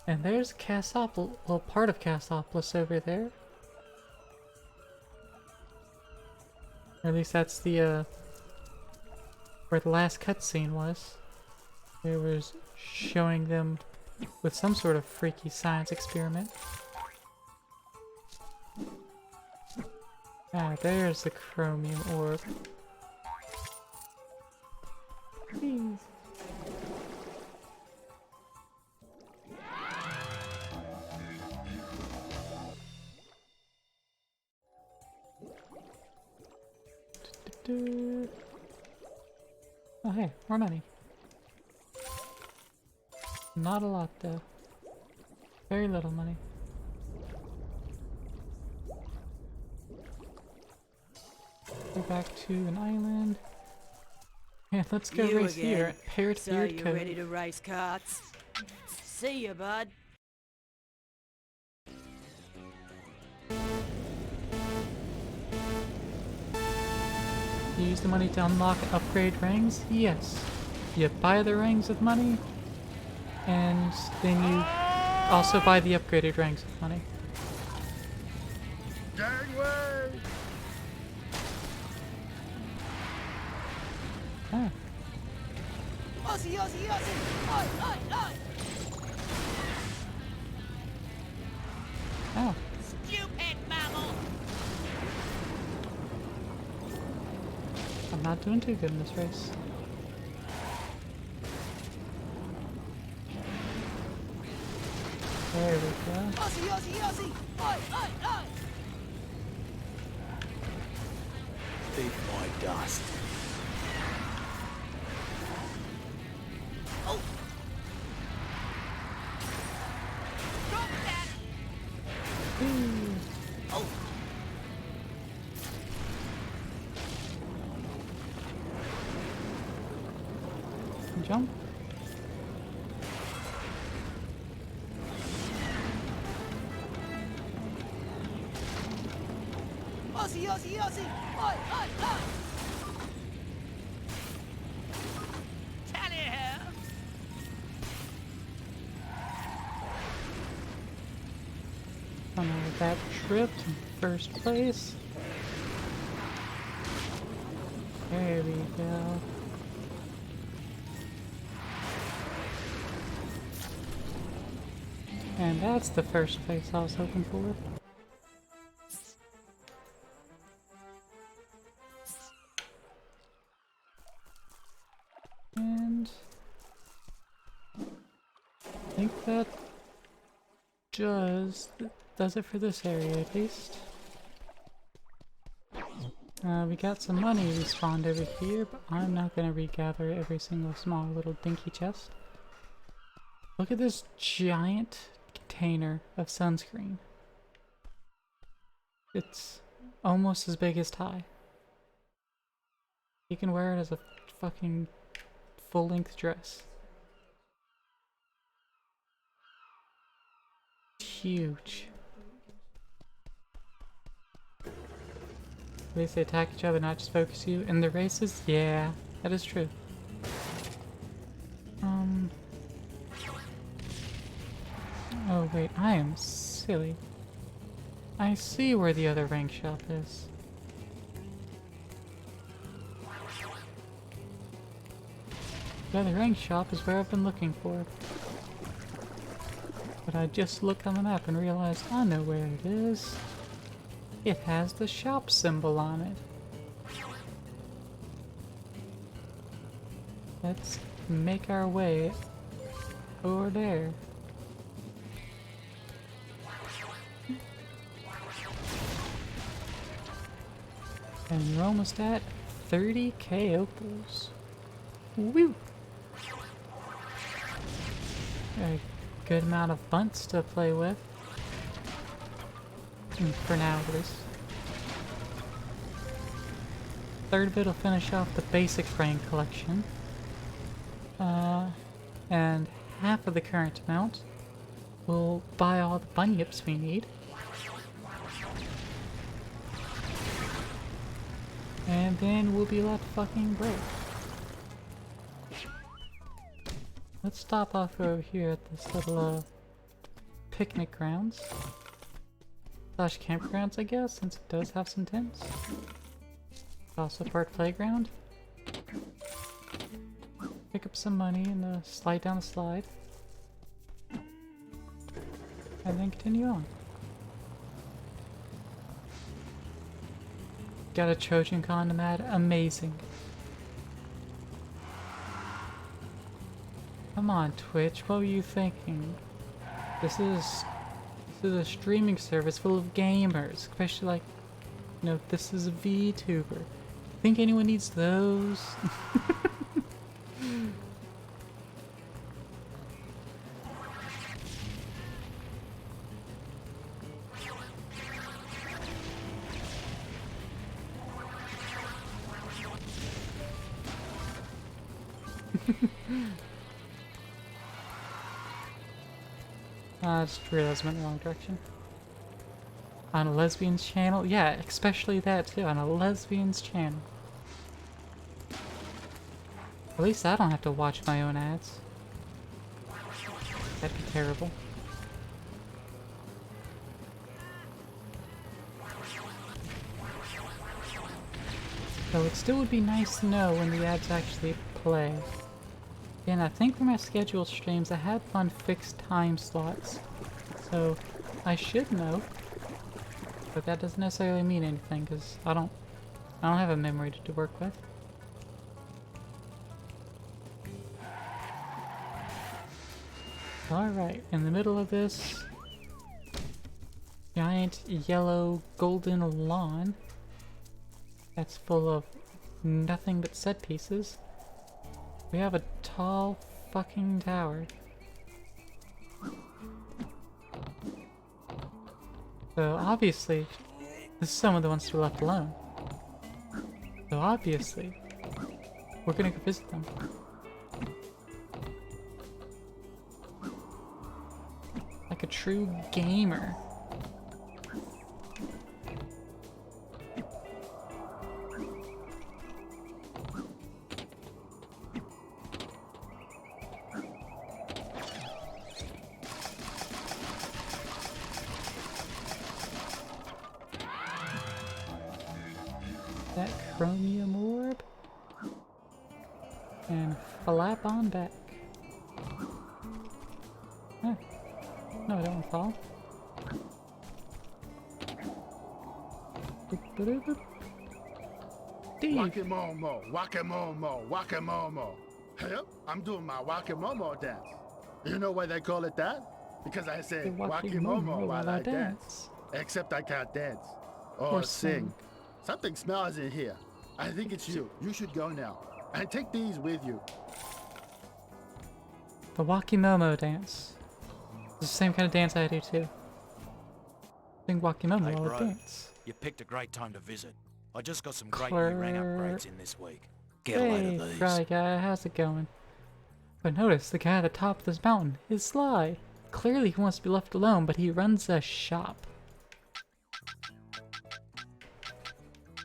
And there's Cassopolis, well, part of Cassopolis over there. Or at least that's the, where the last cutscene was. It was showing them with some sort of freaky science experiment. Ah, there's the chromium orb. Please. Oh hey, more money. Not a lot though. Very little money. Go back to an island. Yeah, let's go You race again. here at Parrot So Beard you Cove. ready to race carts? See ya, bud. You use the money to unlock and upgrade rangs? Yes. You buy the rangs with money, and then you also buy the upgraded rangs with money. Gangway! Ah. Aussie, Aussie, Aussie! Oi, oi, oi! Oh. Stupid mammal! I'm not doing too good in this race. There we go. Aussie, Aussie, Aussie! Oi, oi, oi! Eat my dust. Oh! Drop that! Oh! Jump. Aussie, Aussie, Aussie! Oi, oi, oi! Tally ho! Come on with that trip in first place. There we go. And that's the first place I was hoping for. And I think that does it for this area at least. We got some money respawned over here, but I'm not gonna regather every single small little dinky chest. Look at this giant container of sunscreen. It's almost as big as Ty. You can wear it as a fucking full-length dress. Huge. At least they attack each other, not just focus you. In the races, yeah, that is true. Oh wait, I am silly. I see where the other rank shop is. The other rank shop is where I've been looking for. But I just looked on the map and realized I know where it is. It has the shop symbol on it. Let's make our way over there. And we're almost at 30k opals. Woo! A good amount of bunts to play with. For now, at least. Third bit will finish off the basic rank collection. And half of the current amount will buy all the bunyips we need. And then we'll be left fucking broke. Let's stop off over here at this little picnic grounds. Slash campgrounds, I guess, since it does have some tents. Also part playground. Pick up some money and slide down the slide. And then continue on. Got a Trojan condom ad? Amazing. Come on, Twitch, what were you thinking? This is a streaming service full of gamers, especially like, you know, this is a VTuber. Think anyone needs those? I just realized I went in the wrong direction. On a lesbian's channel? Yeah, especially that too, on a lesbian's channel. At least I don't have to watch my own ads. That'd be terrible. Though it still would be nice to know when the ads actually play. And I think for my scheduled streams I had on fixed time slots, so I should know. But that doesn't necessarily mean anything because I don't have a memory to work with. Alright, in the middle of this giant yellow golden lawn that's full of nothing but set pieces, we have a tall fucking tower. So obviously, this is someone that wants to be left alone. So obviously, we're gonna go visit them. Like a true gamer. That chromium orb and flap on back. Huh. No, I don't want to fall. Wakamomo, wakamomo, wakamomo. Yep, I'm doing my wakamomo dance. You know why they call it that? Because I say wakamomo while I dance. Except I can't dance. Or sing. Something smells in here. I think it's you. You should go now. And take these with you. The Wakimomo dance. It's the same kind of dance I do too. I think Wakimomo Hey will bro, dance. you picked a great time to visit. I just got some great new rank upgrades in this week. Get a Hey, load of these. Fry guy, how's it going? But notice the guy at the top of this mountain is Sly. Clearly he wants to be left alone, but he runs a shop.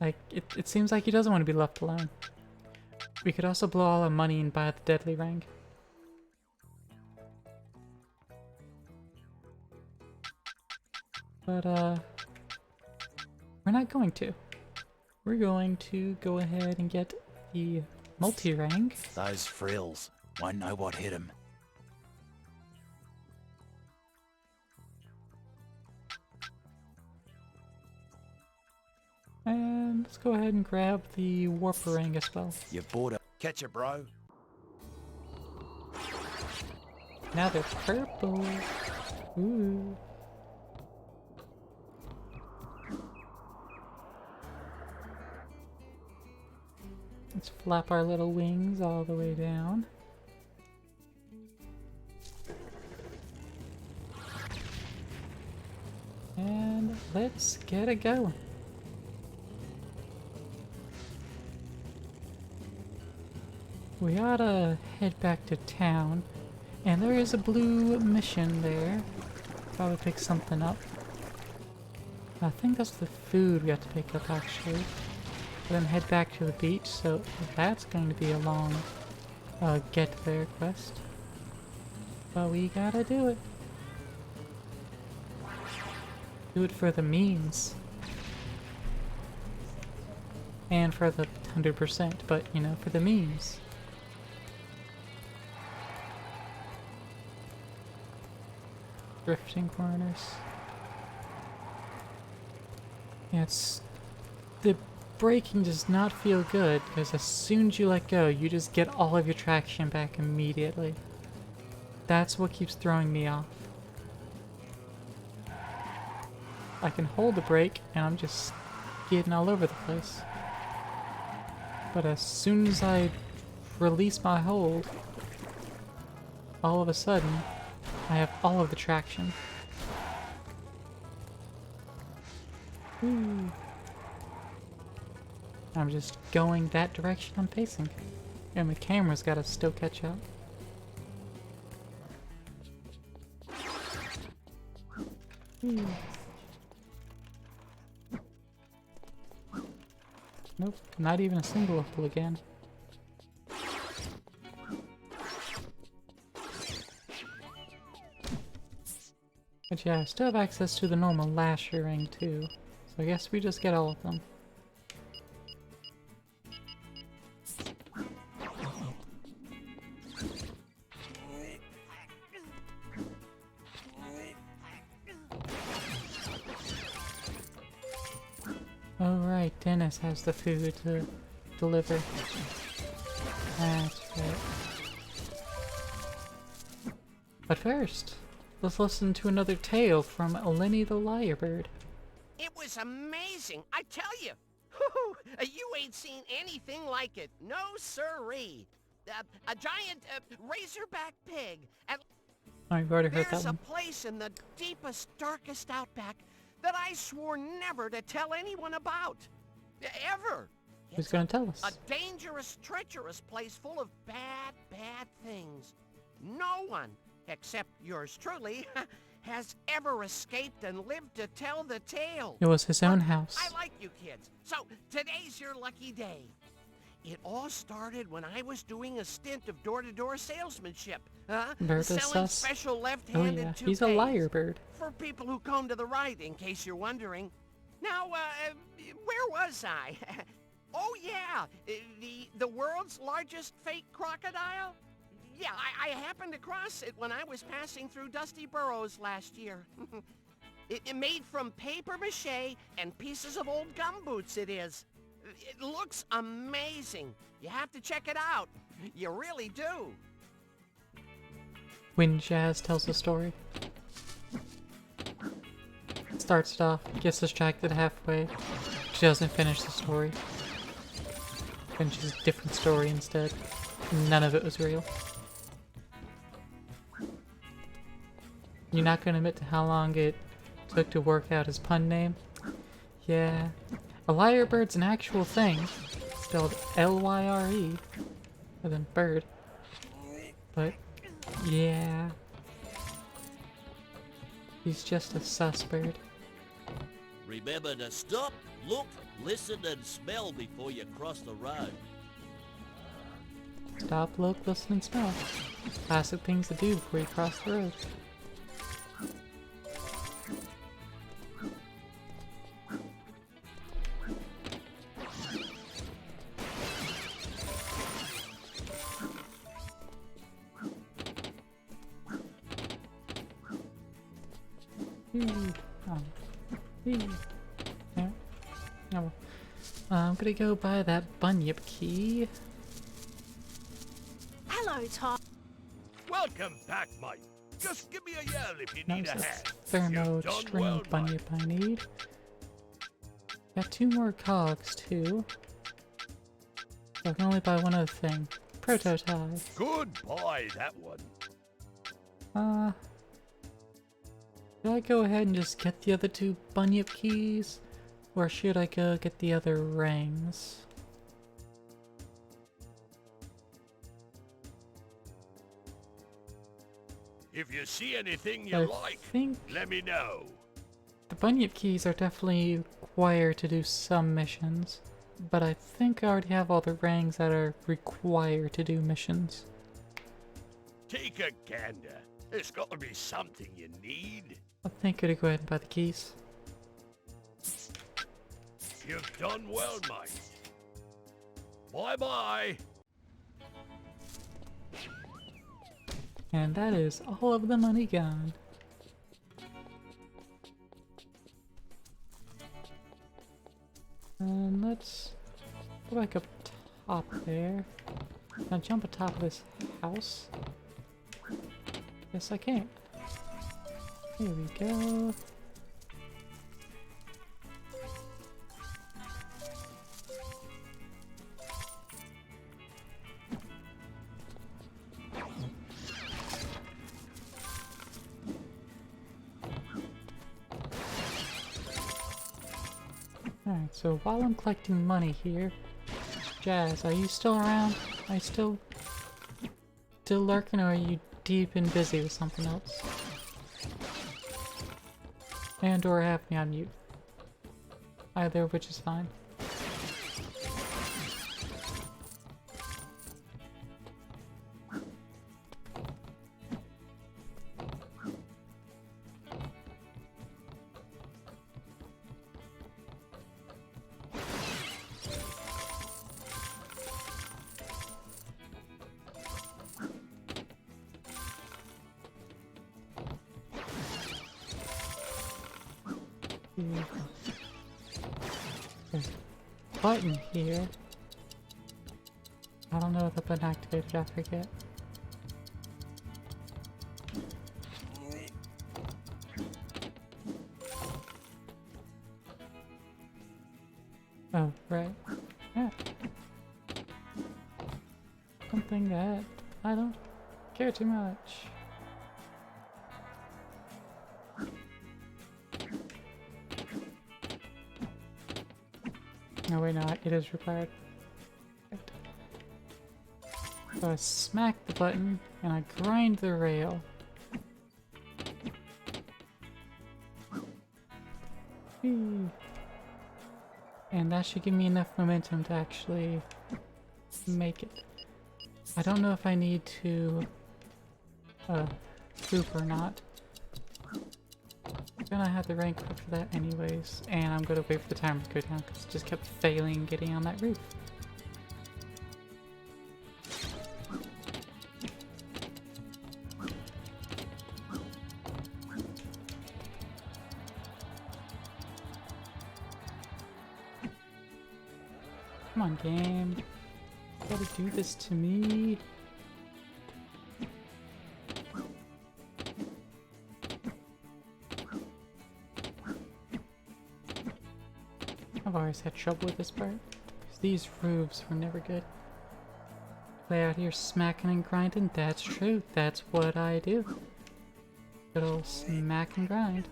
Like, it seems like he doesn't want to be left alone. We could also blow all our money and buy the deadly rank. But, we're not going to. We're going to go ahead and get the multi-rank. Those frills. Won't know what hit 'em. And let's go ahead and grab the warper ring as well. You bought a... Catch ya, bro. Now they're purple. Ooh. Let's flap our little wings all the way down. And let's get it going. We ought to head back to town, and there is a blue mission there. Probably pick something up. I think that's the food we have to pick up actually. Then head back to the beach, so that's going to be a long get there quest. But we gotta do it. Do it for the memes. And for the 100%, but you know, for the memes. Drifting corners. Yeah, the braking does not feel good because as soon as you let go, you just get all of your traction back immediately. That's what keeps throwing me off. I can hold the brake and I'm just skidding all over the place. But as soon as I release my hold, all of a sudden, I have all of the traction. Woo. I'm just going that direction I'm facing. And the camera's gotta still catch up. Woo. Nope, not even a single hole again. But yeah, I still have access to the normal lasher ring too, so I guess we just get all of them. Oh right, Dennis has the food to deliver. That's right. But first, let's listen to another tale from Lenny the Lyrebird. It was amazing, I tell you. You ain't seen anything like it. No siree. A giant razorback pig. And Oh, you've already heard that there's a one. place in the deepest, darkest outback that I swore never to tell anyone about. Ever. Who's gonna tell us? A dangerous, treacherous place full of bad, bad things. No one, except yours truly, has ever escaped and lived to tell the tale. It was his own house. I like you kids, so today's your lucky day. It all started when I was doing a stint of door-to-door salesmanship, Bird is selling sus. special Oh left-handed yeah, toupees he's a lyrebird. for people who come to the right, in case you're wondering. Now, where was I? Oh yeah, the world's largest fake crocodile? Yeah, I happened across it when I was passing through Dusty Burrows last year. It made from paper mache and pieces of old gumboots, it is. It looks amazing. You have to check it out. You really do. When Jazz tells the story. Starts it off, gets distracted halfway. She doesn't finish the story. Finishes a different story instead. None of it was real. You're not gonna admit to how long it took to work out his pun name? Yeah. A lyrebird's an actual thing. Spelled L-Y-R-E. Or than bird. But, yeah. He's just a sus bird. Remember to stop, look, listen and smell before you cross the road. Stop, look, listen, and smell. Classic things to do before you cross the road. Yeah. Oh. I'm gonna go buy that bunyip key. Hello, Tom. Welcome back, mate. Just give me a yell if you That need was a the hand. thermo You've done string well, bunyip I need. Got 2 more cogs too. So I can only buy one other thing. Prototype. Goodbye, that one. Should I go ahead and just get the other 2 bunyip keys? Or should I go get the other RANGS? If you see anything you I like, think let me know. the bunyip keys are definitely required to do some missions. But I think I already have all the RANGs that are required to do missions. Take a gander. There's got to be something you need. I think I'd go ahead and buy the keys. You've done well, mate. Bye-bye. And that is all of the money gone. And let's go back up top there. Can I jump atop of this house? Yes, I can. Here we go. Alright, so while I'm collecting money here, Jazz, are you still around? Are you still lurking, or are you deep and busy with something else? And or have me on mute. Either of which is fine. There's a button here. I don't know if the button activated, I forget. Oh, right. Yeah. Something that I don't care too much. No, wait, no, it is required. Right. So I smack the button and I grind the rail. Whee. And that should give me enough momentum to actually make it. I don't know if I need to poop or not. I'm gonna have the rank for that anyways, and I'm gonna wait for the timer to go down because it just kept failing getting on that roof. Come on, game. You gotta do this to me. I've always had trouble with this part, because these roofs were never good. Play out here smacking and grinding, that's true, that's what I do. Good old smack and grind.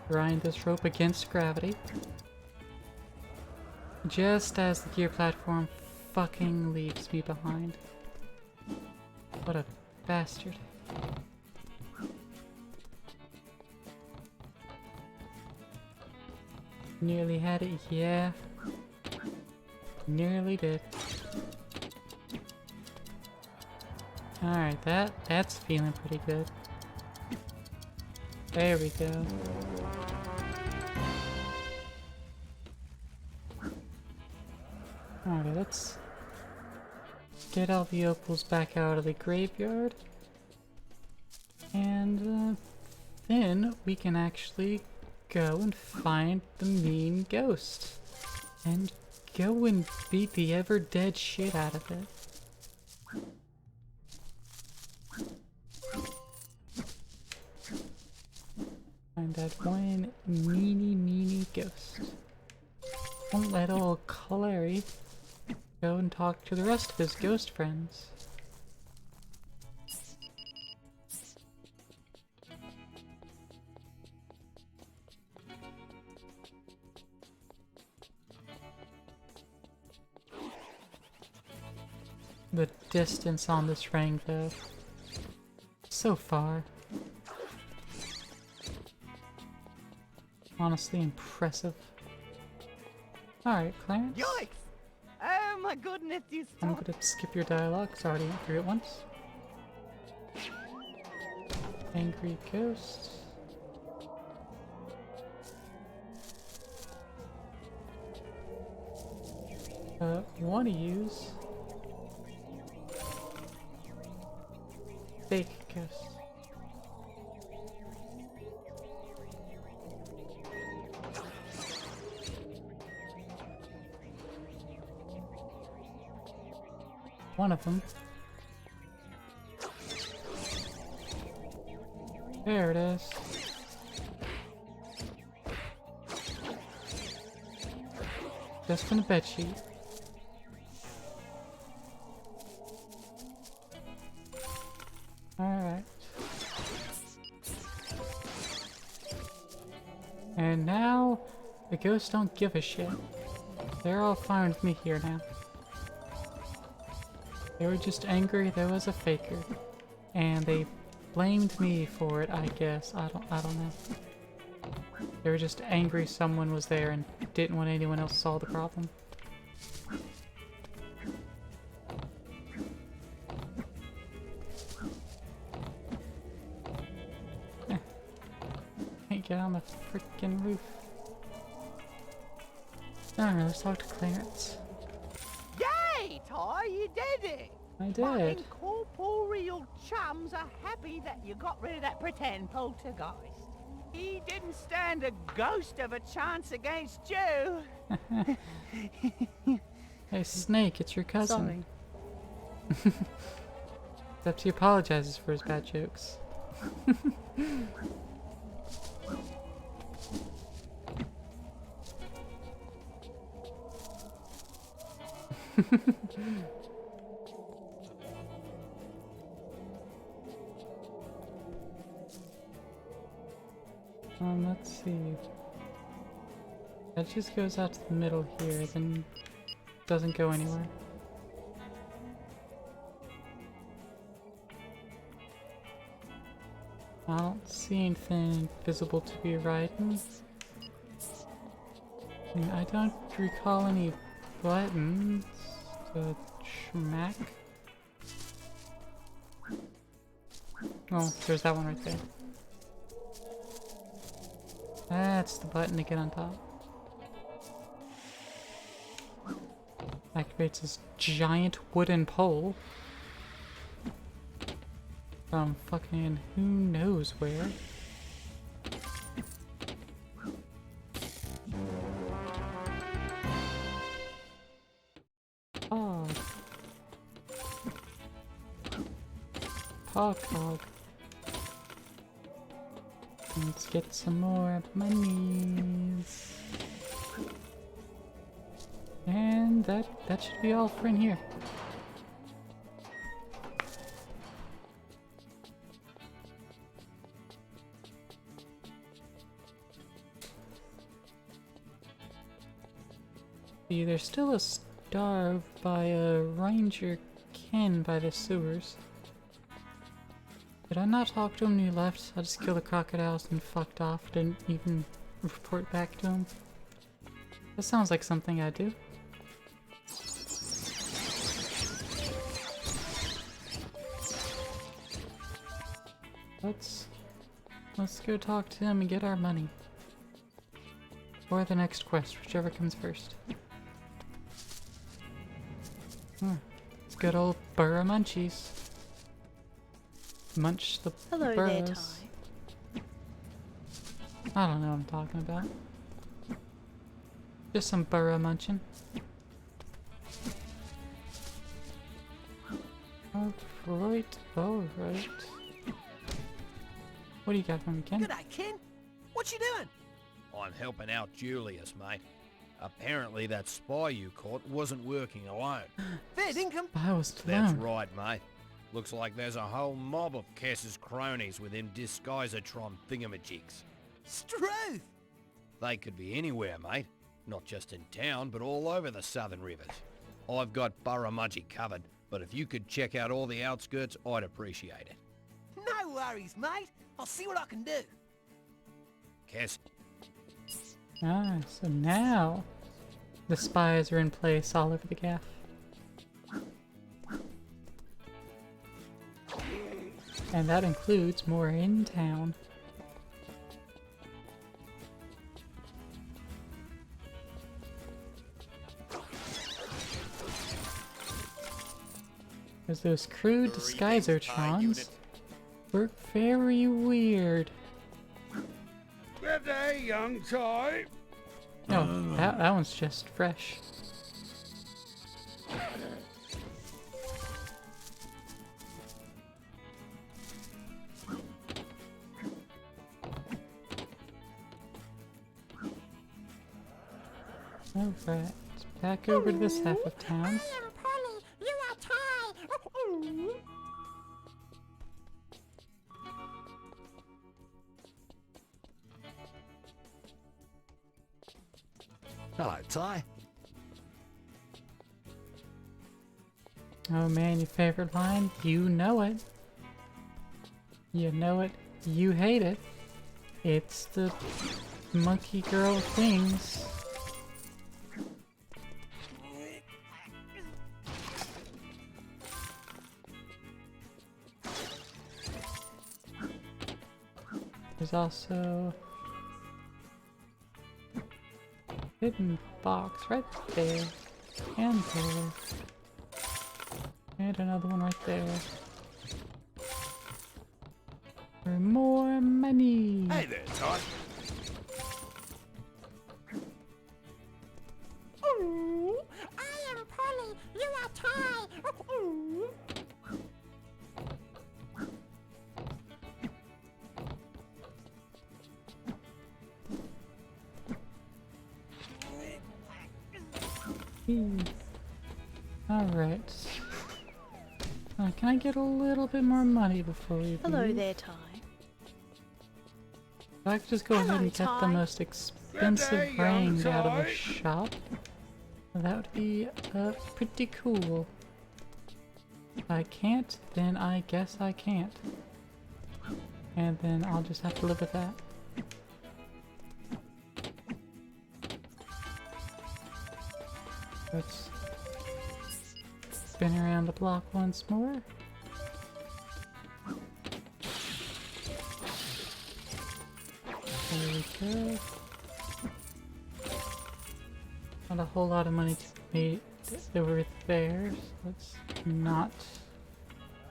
Grind this rope against gravity. Just as the gear platform fucking leaves me behind. What a bastard. Nearly had it, yeah. Nearly did. Alright, that's feeling pretty good. There we go. Alright, let's get all the opals back out of the graveyard. And then we can actually go and find the mean ghost. And go and beat the ever-dead shit out of it. Find that one meanie ghost. Won't let old Clary go and talk to the rest of his ghost friends. The distance on this ring, though, so far. Honestly impressive. Alright, Clarence. Yikes! Oh my goodness, you I'm gonna skip your dialogue, 'cause I already went through it once. Angry ghost. Wanna use fake ghost. One of them. There it is. Just on a bedsheet. Alright. And now, the ghosts don't give a shit. They're all fine with me here now. They were just angry there was a faker. And they blamed me for it, I guess. I don't know. They were just angry someone was there and didn't want anyone else to solve the problem. Can't get on the freaking roof. Alright, let's talk to Clarence. Yay, Ty, you did it! I did. My incorporeal chums are happy that you got rid of that pretend poltergeist. He didn't stand a ghost of a chance against you. Hey, Snake, it's your cousin. Sorry. Except he apologizes for his bad jokes. Let's see. That just goes out to the middle here, then doesn't go anywhere. I don't see anything visible to be riding. And I don't recall any buttons to smack. Oh, there's that one right there. That's the button to get on top. Activates this giant wooden pole. From fucking who knows where. Oh. Hog. Let's get some more monies. And that should be all for in here. See, there's still a starve by a ranger Ken by the sewers. Did I not talk to him when he left? I just killed the crocodiles and fucked off. Didn't even report back to him. That sounds like something I'd do. Let's go talk to him and get our money. Or the next quest, whichever comes first. It's good old Burra Munchies. Munch the Hello burrows. there, Ty. I don't know what I'm talking about. Just some burrow munching. Alright. What do you got for me, Ken? G'day, Ken. What you doing? I'm helping out Julius, mate. Apparently that spy you caught wasn't working alone. Fair income. I was That's alone. right, mate. Looks like there's a whole mob of Cass's cronies with him Disguisatron thingamajigs. Struth! They could be anywhere, mate. Not just in town, but all over the southern rivers. I've got Burramudgee covered, but if you could check out all the outskirts, I'd appreciate it. No worries, mate. I'll see what I can do. Cass. Ah, so now the spies are in place all over the gaff. And that includes more in town. Because those crude disguisertrons work very weird. Good day, young Ty. No, that one's just fresh. Alright, back over to this half of town. You are Ty. Hello, Ty. Oh man, your favorite line? You know it. You know it. You hate it. It's the monkey girl with wings. There's also hidden box right there, and there, and another one right there. For more money. Hey there, Ty. Ooh, I am Polly. You are Ty. Ooh. Alright. Can I get a little bit more money before we leave? Hello there, Ty. If I could just go ahead and get the most expensive ring out of the shop, that would be pretty cool. If I can't, then I guess I can't. And then I'll just have to live with that. Let's spin around the block once more. There we go. Not a whole lot of money to be made over there, so let's not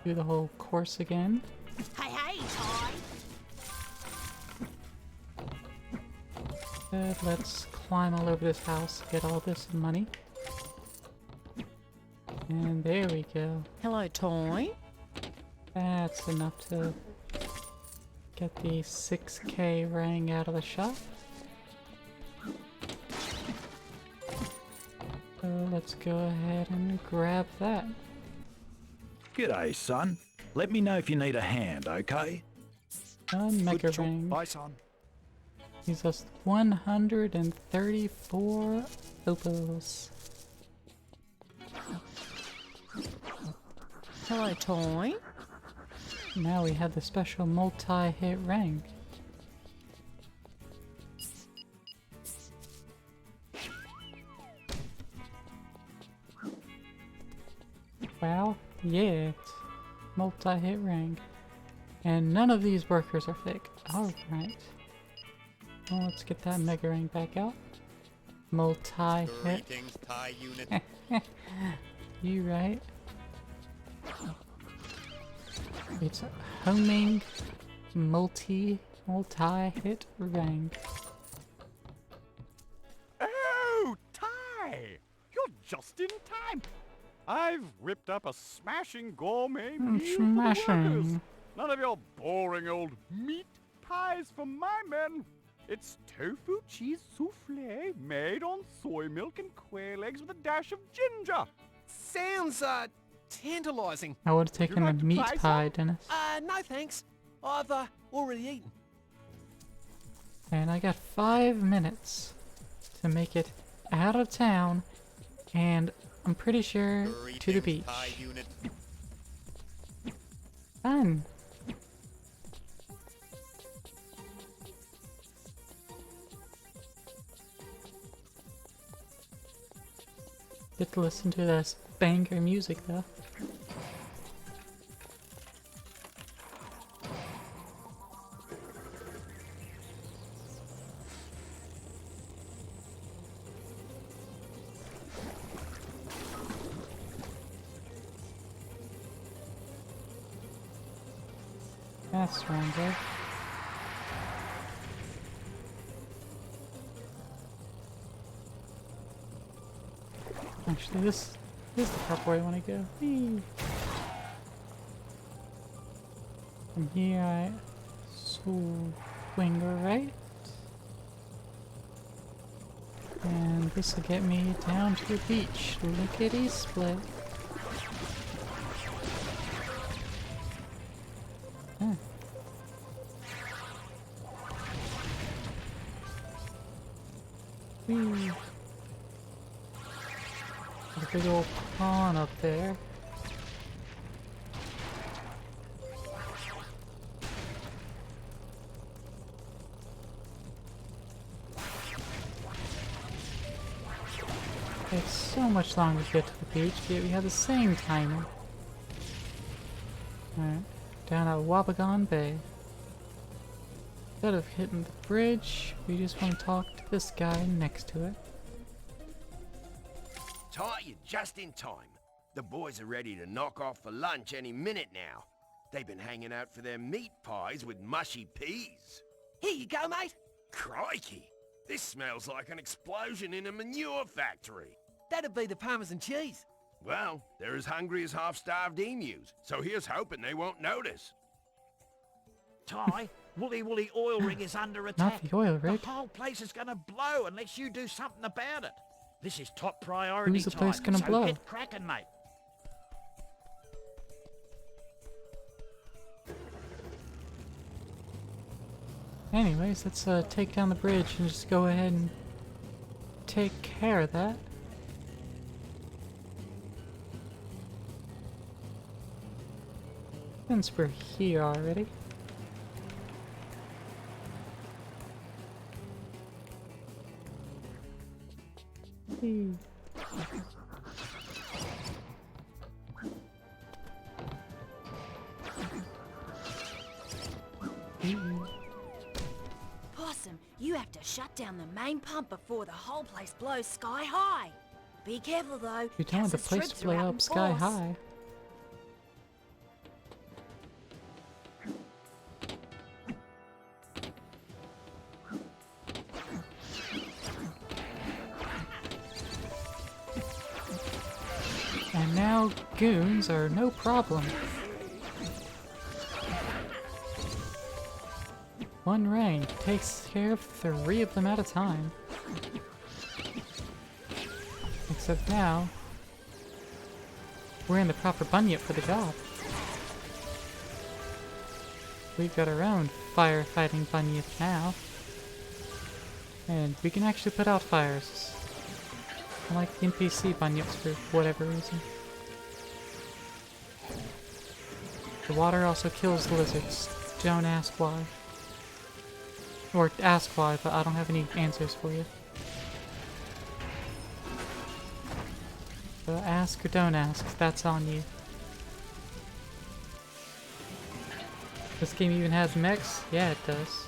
do the whole course again. Hey, hey, Ty! Let's climb all over this house, get all this money. And there we go. Hello, Ty. That's enough to get the 6K rang out of the shop. So let's go ahead and grab that. G'day, son. Let me know if you need a hand, okay? Mega ring. Bye, son. Gives us 134 opals. Hello, Ty. Now we have the special multi-hit rank. Wow, yeah, multi-hit rank. And none of these workers are fake. Alright. Well, let's get that mega ring back out. Multi-hit. Greetings, Ty unit. You right. It's a homing multi-hit rank. Oh, Ty! You're just in time. I've whipped up a smashing gourmet meal for the workers. Smashing. None of your boring old meat pies for my men. It's tofu cheese souffle made on soy milk and quail eggs with a dash of ginger. Sounds, tantalizing. I would have taken like a to meat try pie, some? Dennis. No thanks. I've, already eaten. And I got 5 minutes to make it out of town, and I'm pretty sure to the beach. Ty unit. Fun. Get to listen to this banger music though. That's random. Actually, this is the proper way I want to go. Whee! From here I swing right. And this will get me down to the beach. Lickety split. Huh. Whee! A big old pond up there. Takes so much longer to get to the beach, yet we have the same timer. Alright, down at Wabagon Bay. Instead of hitting the bridge, we just want to talk to this guy next to it. Ty, you're just in time. The boys are ready to knock off for lunch any minute now. They've been hanging out for their meat pies with mushy peas. Here you go, mate. Crikey! This smells like an explosion in a manure factory. That'd be the Parmesan cheese. Well, they're as hungry as half-starved emus, so here's hoping they won't notice. Ty, Woolly Woolly Oil Rig is under attack. Not the oil rig. The whole place is gonna blow unless you do something about it. This is top priority. Who's the place Time, gonna so blow? Get cracking, mate. Anyways, let's take down the bridge and just go ahead and take care of that. Since we're here already. Whee. Possum, you have to shut down the main pump before the whole place blows sky high. Be careful though. You're telling the Cass's place troops to blow are out up in sky force. high. And now goons are no problem. One rain takes care of 3 of them at a time. Except now, we're in the proper bunyip for the job. We've got our own firefighting bunyip now. And we can actually put out fires. Unlike the NPC bunyips for whatever reason. The water also kills the lizards. Don't ask why. Or ask why, but I don't have any answers for you. So ask or don't ask, that's on you. This game even has mechs? Yeah, it does.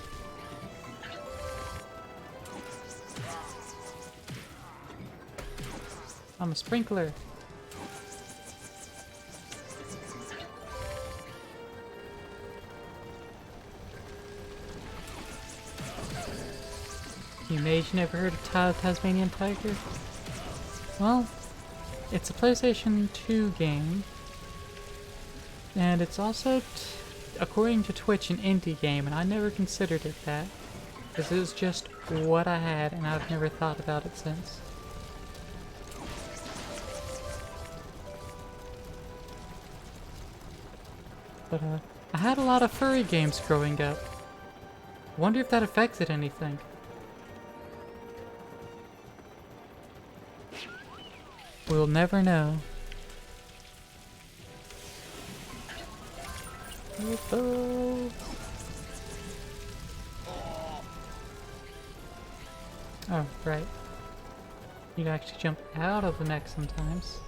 I'm a sprinkler. You mage never heard of Ty the Tasmanian Tiger? Well, it's a PlayStation 2 game. And it's also, according to Twitch, an indie game, and I never considered it that. Because it was just what I had, and I've never thought about it since. But, I had a lot of furry games growing up. Wonder if that affected anything. We'll never know. Oh, right. You can actually jump out of the mech sometimes.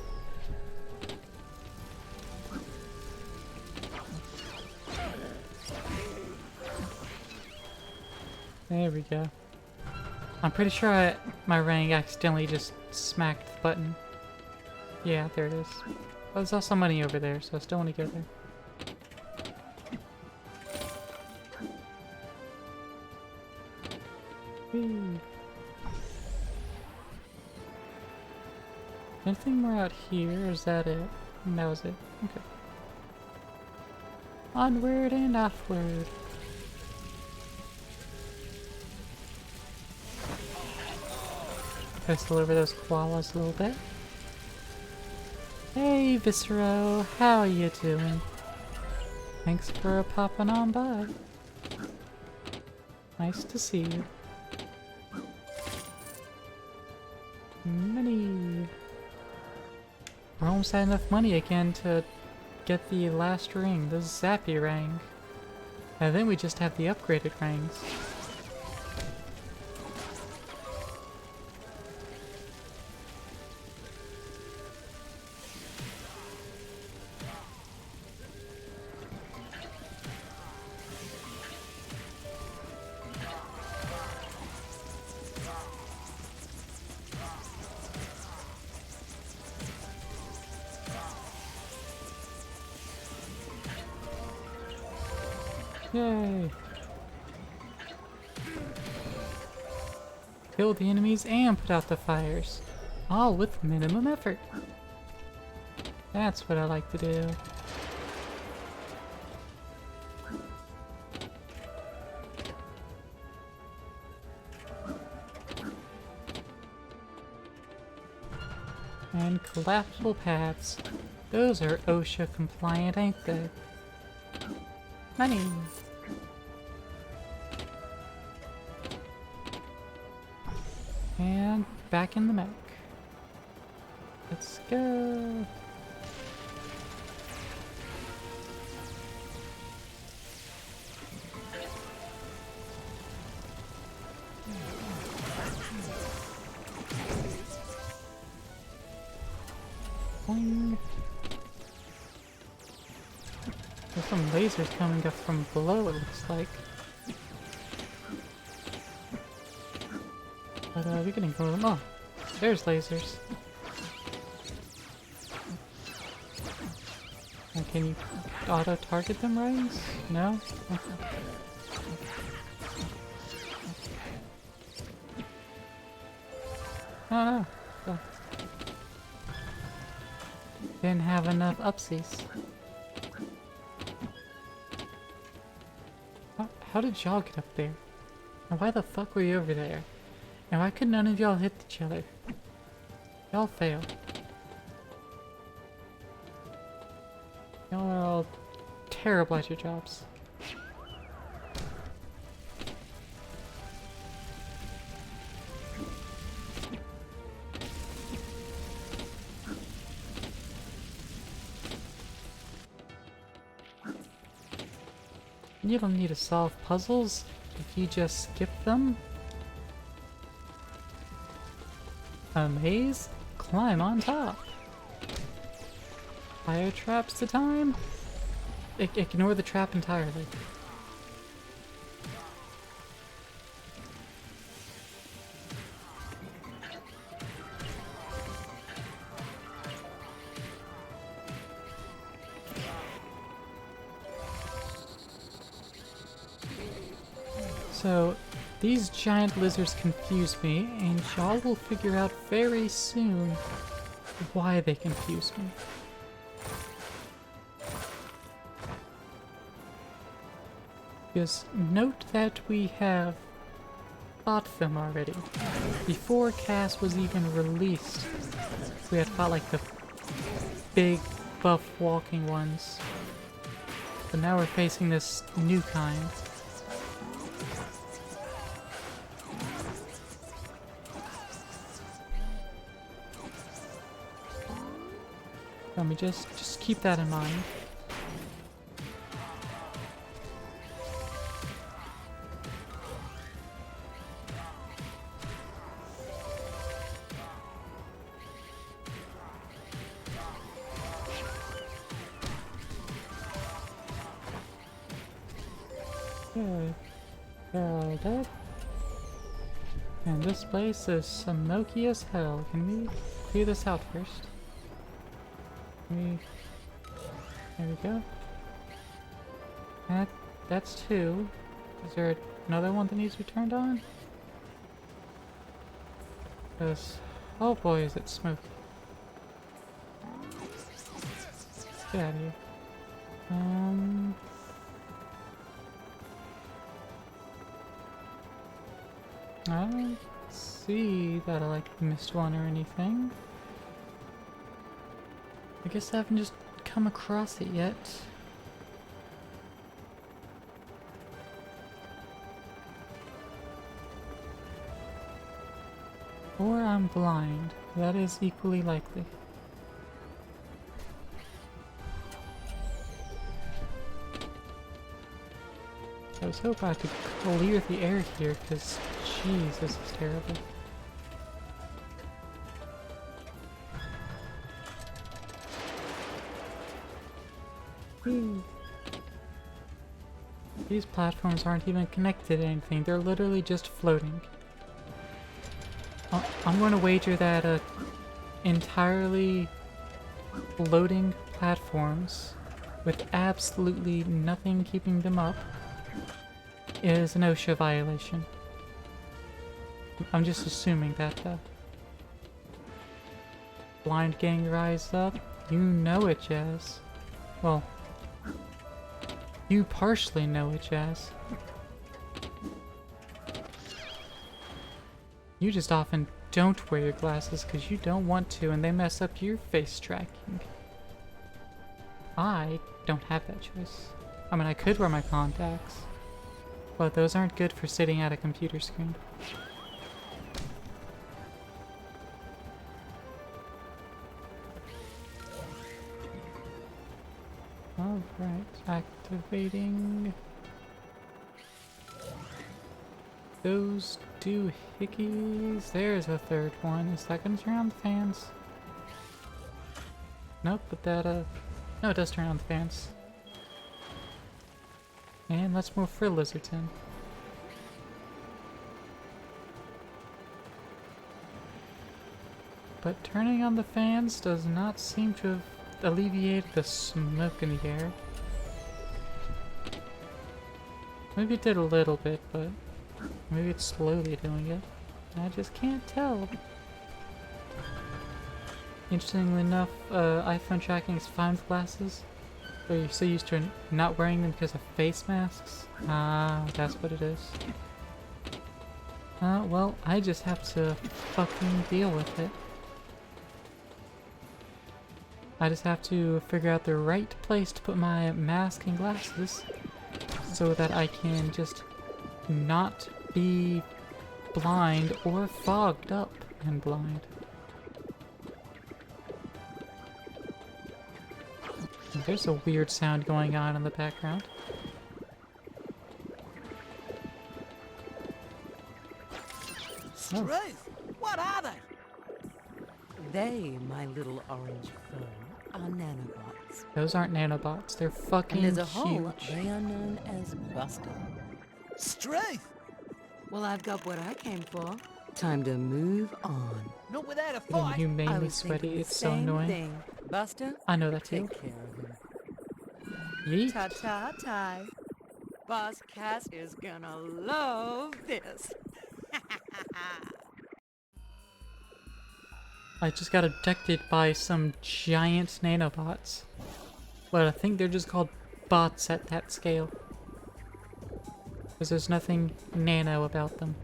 There we go. I'm pretty sure my rank accidentally just smacked the button. Yeah, there it is. Well, there's also money over there, so I still want to go there. Whee. Anything more out here, or is that it? And that was it. Okay. Onward and offward. Pistol over those koalas a little bit. Hey, Viscero, how you doing? Thanks for popping on by. Nice to see you. Money. We almost had enough money again to get the last ring, the Zappy Rang. And then we just have the upgraded rangs. Yay! Kill the enemies and put out the fires, all with minimum effort. That's what I like to do. And collapsible paths. Those are OSHA compliant, ain't they? Money! And back in the mech. Let's go! Boing. There's some lasers coming up from below, it looks like. But we can ignore them. Oh, there's lasers. And can you auto-target them, Rangs? No? Okay. Oh no. Oh. Didn't have enough upsies. How did y'all get up there? And why the fuck were you over there? And why could none of y'all hit each other? Y'all failed. Y'all are all terrible at your jobs. You don't need to solve puzzles if you just skip them. A maze? Climb on top. Fire traps to time? Ignore the trap entirely. So, these giant lizards confuse me, and y'all will figure out very soon why they confuse me. Because note that we have fought them already. Before Cass was even released, we had fought like the big, buff walking ones. But now we're facing this new kind. Let me just keep that in mind. Okay, they're all dead. And this place is smoky as hell. Can we clear this out first? There we go. That's two. Is there another one that needs to be turned on? Because, oh boy, is it smoky. Let's get out of here. I don't see that I missed one or anything. I guess I haven't just come across it yet. Or I'm blind. That is equally likely. I was hoping I could clear the air here, because jeez, this is terrible. These platforms aren't even connected to anything, they're literally just floating. I'm going to wager that entirely floating platforms with absolutely nothing keeping them up is an OSHA violation. I'm just assuming that though. Blind gang rise up? You know it, Jazz. Well, you partially know it, Jazz. You just often don't wear your glasses because you don't want to and they mess up your face tracking. I don't have that choice. I mean, I could wear my contacts, but those aren't good for sitting at a computer screen. Alright, activating those doohickeys. There's a third one. Is that gonna turn on the fans? Nope, but that, no, it does turn on the fans. And let's move for Lizardton. But turning on the fans does not seem to have alleviated the smoke in the air. Maybe it did a little bit, but maybe it's slowly doing it. I just can't tell. Interestingly enough, iPhone tracking is fine with glasses. But you're so used to not wearing them because of face masks. Ah, that's what it is. Well, I just have to fucking deal with it. I just have to figure out the right place to put my mask and glasses so that I can just not be blind or fogged up and blind. There's a weird sound going on in the background. Struth, what are they? They, my little orange foe, are nanobots. Those aren't nanobots, they're fucking And as a whole, huge. they are known as Buster. Struth! Well, I've got what I came for. Time to move on. Not without a Getting fight. humanely sweaty, it's so annoying. Thing. Buster, I know that too. take care of him. Yeet. Ta-ta, Ty. Boss Cass is gonna love this. I just got abducted by some giant nanobots. But I think they're just called bots at that scale. Because there's nothing nano about them.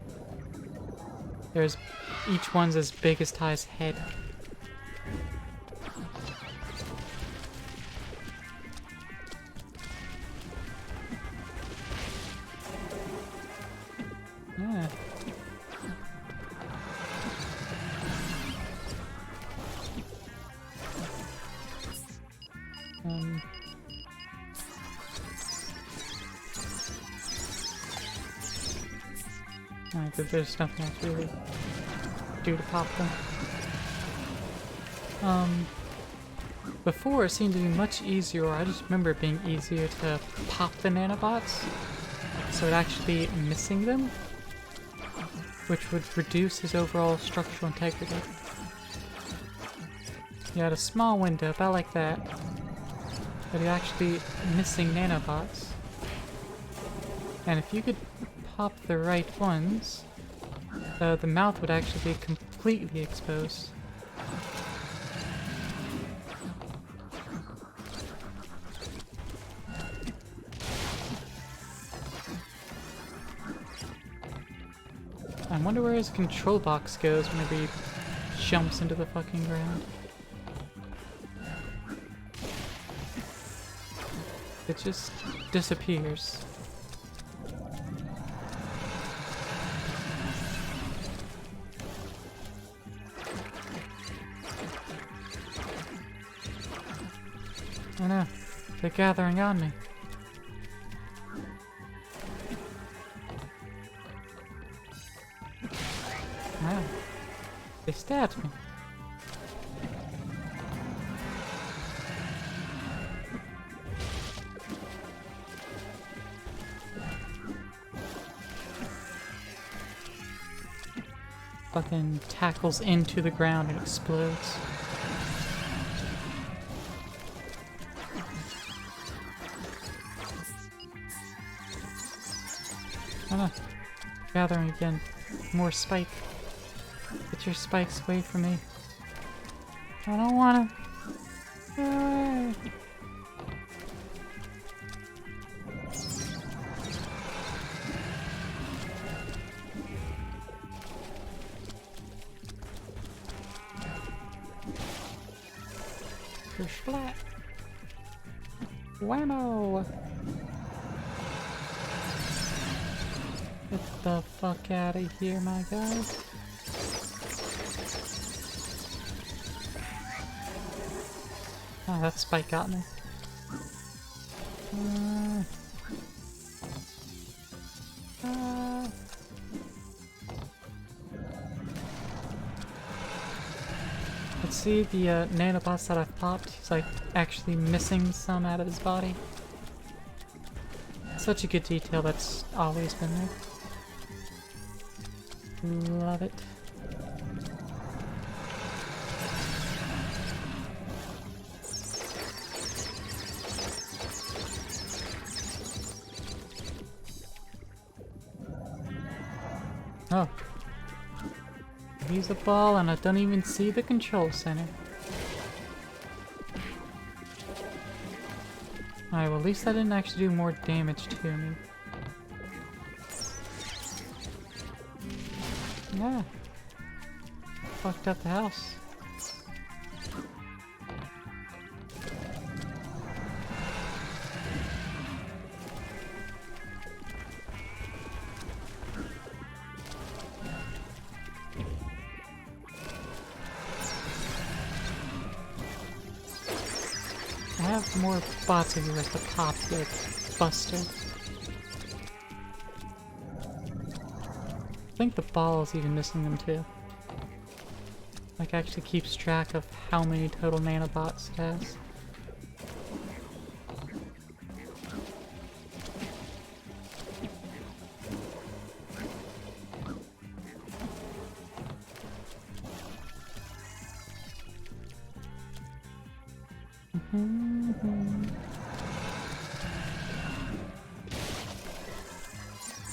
Each one's as big as Ty's head. Yeah. Alright, there's nothing else really do to pop them. Before it seemed to be much easier, or I just remember it being easier to pop the nanobots, so it actually be missing them, which would reduce his overall structural integrity. You had a small window, about like that, but you're actually missing nanobots. And if you could pop the right ones, the mouth would actually be completely exposed. I wonder where his control box goes whenever he jumps into the fucking ground. It just disappears. I know, they're gathering on me. Wow, they stabbed me. Fucking tackles into the ground and explodes. Oh no. Gathering again. More spike. Get your spikes away from me. I don't wanna. Go away. Push flat. Whammo! Get the fuck out of here, my guy. Oh, that spike got me. Let's see the nanobots that I've popped. He's like actually missing some out of his body. Such a good detail that's always been there. Love it. Oh. He's a ball and I don't even see the control center. Alright, well at least I didn't actually do more damage to me. Yeah. Fucked up the house. I have more bots of you at the top, like Buster. I think the ball is even missing them too. Like actually keeps track of how many total nanobots it has.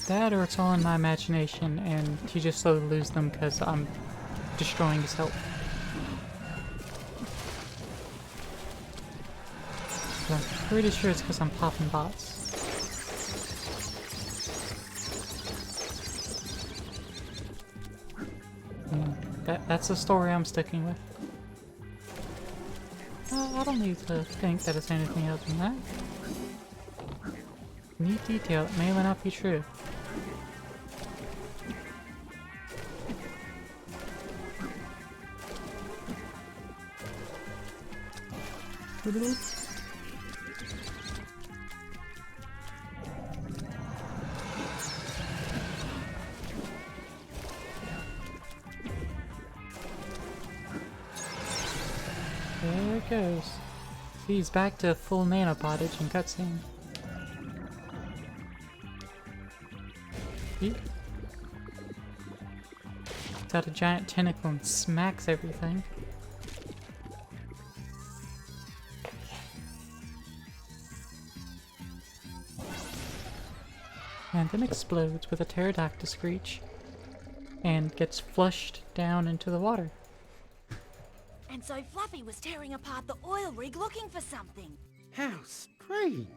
That or it's all in my imagination and he just slowly lose them because I'm destroying his health. But I'm pretty sure it's because I'm popping bots. That's the story I'm sticking with. I don't need to think that it's anything other than that. Neat detail that may or may not be true. There it goes. See, he's back to full nanobotage and cutscene. He's got a giant tentacle and smacks everything. And then explodes with a pterodactyl screech. and gets flushed down into the water. And so Fluffy was tearing apart the oil rig looking for something. How strange.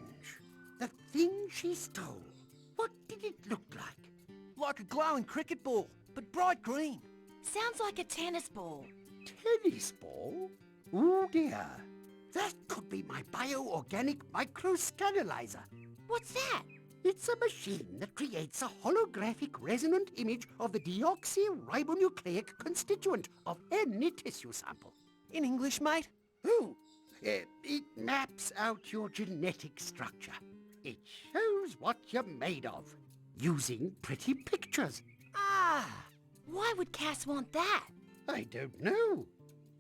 The thing she stole. What did it look like? Like a glowing cricket ball, but bright green. Sounds like a tennis ball. Tennis ball? Oh dear. That could be my bioorganic microscanalizer. What's that? It's a machine that creates a holographic resonant image of the deoxyribonucleic constituent of any tissue sample. In English, mate? Oh, it maps out your genetic structure. It shows what you're made of, using pretty pictures. Ah! Why would Cass want that? I don't know.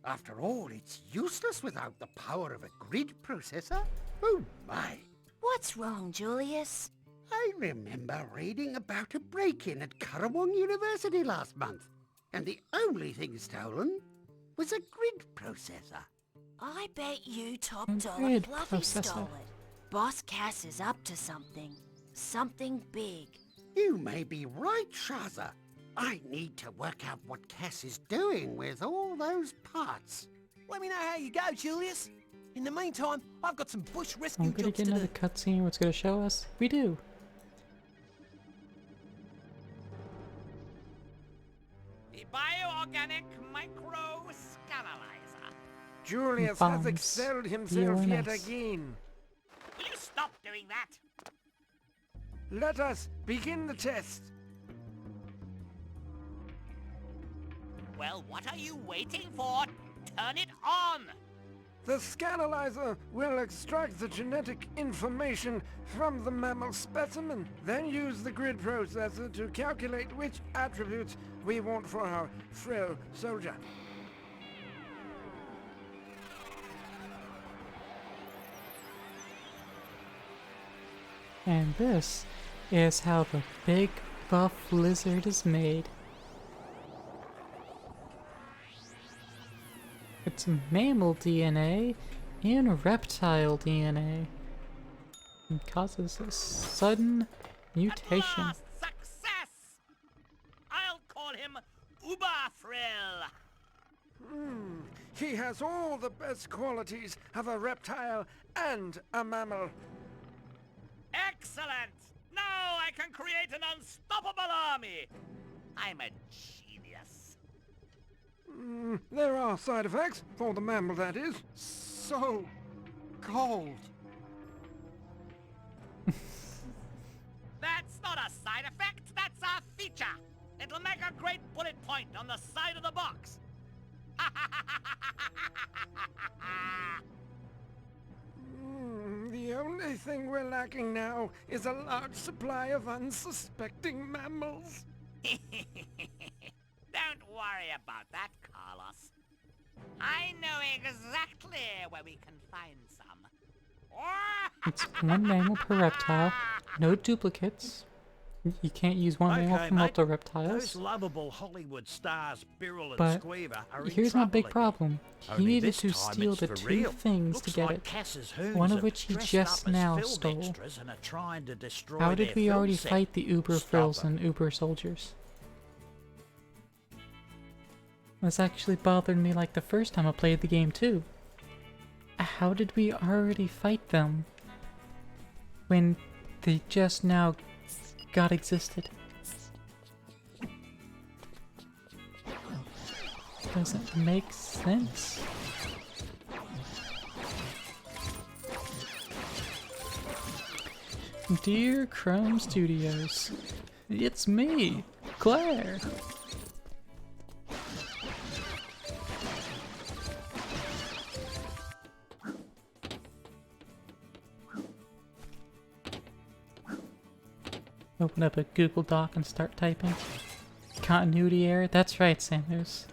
After all, it's useless without the power of a grid processor. Oh my. What's wrong, Julius? I remember reading about a break-in at Currawong University last month, and the only thing stolen was a grid processor. I bet you top A dollar grid Fluffy processor. stole it. Boss Cass is up to something. Something big. You may be right, Shaza. I need to work out what Cass is doing with all those parts. Let me know how you go, Julius. In the meantime, I've got some bush rescue I'm gonna jobs get to another do. cutscene where it's gonna show us. We do. The bioorganic microscanalizer. Julius has Bombs. excelled himself yet BONS. again. Will you stop doing that? Let us begin the test. Well, what are you waiting for? Turn it on! The scanalizer will extract the genetic information from the mammal specimen, then use the grid processor to calculate which attributes we want for our frail soldier. And this is how the big buff lizard is made. It's mammal DNA in reptile DNA. And causes a sudden mutation. Last success! I'll call him Uberfrill. He has all the best qualities of a reptile and a mammal. Excellent! Now I can create an unstoppable army! I'm a genius. There are side effects, for the mammal that is. So cold. That's not a side effect, that's a feature! It'll make a great bullet point on the side of the box! The only thing we're lacking now is a large supply of unsuspecting mammals. Don't worry about that, Carlos. I know exactly where we can find some. It's one mammal per reptile, no duplicates. You can't use one mammal from mate. multiple reptiles. Those lovable Hollywood stars, Birrell and But Squeever, are in here's my trouble big again. problem. He Only needed this to time steal it's the for two real. things Looks to get like it. Cass's hoons One of have which he dressed just up as now film stole. extras and are trying to destroy How did their we film already set. fight the Uber Stop Frills 'em. and Uber Soldiers? This actually bothered me like the first time I played the game too. How did we already fight them when they just now got existed? Doesn't make sense. Dear Chrome Studios, it's me, Claire. Open up a Google Doc and start typing. Continuity error? That's right, Samus.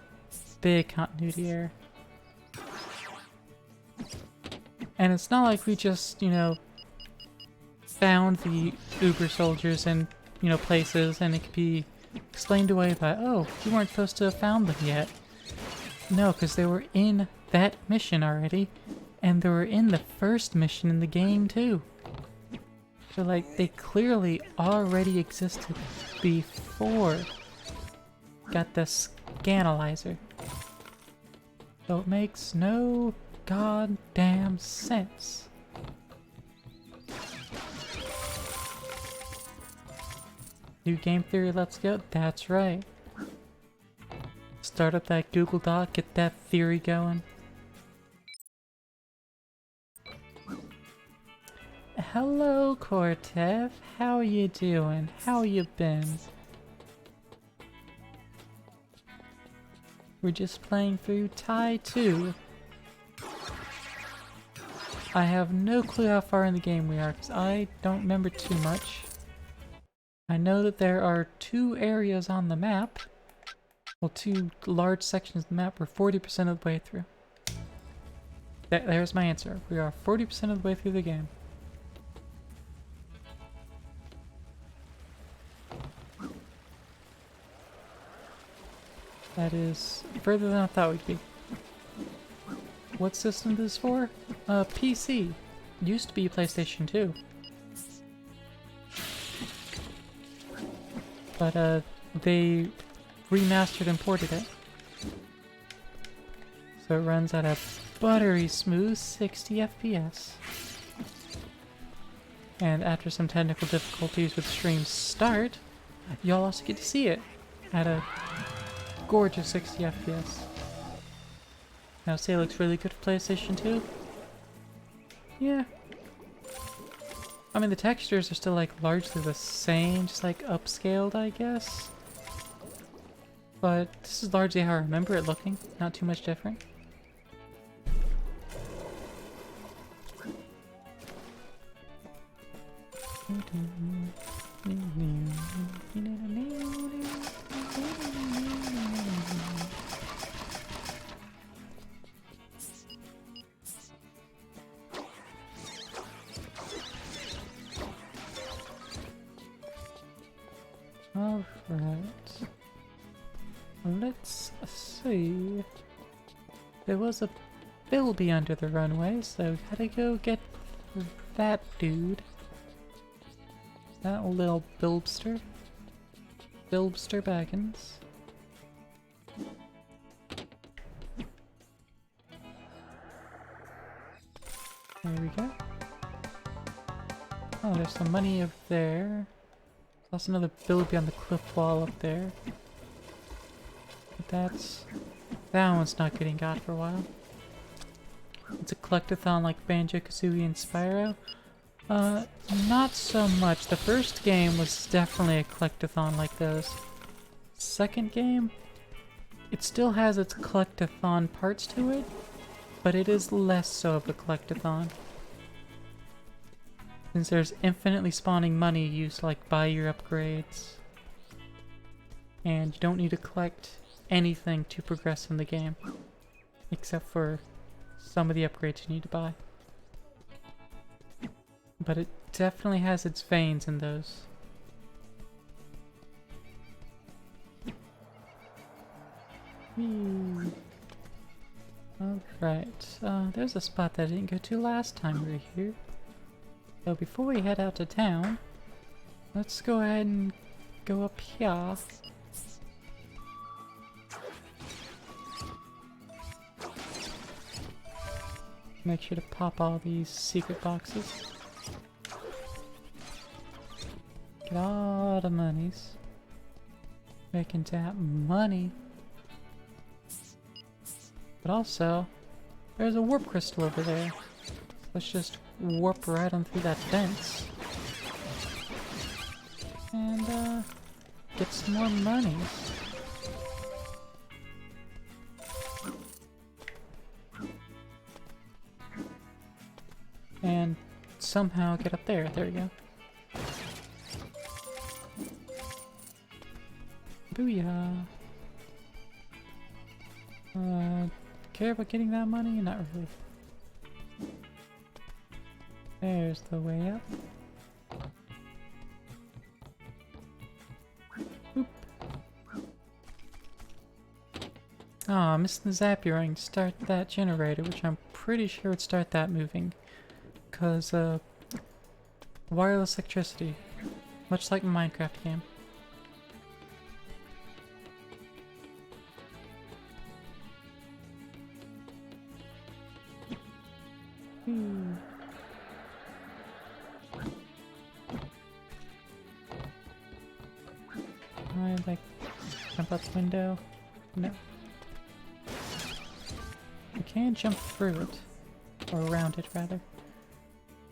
Big continuity error. And it's not like we just, you know, found the Uber soldiers in, you know, places and it could be explained away by, oh, you weren't supposed to have found them yet. No, because they were in that mission already, and they were in the first mission in the game too. So like, they clearly already existed before got the Scanalyzer. So it makes no goddamn sense. New game theory, let's go. That's right. Start up that Google Doc, get that theory going. Hello, Cortev. How you doing? How you been? We're just playing through Ty 2. I have no clue how far in the game we are, because I don't remember too much. I know that there are 2 areas on the map. Well, 2 large sections of the map. We're 40% of the way through. There's my answer. We are 40% of the way through the game. That is further than I thought we'd be. What system is this for? PC. Used to be PlayStation 2. But they remastered and ported it. So it runs at a buttery smooth 60 FPS. And after some technical difficulties with stream start, y'all also get to see it at a gorgeous 60 FPS. Now say it looks really good for PlayStation 2? Yeah. I mean the textures are still like largely the same, just like upscaled I guess. But this is largely how I remember it looking, not too much different. Alright. Let's see. There was a Bilby under the runway, so gotta go get that dude. That little Bilbster. Bilbster Baggins. There we go. Oh, there's some money up there. Plus another Bilby on the cliff wall up there. But that one's not getting got for a while. It's a collectathon like Banjo-Kazooie and Spyro. Not so much. The first game was definitely a collectathon like those. Second game, it still has its collectathon parts to it, but it is less so of a collectathon. Since there's infinitely spawning money used to like buy your upgrades. And you don't need to collect anything to progress in the game. Except for some of the upgrades you need to buy. But it definitely has its veins in those. Alright, there's a spot that I didn't go to last time we were here. So before we head out to town, let's go ahead and go up here. Make sure to pop all these secret boxes. Get all the monies. Making that money. But also, there's a warp crystal over there. Let's just warp right on through that fence. And, get some more monies. And somehow get up there. There we go. Booyah! Care about getting that money? Not really. There's the way up. Boop. Ah, missing the zappy ring. Start that generator, which I'm pretty sure would start that moving. Because, wireless electricity. Much like a Minecraft game. Whee. Alright, like, jump out the window? No. You can jump through it. Or around it, rather.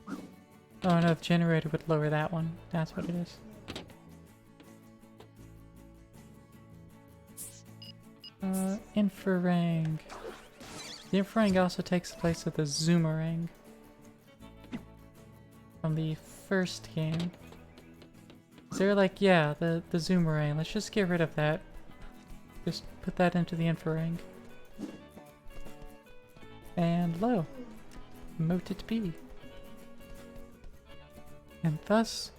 Oh no, the generator would lower that one. That's what it is. Infrarang. The infrarang also takes the place of the zoomerang from the first game. Is there like, yeah, the zoomerang. Let's just get rid of that. Just put that into the infrarang. And lo, mote it be. And thus,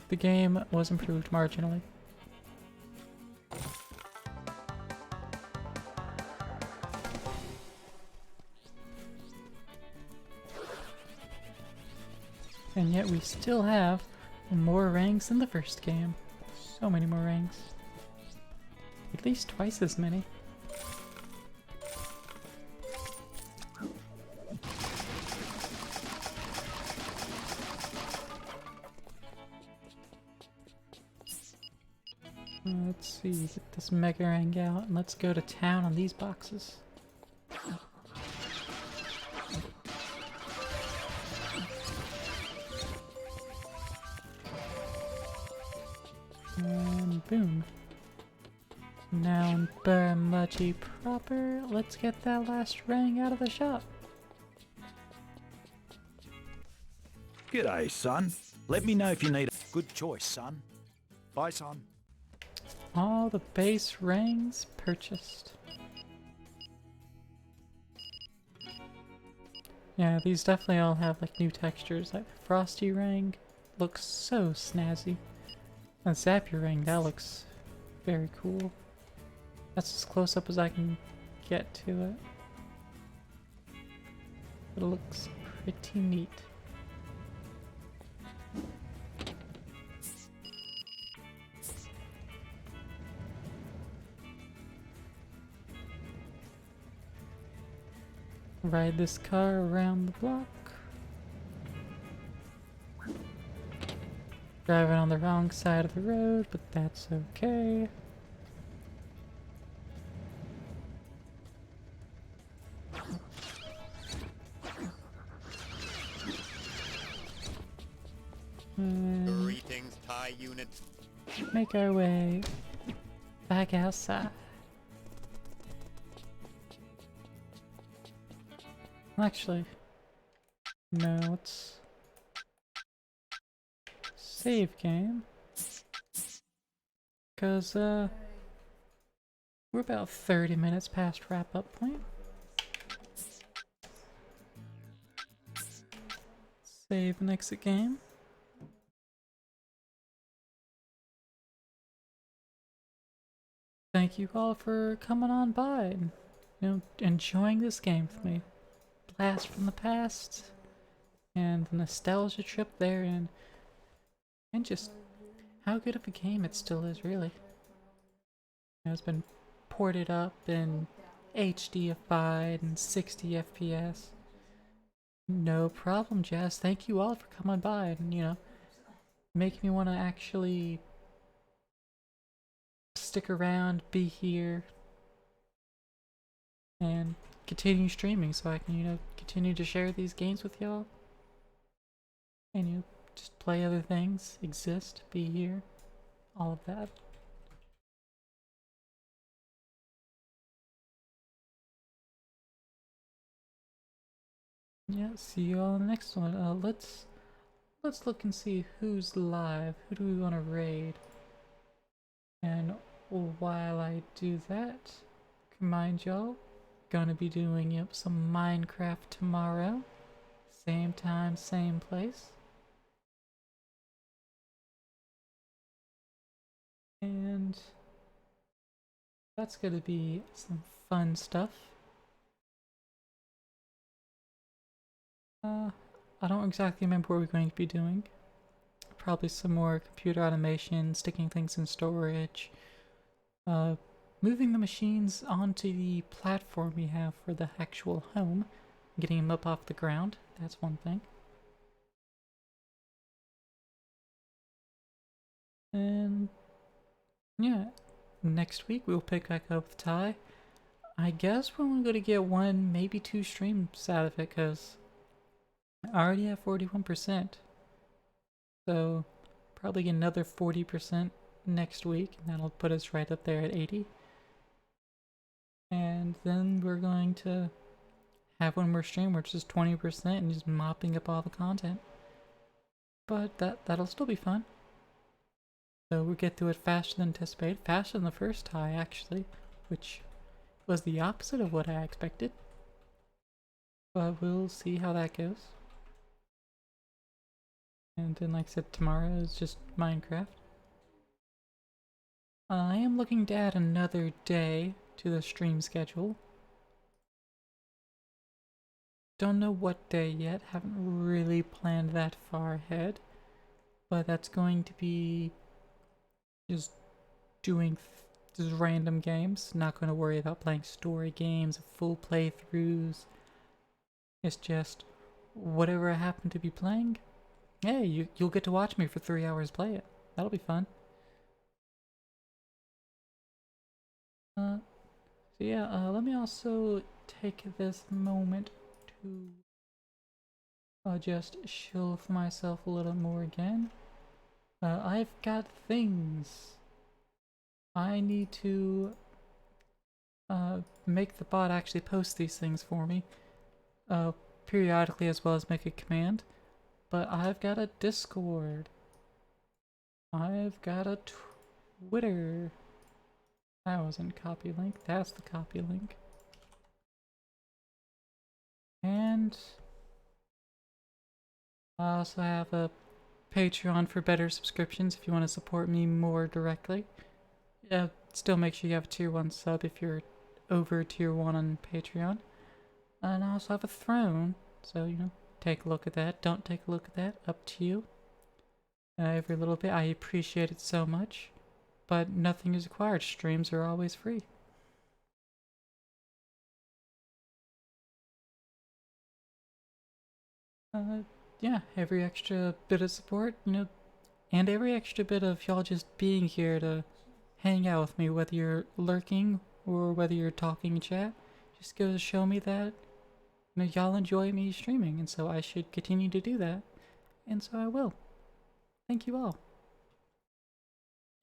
the game was improved marginally. And yet we still have more ranks than the first game. So many more ranks. At least twice as many. Let's see, get this Mega Rang out and let's go to town on these boxes. And boom. Now in Burmudgy proper, let's get that last rang out of the shop. G'day, son. Let me know if you need a good choice, son. Bye, son. All the base rangs purchased. Yeah, these definitely all have like new textures. Like Frosty Rang looks so snazzy. And Zappy Rang, that looks very cool. That's as close up as I can get to it. It looks pretty neat. Ride this car around the block. Driving on the wrong side of the road, but that's okay. And Greetings, Ty unit. make our way back outside. Actually, no, let's save game. Cause we're about 30 minutes past wrap up point. Save and exit game. Thank you all for coming on by and, you know, enjoying this game with me. Blast from the past and the nostalgia trip there, and just how good of a game it still is, really. You know, it's been ported up and HDified and 60 FPS. No problem, Jazz. Thank you all for coming by and, you know, making me want to actually stick around, be here, and continue streaming so I can, you know, continue to share these games with y'all. And, you know, just play other things, exist, be here, all of that. Yeah, see you all in the next one. Let's look and see who's live. Who do we want to raid? And while I do that, remind y'all, gonna be doing, yep, some Minecraft tomorrow. Same time, same place. And that's gonna be some fun stuff. I don't exactly remember what we're going to be doing. Probably some more computer automation, sticking things in storage, moving the machines onto the platform we have for the actual home, getting him up off the ground. That's one thing. And yeah, next week we'll pick back up with Ty. I guess we're only going to get 1, maybe 2 streams out of it, because I already have 41%. So probably get another 40% next week, and that'll put us right up there at 80. And then we're going to have one more stream where it's just 20% and just mopping up all the content. But that'll still be fun. So we'll get through it faster than anticipated, faster than the first Ty actually, which was the opposite of what I expected. But we'll see how that goes. And then, like I said, tomorrow is just Minecraft. I am looking to add another day to the stream schedule. Don't know what day yet, haven't really planned that far ahead. But that's going to be just doing just random games. Not going to worry about playing story games, full playthroughs. It's just whatever I happen to be playing. Hey, you'll get to watch me for 3 hours play it. That'll be fun. So yeah, let me also take this moment to just chill for myself a little more again. I've got things. I need to make the bot actually post these things for me periodically, as well as make a command. But I've got a Discord. I've got a Twitter. That wasn't copy link. That's the copy link. And I also have a Patreon for better subscriptions if you want to support me more directly. Still make sure you have a tier 1 sub if you're over tier 1 on Patreon. And I also have a throne, so you know, take a look at that. Don't take a look at that. Up to you. Every little bit. I appreciate it so much. But nothing is required. Streams are always free. Yeah, every extra bit of support, you know, and every extra bit of y'all just being here to hang out with me, whether you're lurking or whether you're talking in chat, just goes to show me that, you know, y'all enjoy me streaming, and so I should continue to do that, and so I will. Thank you all.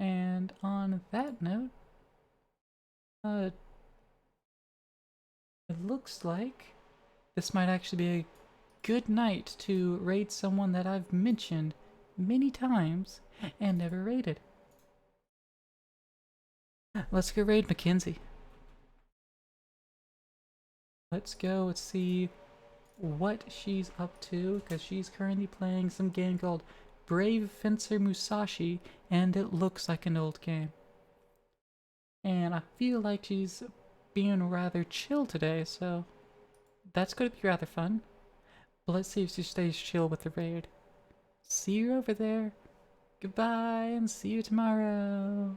And on that note, it looks like this might actually be a good night to raid someone that I've mentioned many times and never raided. Let's go raid Mackenzie. Let's go, let's see what she's up to, because she's currently playing some game called Brave Fencer Musashi, and it looks like an old game. And I feel like she's being rather chill today, so that's going to be rather fun. But let's see if she stays chill with the raid. See you over there. Goodbye, and see you tomorrow.